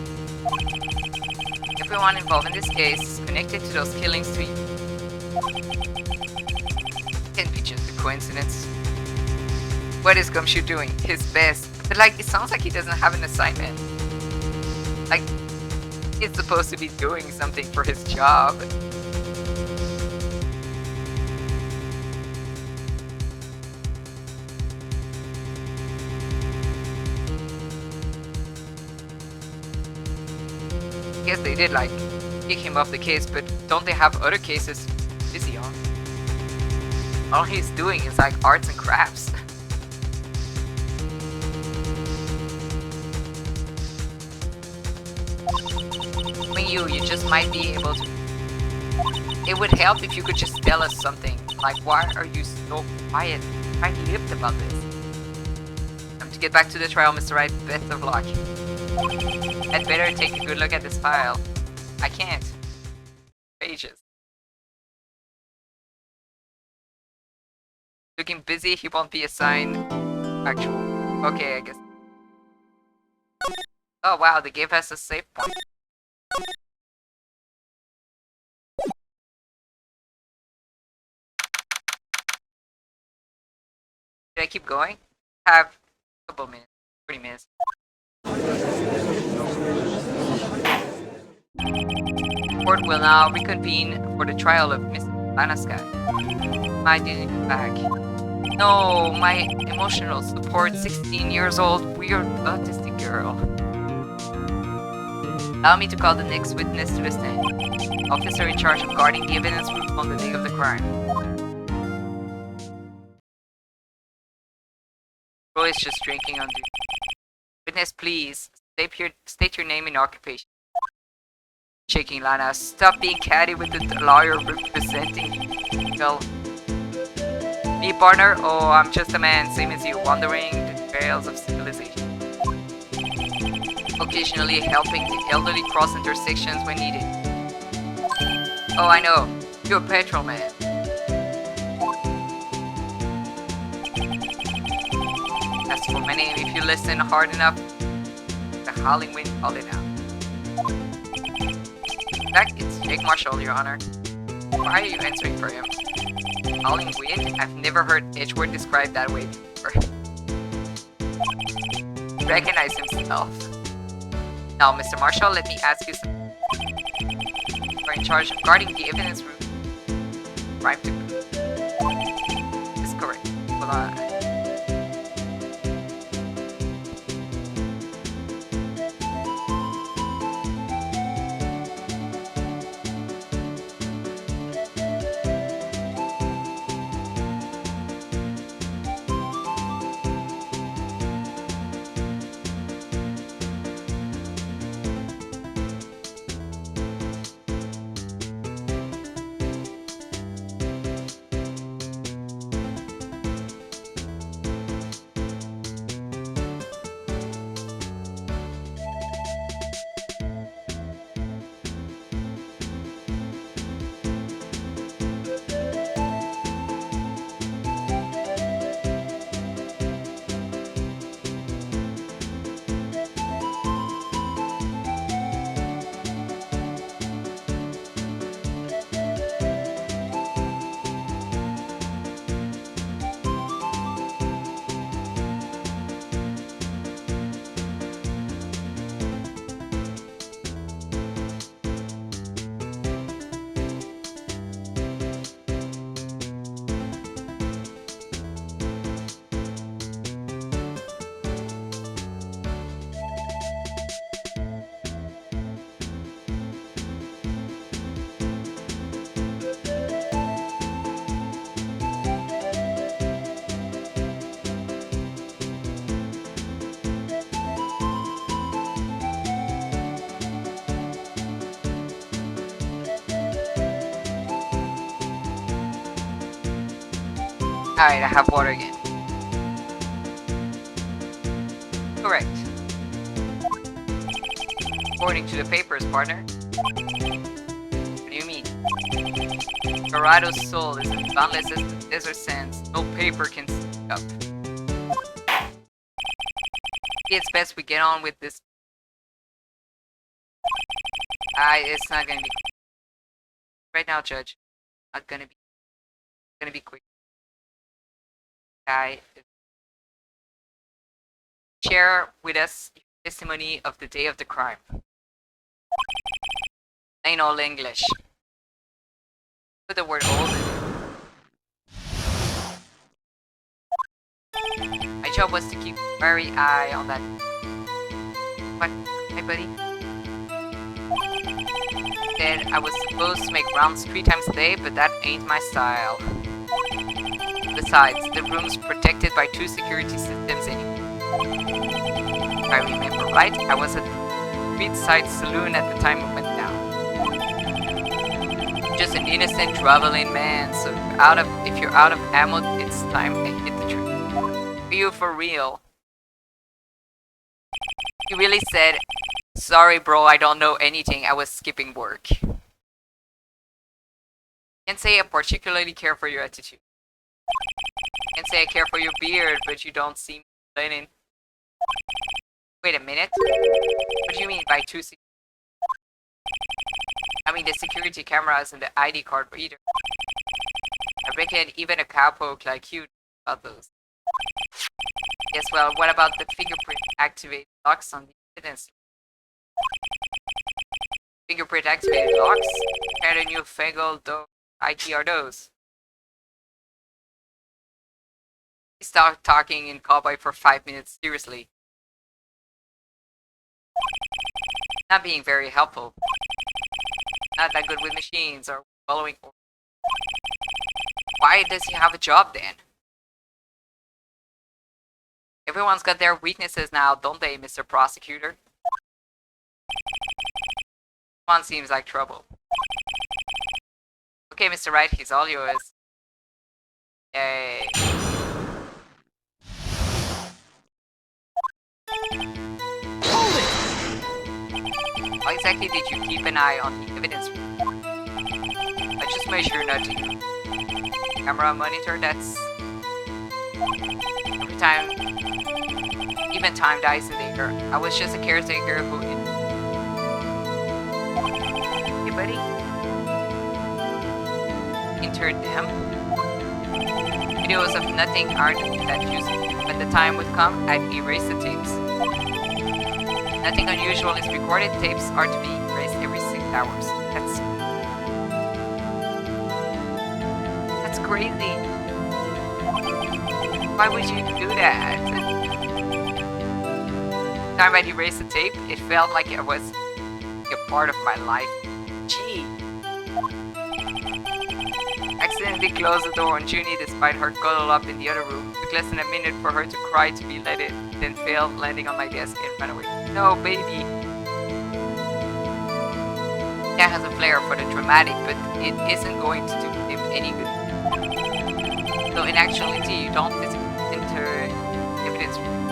Everyone involved in this case is connected to those killings too. Can't be just a coincidence. What is Gumshoe doing? His best. But like, it sounds like he doesn't have an assignment. Like, he's supposed to be doing something for his job. I guess they did like kick him off the case, but don't they have other cases busy on? All he's doing is like arts and crafts. I mean, you just might be able to. It would help if you could just tell us something. Like, why are you so quiet, tight-lipped about this? Time to get back to the trial, Mr. Wright. Best of luck. I'd better take a good look at this file. I can't. Pages. Looking busy, he won't be assigned. Actual. Okay, I guess. Oh wow, they gave us a save point. Should I keep going? Have a couple minutes. 30 minutes. Court will now reconvene for the trial of Miss Lanaska. I didn't get back. No, my emotional support 16 years old weird autistic girl. Allow me to call the next witness to the stand. Officer in charge of guarding the evidence room on the day of the crime. Roy is just drinking on duty. Witness, please. State your name and occupation. Shaking Lana. Stop being catty with the lawyer representing. Well, me, partner? Oh, I'm just a man, same as you, wandering the trails of civilization. Occasionally helping the elderly cross intersections when needed. Oh, I know. You're a petrol man. As for my name, if you listen hard enough, the howling wind called it out. In fact, it's Jake Marshall, Your Honor. Why are you answering for him? Howling wind? I've never heard Edgeworth described that way before. Recognize himself. Now, Mr. Marshall, let me ask you something. You are in charge of guarding the evidence room. Crime to prove. This is correct. Hold on. Alright, I have water again. Correct. According to the papers, partner. What do you mean? Dorado's soul is as boundless as the desert sands. No paper can stick up. It's best we get on with this. It's not gonna be right now, Judge. Not gonna be quick. Guy, share with us your testimony of the day of the crime. Plain old English. Put the word old in. My job was to keep a very eye on that. What? Hi, buddy. Said I was supposed to make rounds 3 times a day, but that ain't my style. Besides, the room's protected by 2 security systems anyway. If I remember right, I was at the Streetside Saloon at the time it went down. Just an innocent traveling man, so if you're out of ammo, it's time to hit the tree. Are you for real? He really said, sorry bro, I don't know anything, I was skipping work. Can't say I particularly care for your attitude. Can't say I care for your beard, but you don't seem complaining. Wait a minute. What do you mean by 2 security? I mean the security cameras and the ID card reader. I reckon even a cowpoke like you knows about those. Yes, well, what about the fingerprint activated locks on the evidence? Fingerprint activated locks? What kind of newfangled IT are those? He stopped talking in cowboy for 5 minutes, seriously. Not being very helpful. Not that good with machines or following orders. Why does he have a job then? Everyone's got their weaknesses now, don't they, Mr. Prosecutor? One seems like trouble. Okay, Mr. Wright, he's all yours. Yay. Hold it! How exactly did you keep an eye on the evidence room? I just made sure not to. Camera monitor, that's... Every time... Even time dies in there. I was just a caretaker who... Hey buddy? Entered them? Videos of nothing aren't that useful. When the time would come, I'd erase the tapes. Nothing unusual is recorded. Tapes are to be erased every 6 hours. That's crazy. Why would you do that? The time I'd erase the tape, it felt like it was a part of my life. Gee. Accidentally closed the door on Junie despite her cuddled up in the other room. Took less than a minute for her to cry to be let in, then failed, landing on my desk and ran away. No, baby! Cat has a flair for the dramatic, but it isn't going to do him any good. So in actuality, you don't physically enter evidence room.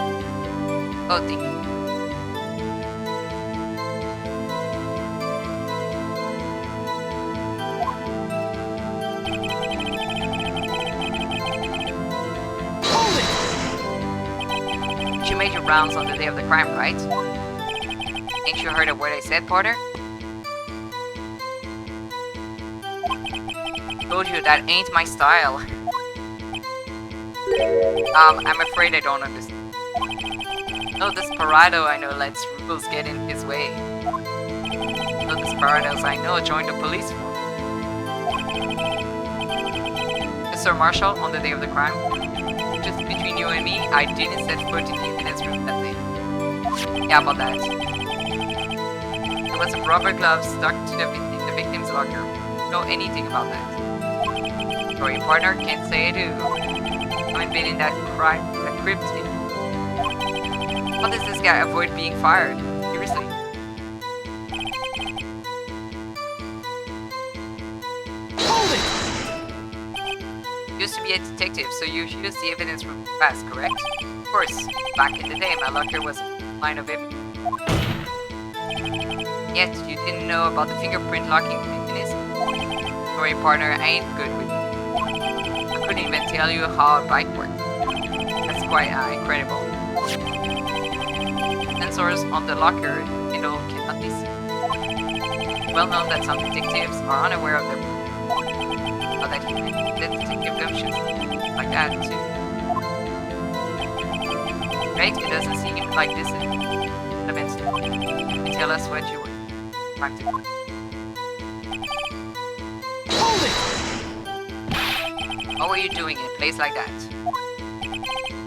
Oh, thank you. You made your rounds on the day of the crime, right? Ain't you heard a word I said, Porter? Told you that ain't my style. I'm afraid I don't understand. No desperado I know lets rules get in his way. No desperados I know join the police force. Mr. Marshall, on the day of the crime? Just between you and me, I didn't set foot in the evidence room that day. Yeah, about that. There was a rubber glove stuck to the victim's locker. Know anything about that? Sorry, partner, can't say I do. I've been in that crypt. How does this guy avoid being fired? Seriously? Hold it! Used to be a detective, so you used the evidence room fast, correct? Of course, back in the day, my locker was a line of evidence. Yet, you didn't know about the fingerprint locking mechanism? Sorry, partner, I ain't good with it. I couldn't even tell you how a bike worked. That's quite incredible. Sensors on the locker handle cannot be seen. Well known that some detectives are unaware of their how that you can detective gumshoes like that too. Right? It doesn't seem like this is events. Can you tell us what you were trying to do? Hold it! What were you doing in a place like that?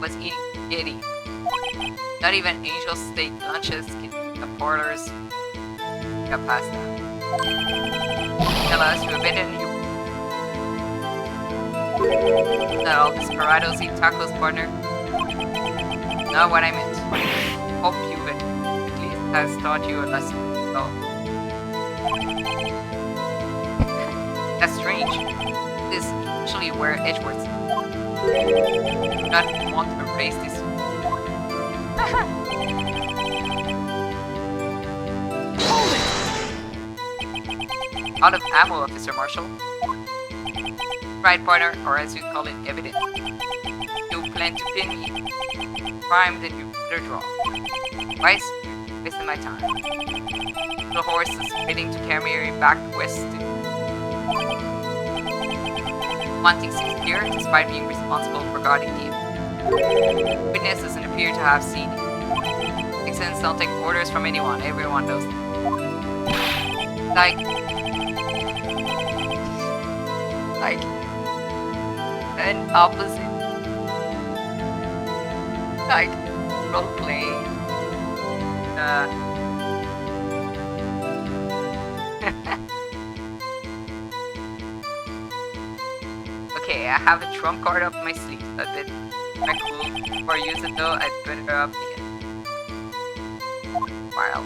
Was eating spaghetti. Not even Angel Steak lunches can the porters. got past that. Tell us you abandoned you. Not all desperados eat tacos, partner. Not what I meant. Hope you at least has taught you a lesson. Oh. That's strange. This is usually where Edgeworth do not want to erase this. Hold it! Out of ammo, Officer Marshall. Right, partner, or as you call it, evidence. You plan to pin me. Crime, then you better draw. Twice, you're wasting my time. The horse is waiting to carry me back west. Wanting sees here, despite being responsible for guarding the witness doesn't appear to have seen it. Vixens don't take orders from anyone, everyone knows that. Like an opposite, like role playing. Okay, I have a trump card up my sleeve. A bit cool. Before I use it though, I'd better up the wild.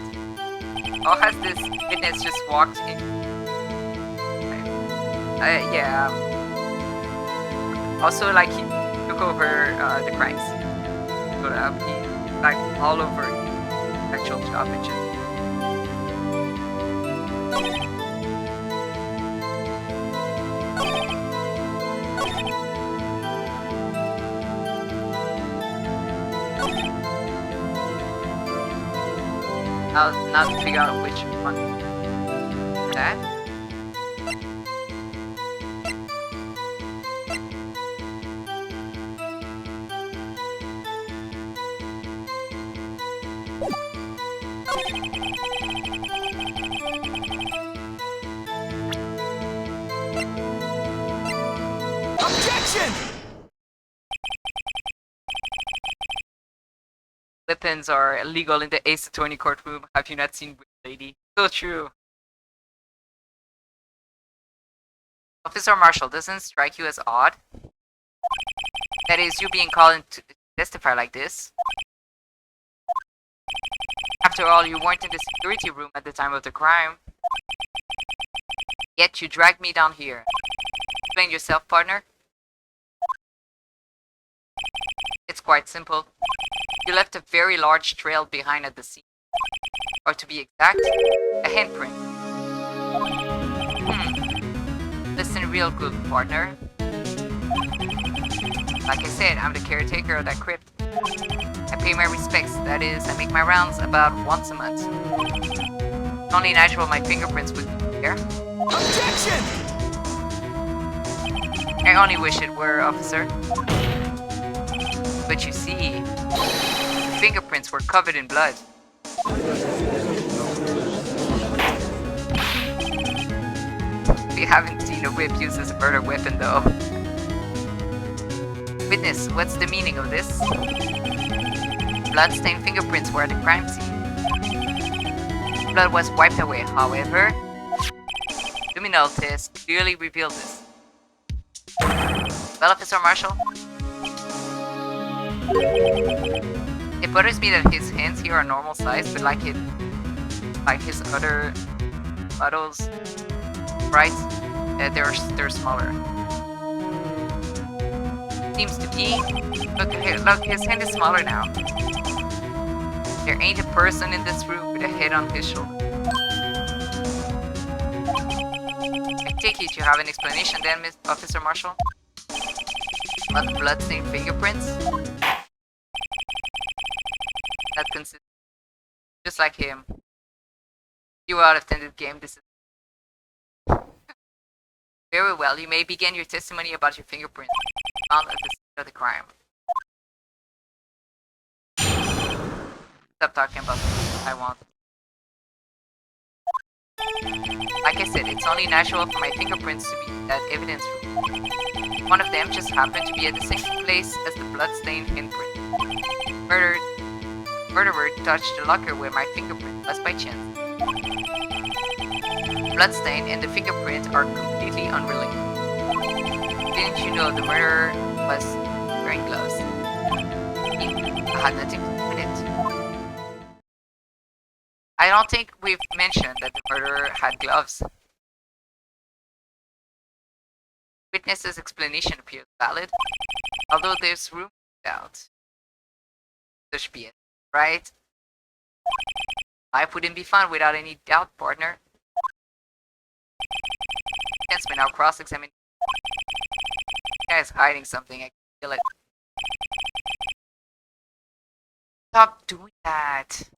Oh, has this witness just walked in? Yeah. Also, like, he took over the crime scene. So, he, like, all over the actual job and just... Now to figure out which one. That? Objection! Weapons are illegal in the Ace Attorney courtroom. Have you not seen Witch Lady? So true. Officer Marshall, doesn't strike you as odd? That is, you being called in to testify like this. After all, you weren't in the security room at the time of the crime. Yet you dragged me down here. Explain yourself, partner. It's quite simple. You left a very large trail behind at the scene. Or to be exact, a handprint. Listen real good, partner. Like I said, I'm the caretaker of that crypt. I pay my respects, that is, I make my rounds about once a month. It's only natural my fingerprints would be there. Objection! I only wish it were, officer. But you see, the fingerprints were covered in blood. We haven't seen a whip used as a murder weapon, though. Witness, what's the meaning of this? Blood-stained fingerprints were at the crime scene. Blood was wiped away, however. Luminol test clearly revealed this. Well, Officer Marshall? It bothers me that his hands here are normal size, but like his other models, right? They're smaller. Seems to be. Look, his hand is smaller now. There ain't a person in this room with a head on his shoulder. I take it you have an explanation then, Miss Officer Marshall? About the blood-stained fingerprints? That consists just like him. You out-attended game, this is... Very well, you may begin your testimony about your fingerprints found at the scene of the crime. Stop talking about what I want. Like I said, it's only natural for my fingerprints to be in that evidence room. One of them just happened to be at the same place as the blood-stained handprint. Murderer touched the locker where my fingerprint was by chance. Bloodstain and the fingerprint are completely unrelated. Didn't you know the murderer was wearing gloves? I had nothing to do with it. I don't think we've mentioned that the murderer had gloves. Witness's explanation appears valid, although there's room for doubt. Such be it, right? Life wouldn't be fun without any doubt, partner. Hence, we now cross-examine. This guy's hiding something. I can feel it. Stop doing that.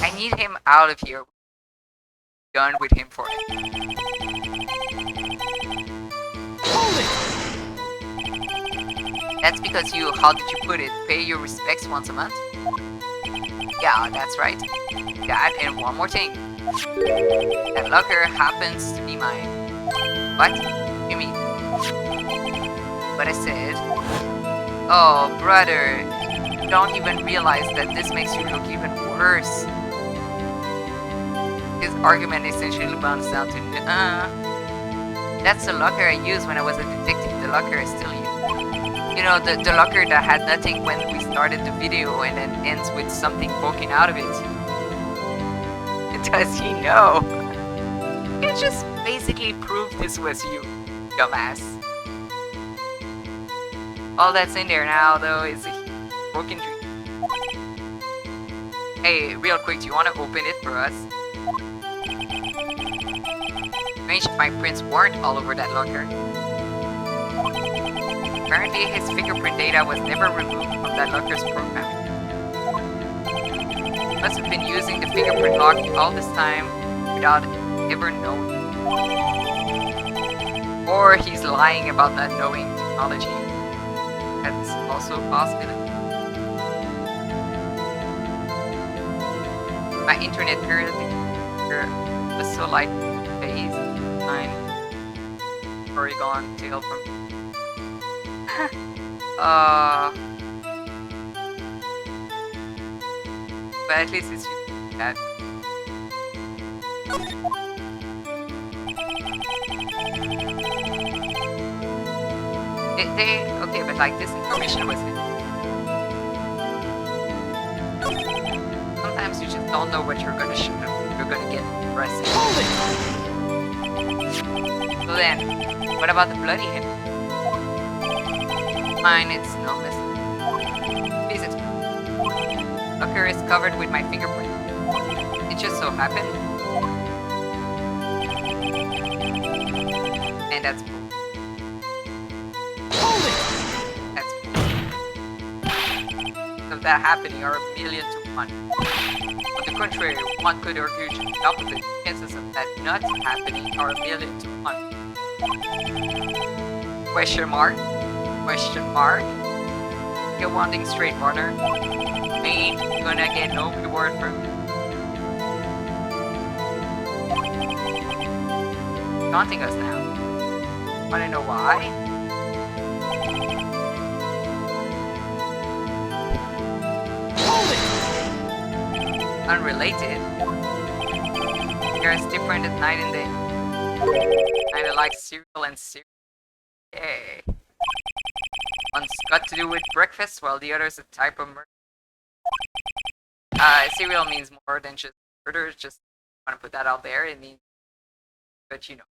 I need him out of here. Done with him for it. Hold it! That's because you, how did you put it, pay your respects once a month? Yeah, that's right. That and one more thing. That locker happens to be mine. What? You mean? But I said... Oh, brother. You don't even realize that this makes you look even worse. His argument essentially bounds down to, that's the locker I used when I was a detective. The locker I still use. You know, the locker that had nothing when we started the video and then ends with something poking out of it. Does he know? You just basically proved this was you, dumbass. All that's in there now, though, is a broken dream. Hey, real quick, do you want to open it for us? Strange if my prints weren't all over that locker. Apparently, his fingerprint data was never removed from that locker's programming. He must have been using the fingerprint lock all this time without ever knowing. Or he's lying about not knowing technology. That's also a possibility. My internet period was so like phase 9 Oregon to help from but at least it's that. Okay, but like this information was hidden. Sometimes you just don't know what you're gonna shoot. You're gonna get arrested. So then, what about the bloody hand? Mine, it's no mistake. Please explain. Locker is covered with my fingerprint. It just so happened. And that's cool. That's cool. Of that happening are 1,000,000 to 1. On the contrary, one could argue just the opposite. Chances of that not happening are 1,000,000 to 1. Question mark? Question mark? You're wanting straight, partner. Ain't gonna get no reward from taunting us now. Wanna know why? Hold it! Unrelated. They're as different as night and day. Kinda like cereal and cereal. Yay. One's got to do with breakfast, while the other's a type of murder. Cereal means more than just murder, just want to put that out there. It means, but you know.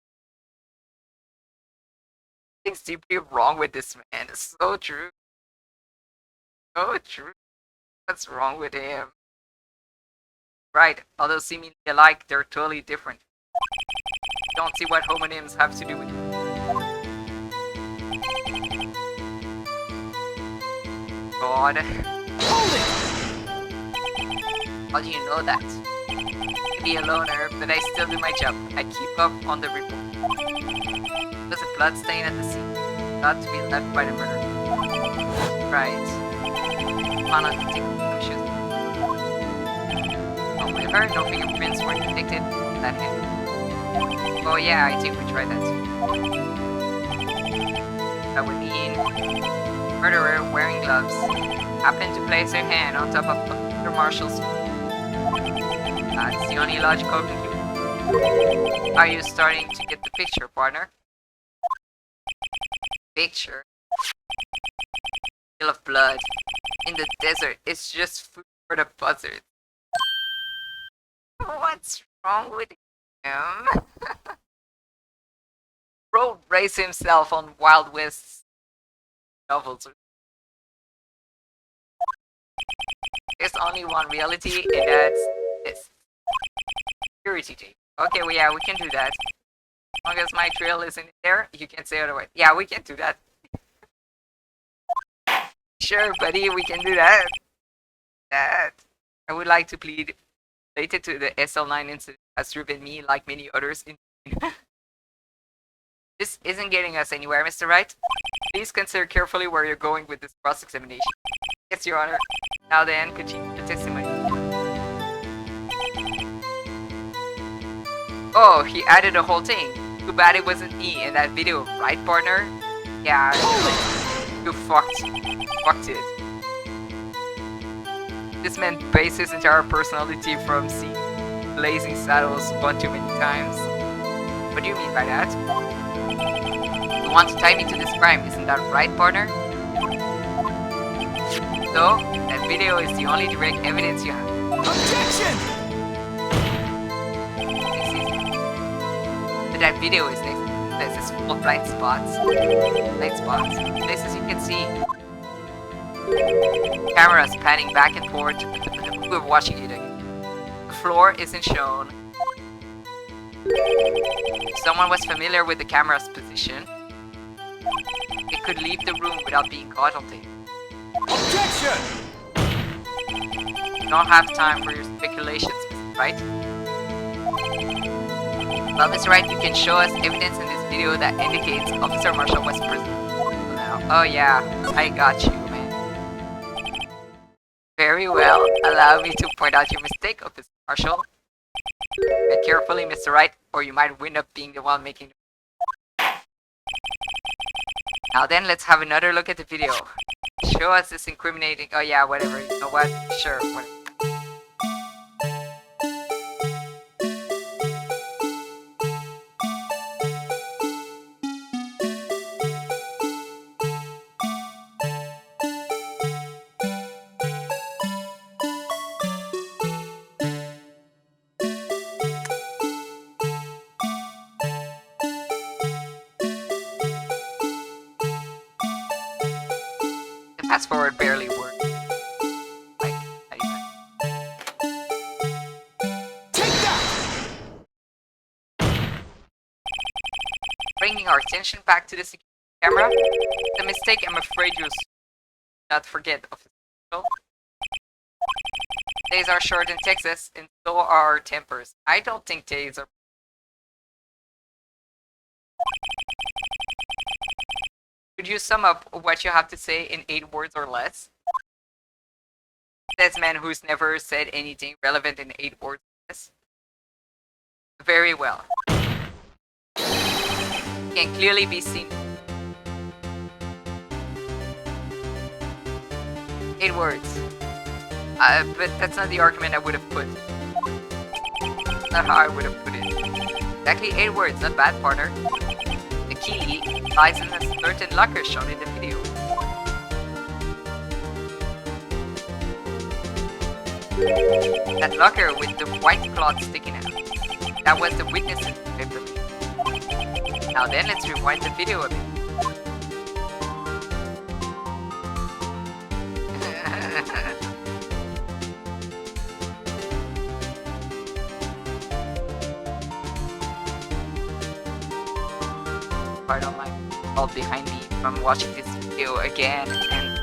Things deeply wrong with this man. It's so true. So true. What's wrong with him? Right, although seemingly alike, they're totally different. Don't see what homonyms have to do with it. God. Hold it! How do you know that? I be a loner, but I still do my job. I keep up on the report. There's a blood stain at the scene, not to be left by the murderer. Right. Found out the conclusions. However, no fingerprints were detected on that hand. Oh yeah, I think we tried that too. That would mean murderer wearing gloves. happen to place her hand on top of Mr. Marshall's feet. That's the only logical conclusion. Are you starting to get the picture, partner? Picture? Of blood in the desert. It's just food for the buzzards. What's wrong with him? Road raised himself on Wild West novels. There's only one reality, and that's this. Security tape. Okay, well, yeah, we can do that. As long as my trail isn't there, you can't say otherwise. Yeah, we can do that. Sure, buddy, we can do that. I would like to plead related to the SL9 incident has driven me, like many others, in. This isn't getting us anywhere, Mr. Wright. Please consider carefully where you're going with this cross-examination. Yes, Your Honor. Now then, continue the testimony. Oh, he added a whole thing. Too bad it wasn't me in that video, right, partner? Yeah, you fucked it. This man based his entire personality from seeing Blazing Saddles one too many times. What do you mean by that? You want to tie me to this crime, isn't that right, partner? So, that video is the only direct evidence you have. Objection! But that video is next to places full of blind spots. Places you can see. Cameras panning back and forth. We're watching it again. The floor isn't shown. If someone was familiar with the camera's position, it could leave the room without being caught on tape. Objection! You don't have time for your speculations, Mr. Wright. Well, Mr. Wright, you can show us evidence in this video that indicates Officer Marshall was present. Now, oh yeah, I got you, man. Very well. Allow me to point out your mistake, Officer Marshall. Tread carefully, Mr. Wright, or you might wind up being the one making the... Now then, let's have another look at the video. Show us this incriminating... Oh yeah, whatever. You know what? Sure, whatever. Fast forward barely worked. Like, not even. Take that! Bringing our attention back to the security camera. The mistake I'm afraid you'll not forget, Officer Marshall. Days are short in Texas, and so are our tempers. I don't think days are... Could you sum up what you have to say in 8 words or less? Says man who's never said anything relevant in 8 words or less. Very well. Can clearly be seen. 8 words. But that's not the argument I would have put. That's not how I would have put it. Exactly 8 words, not bad, partner. The key lies in a certain locker shown in the video. That locker with the white cloth sticking out. That was the witness in the paper. Now then, let's rewind the video a bit. Part on my all behind me from watching this video again and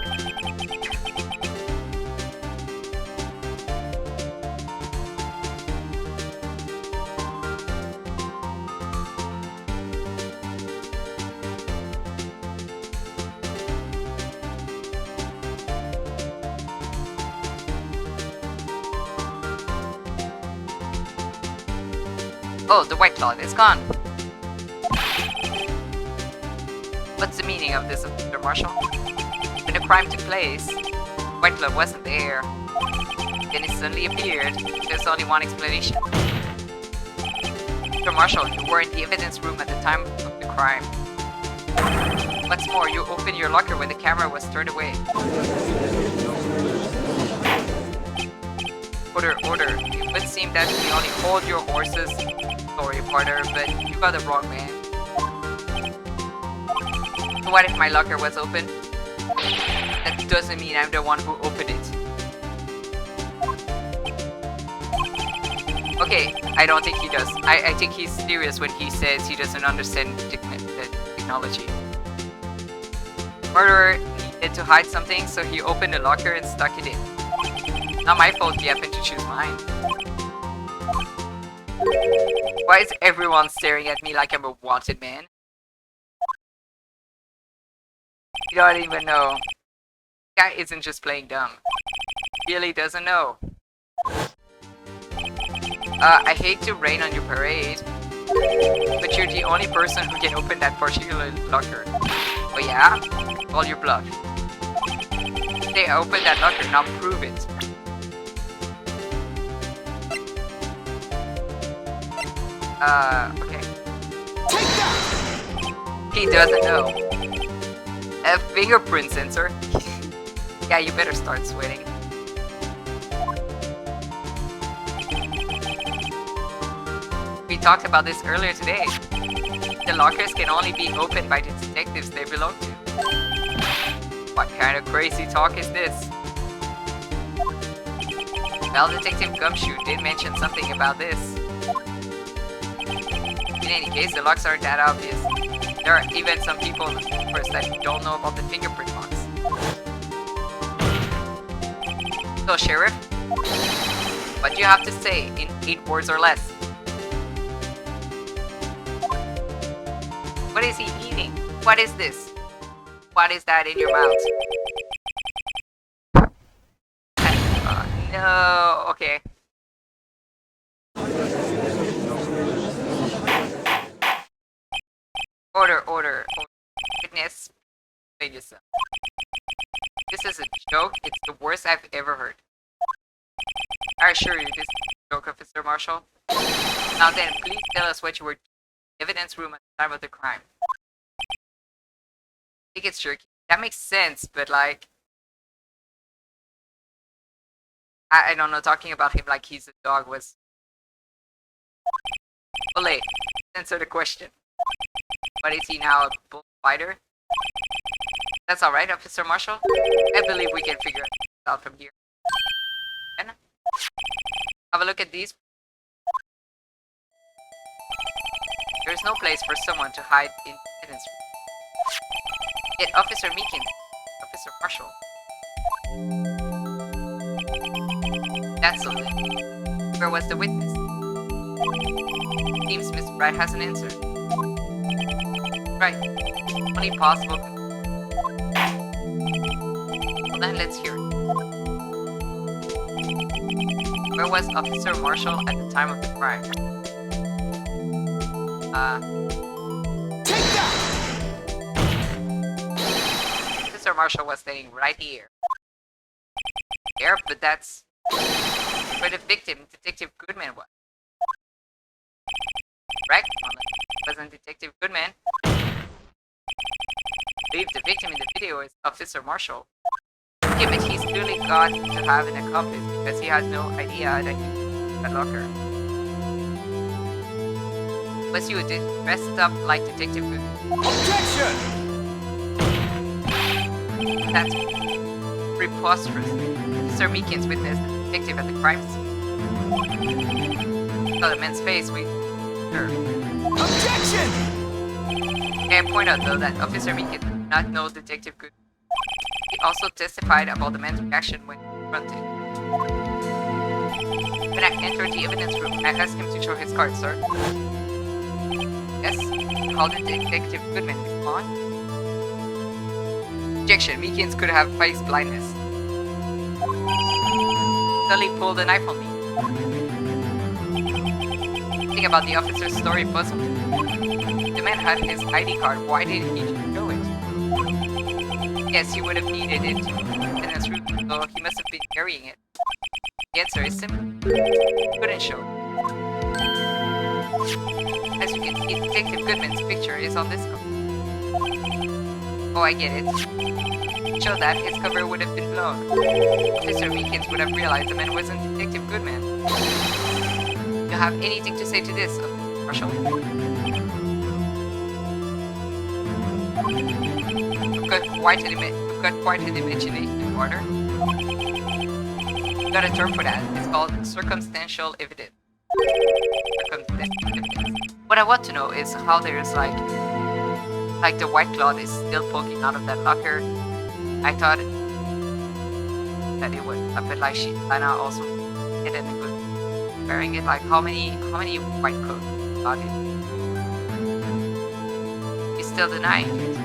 oh, the white cloth is gone. What's the meaning of this, Mr. Marshall? When the crime took place, White Glove wasn't there. Then it suddenly appeared. There's only one explanation. Mr. Marshall, you were in the evidence room at the time of the crime. What's more, you opened your locker when the camera was turned away. Order. It would seem that we only hold your horses. Sorry, partner, but you got the wrong man. So what if my locker was open? That doesn't mean I'm the one who opened it. Okay, I don't think he does. I think he's serious when he says he doesn't understand technology. Murderer needed to hide something, so he opened the locker and stuck it in. Not my fault he happened to choose mine. Why is everyone staring at me like I'm a wanted man? You don't even know. Guy isn't just playing dumb. He really doesn't know. I hate to rain on your parade, but you're the only person who can open that particular locker. Oh yeah? Call your bluff. They opened that locker, now prove it. Okay. Take that! He doesn't know. A fingerprint sensor? Yeah, you better start sweating. We talked about this earlier today. The lockers can only be opened by the detectives they belong to. What kind of crazy talk is this? Well, Detective Gumshoe did mention something about this. In any case, the locks aren't that obvious. There are even some people first that don't know about the fingerprint locks. So, Sheriff, what do you have to say in 8 words or less? What is he eating? What is this? What is that in your mouth? No, okay. Order. Witness, explain yourself. This is a joke. It's the worst I've ever heard. I assure you, this is a joke, Officer Marshall. Now then, please tell us what you were in the evidence room at the time of the crime. I think it's jerky. That makes sense, but like... I don't know, talking about him like he's a dog was... Olay, answer the question. But is he now a bullfighter? That's alright, Officer Marshall. I believe we can figure it out from here. And have a look at these. There's no place for someone to hide in the evidence room. Yet Officer Meekins, Officer Marshall. That's so then. Where was the witness? Seems Miss Bright has an answer. Right. Only possible. Well then, let's hear it. Where was Officer Marshall at the time of the crime? Take that! Officer Marshall was standing right here. Here, but that's where the victim, Detective Goodman, was. Correct? Wasn't Detective Goodman? I believe the victim in the video is Officer Marshall. Okay, but he's clearly got to have an accomplice because he has no idea that he was that locker. Was you dressed up like Detective Goodman? Objection! That's preposterous. Sir Meekins witnessed the detective at the crime scene. Saw the man's face with her. Objection! Can I point out though that Officer Meekins did not know Detective Goodman. He also testified about the man's reaction when confronted. When I entered the evidence room, I asked him to show his card, sir. Yes? How did Detective Goodman respond? Objection, Meekins could have face blindness. Suddenly pulled a knife on me. Think about the officer's story puzzled. The man had his ID card, why didn't he show it? Yes, he would have needed it in his room. So he must have been carrying it. The answer is simple. Couldn't show it. As you can see, Detective Goodman's picture is on this cover. Oh, I get it. To show that, his cover would have been blown. Officer Meekins would have realized the man wasn't Detective Goodman. Do you have anything to say to this, Marshall? We've got quite an imagination, Warder. We've got a term for that. It's called circumstantial evidence. What I want to know is how there's like the white cloth is still poking out of that locker. I thought that it would, but like Lana also hit it and good wearing it. Like how many white coats got it? He's still denying it.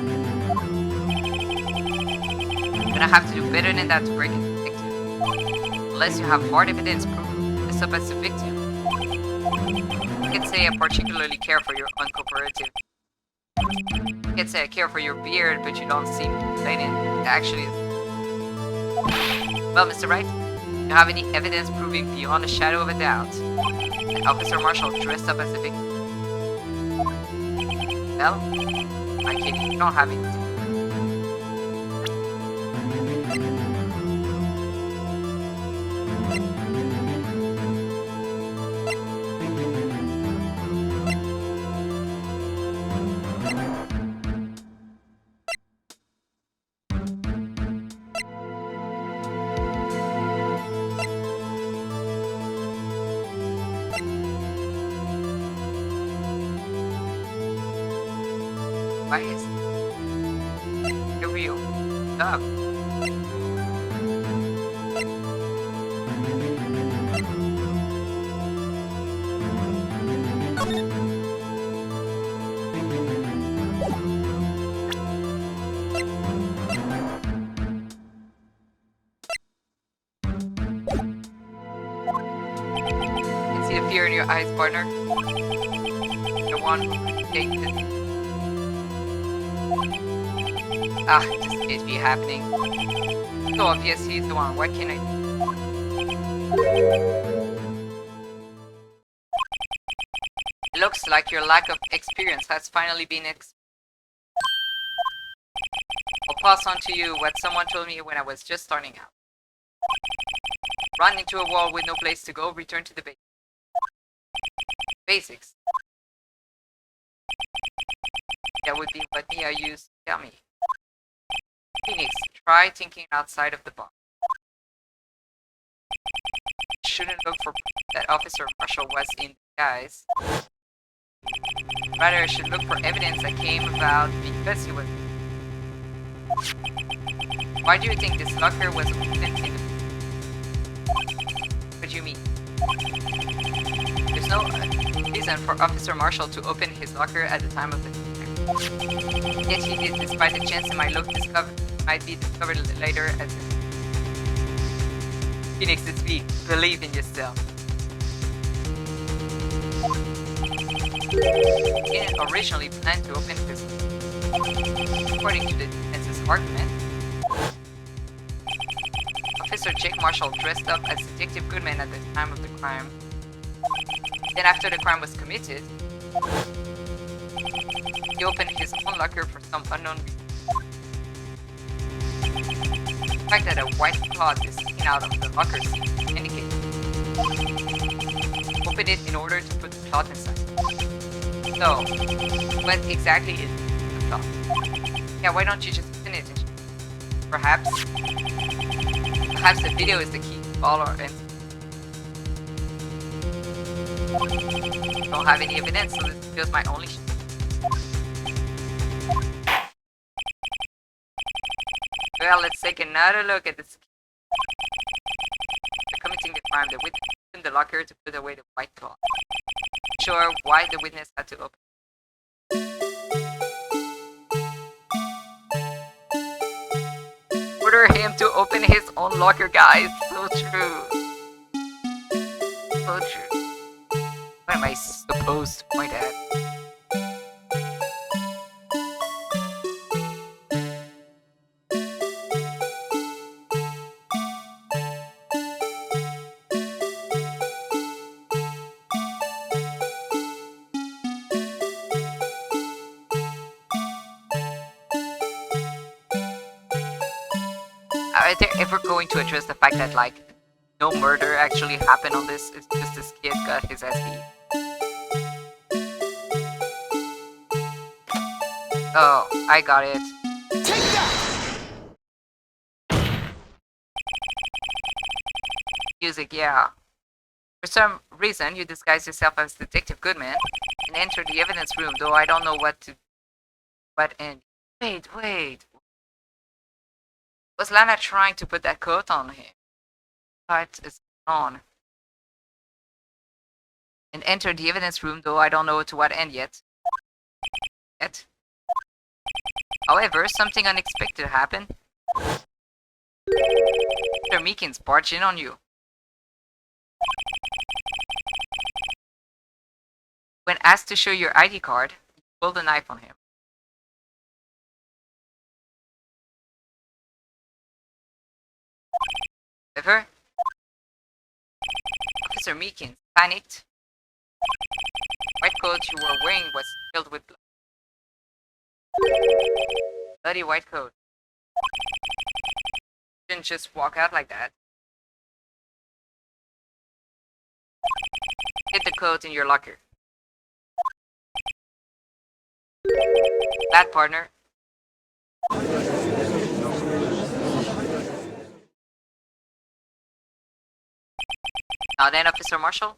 I'm gonna have to do better than that to break it, detective. Unless you have hard evidence proving this up as a victim. You can say I particularly care for your uncooperative. You can say I care for your beard, but you don't seem to explain it. It actually is. Well, Mr. Wright, do you have any evidence proving beyond a shadow of a doubt that Officer Marshall dressed up as a victim? Well, my kid, you don't have anything. Why is it real? Stop. I can see the fear in your eyes, partner. The one who could take this. Ah, just it be happening. So obvious he's the one. What can I do? It looks like your lack of experience has finally been I'll pass on to you what someone told me when I was just starting out. Run into a wall with no place to go, return to the basics. Basics. That would be what Mia used to tell me. Phoenix, try thinking outside of the box. Shouldn't look for that Officer Marshall was in disguise. Rather, I should look for evidence that came about because he was. Why do you think this locker was opened in the... What do you mean? There's no reason for Officer Marshall to open his locker at the time of the attack. Yet he did, despite the chance it might be discovered later as Phoenix, it's me. Believe in yourself. He didn't originally plan to open his. According to the defense's argument, Officer Jake Marshall dressed up as Detective Goodman at the time of the crime. Then after the crime was committed, he opened his own locker for some unknown reason. The fact that a white cloth is sticking out of the locker seat indicates he opened it in order to put the cloth inside. So, what exactly is the cloth? Yeah, why don't you just open it? Perhaps the video is the key to follow our answer. Don't have any evidence, so this feels my only shot. Well, let's take another look at this. They're committing the crime. The witness opened the locker to put away the white cloth. Sure, why the witness had to open. Order him to open his own locker, guys. So true. So true. What am I supposed to point at? Are they ever going to address the fact that, like, no murder actually happened on this? It's just this kid got his ass beat. Oh, I got it. Take that! Music, yeah. For some reason, you disguise yourself as Detective Goodman and enter the evidence room, though I don't know what end. Wait. Was Lana trying to put that coat on him? What is on? And enter the evidence room, though I don't know to what end yet. However, something unexpected happened. Mr. Meekins barged in on you. When asked to show your ID card, you pulled a knife on him. However, Officer Meekins panicked. White coat you were wearing was filled with blood. Bloody white coat. You didn't just walk out like that. Hid the coat in your locker. Bad partner. Now then, Officer Marshall,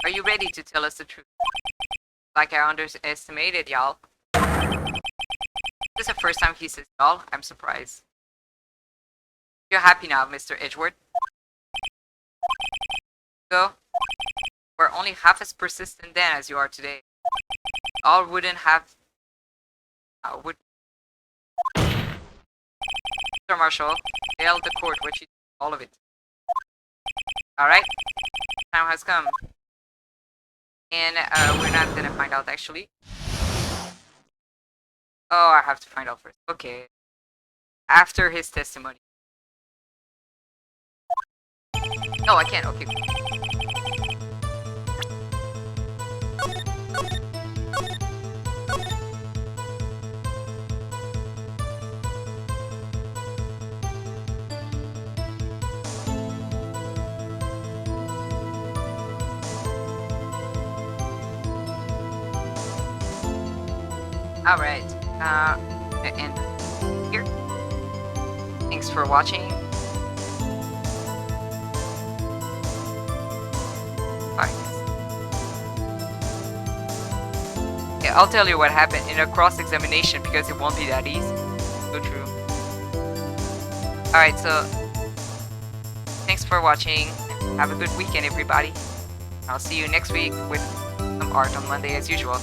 are you ready to tell us the truth? Like I underestimated y'all. This is the first time he says y'all. I'm surprised. You're happy now, Mr. Edgeworth. Go. We're only half as persistent then as you are today. All wouldn't have... would... Mr. Marshall, tell the court what you did, all of it. Alright? Time has come. And we're not gonna find out actually. Oh, I have to find out first. Okay. After his testimony. No, I can't. Okay. Alright, the end here. Thanks for watching. Bye. Yeah, I'll tell you what happened in a cross-examination because it won't be that easy. So true. Alright, so thanks for watching. Have a good weekend, everybody. I'll see you next week with some art on Monday as usual.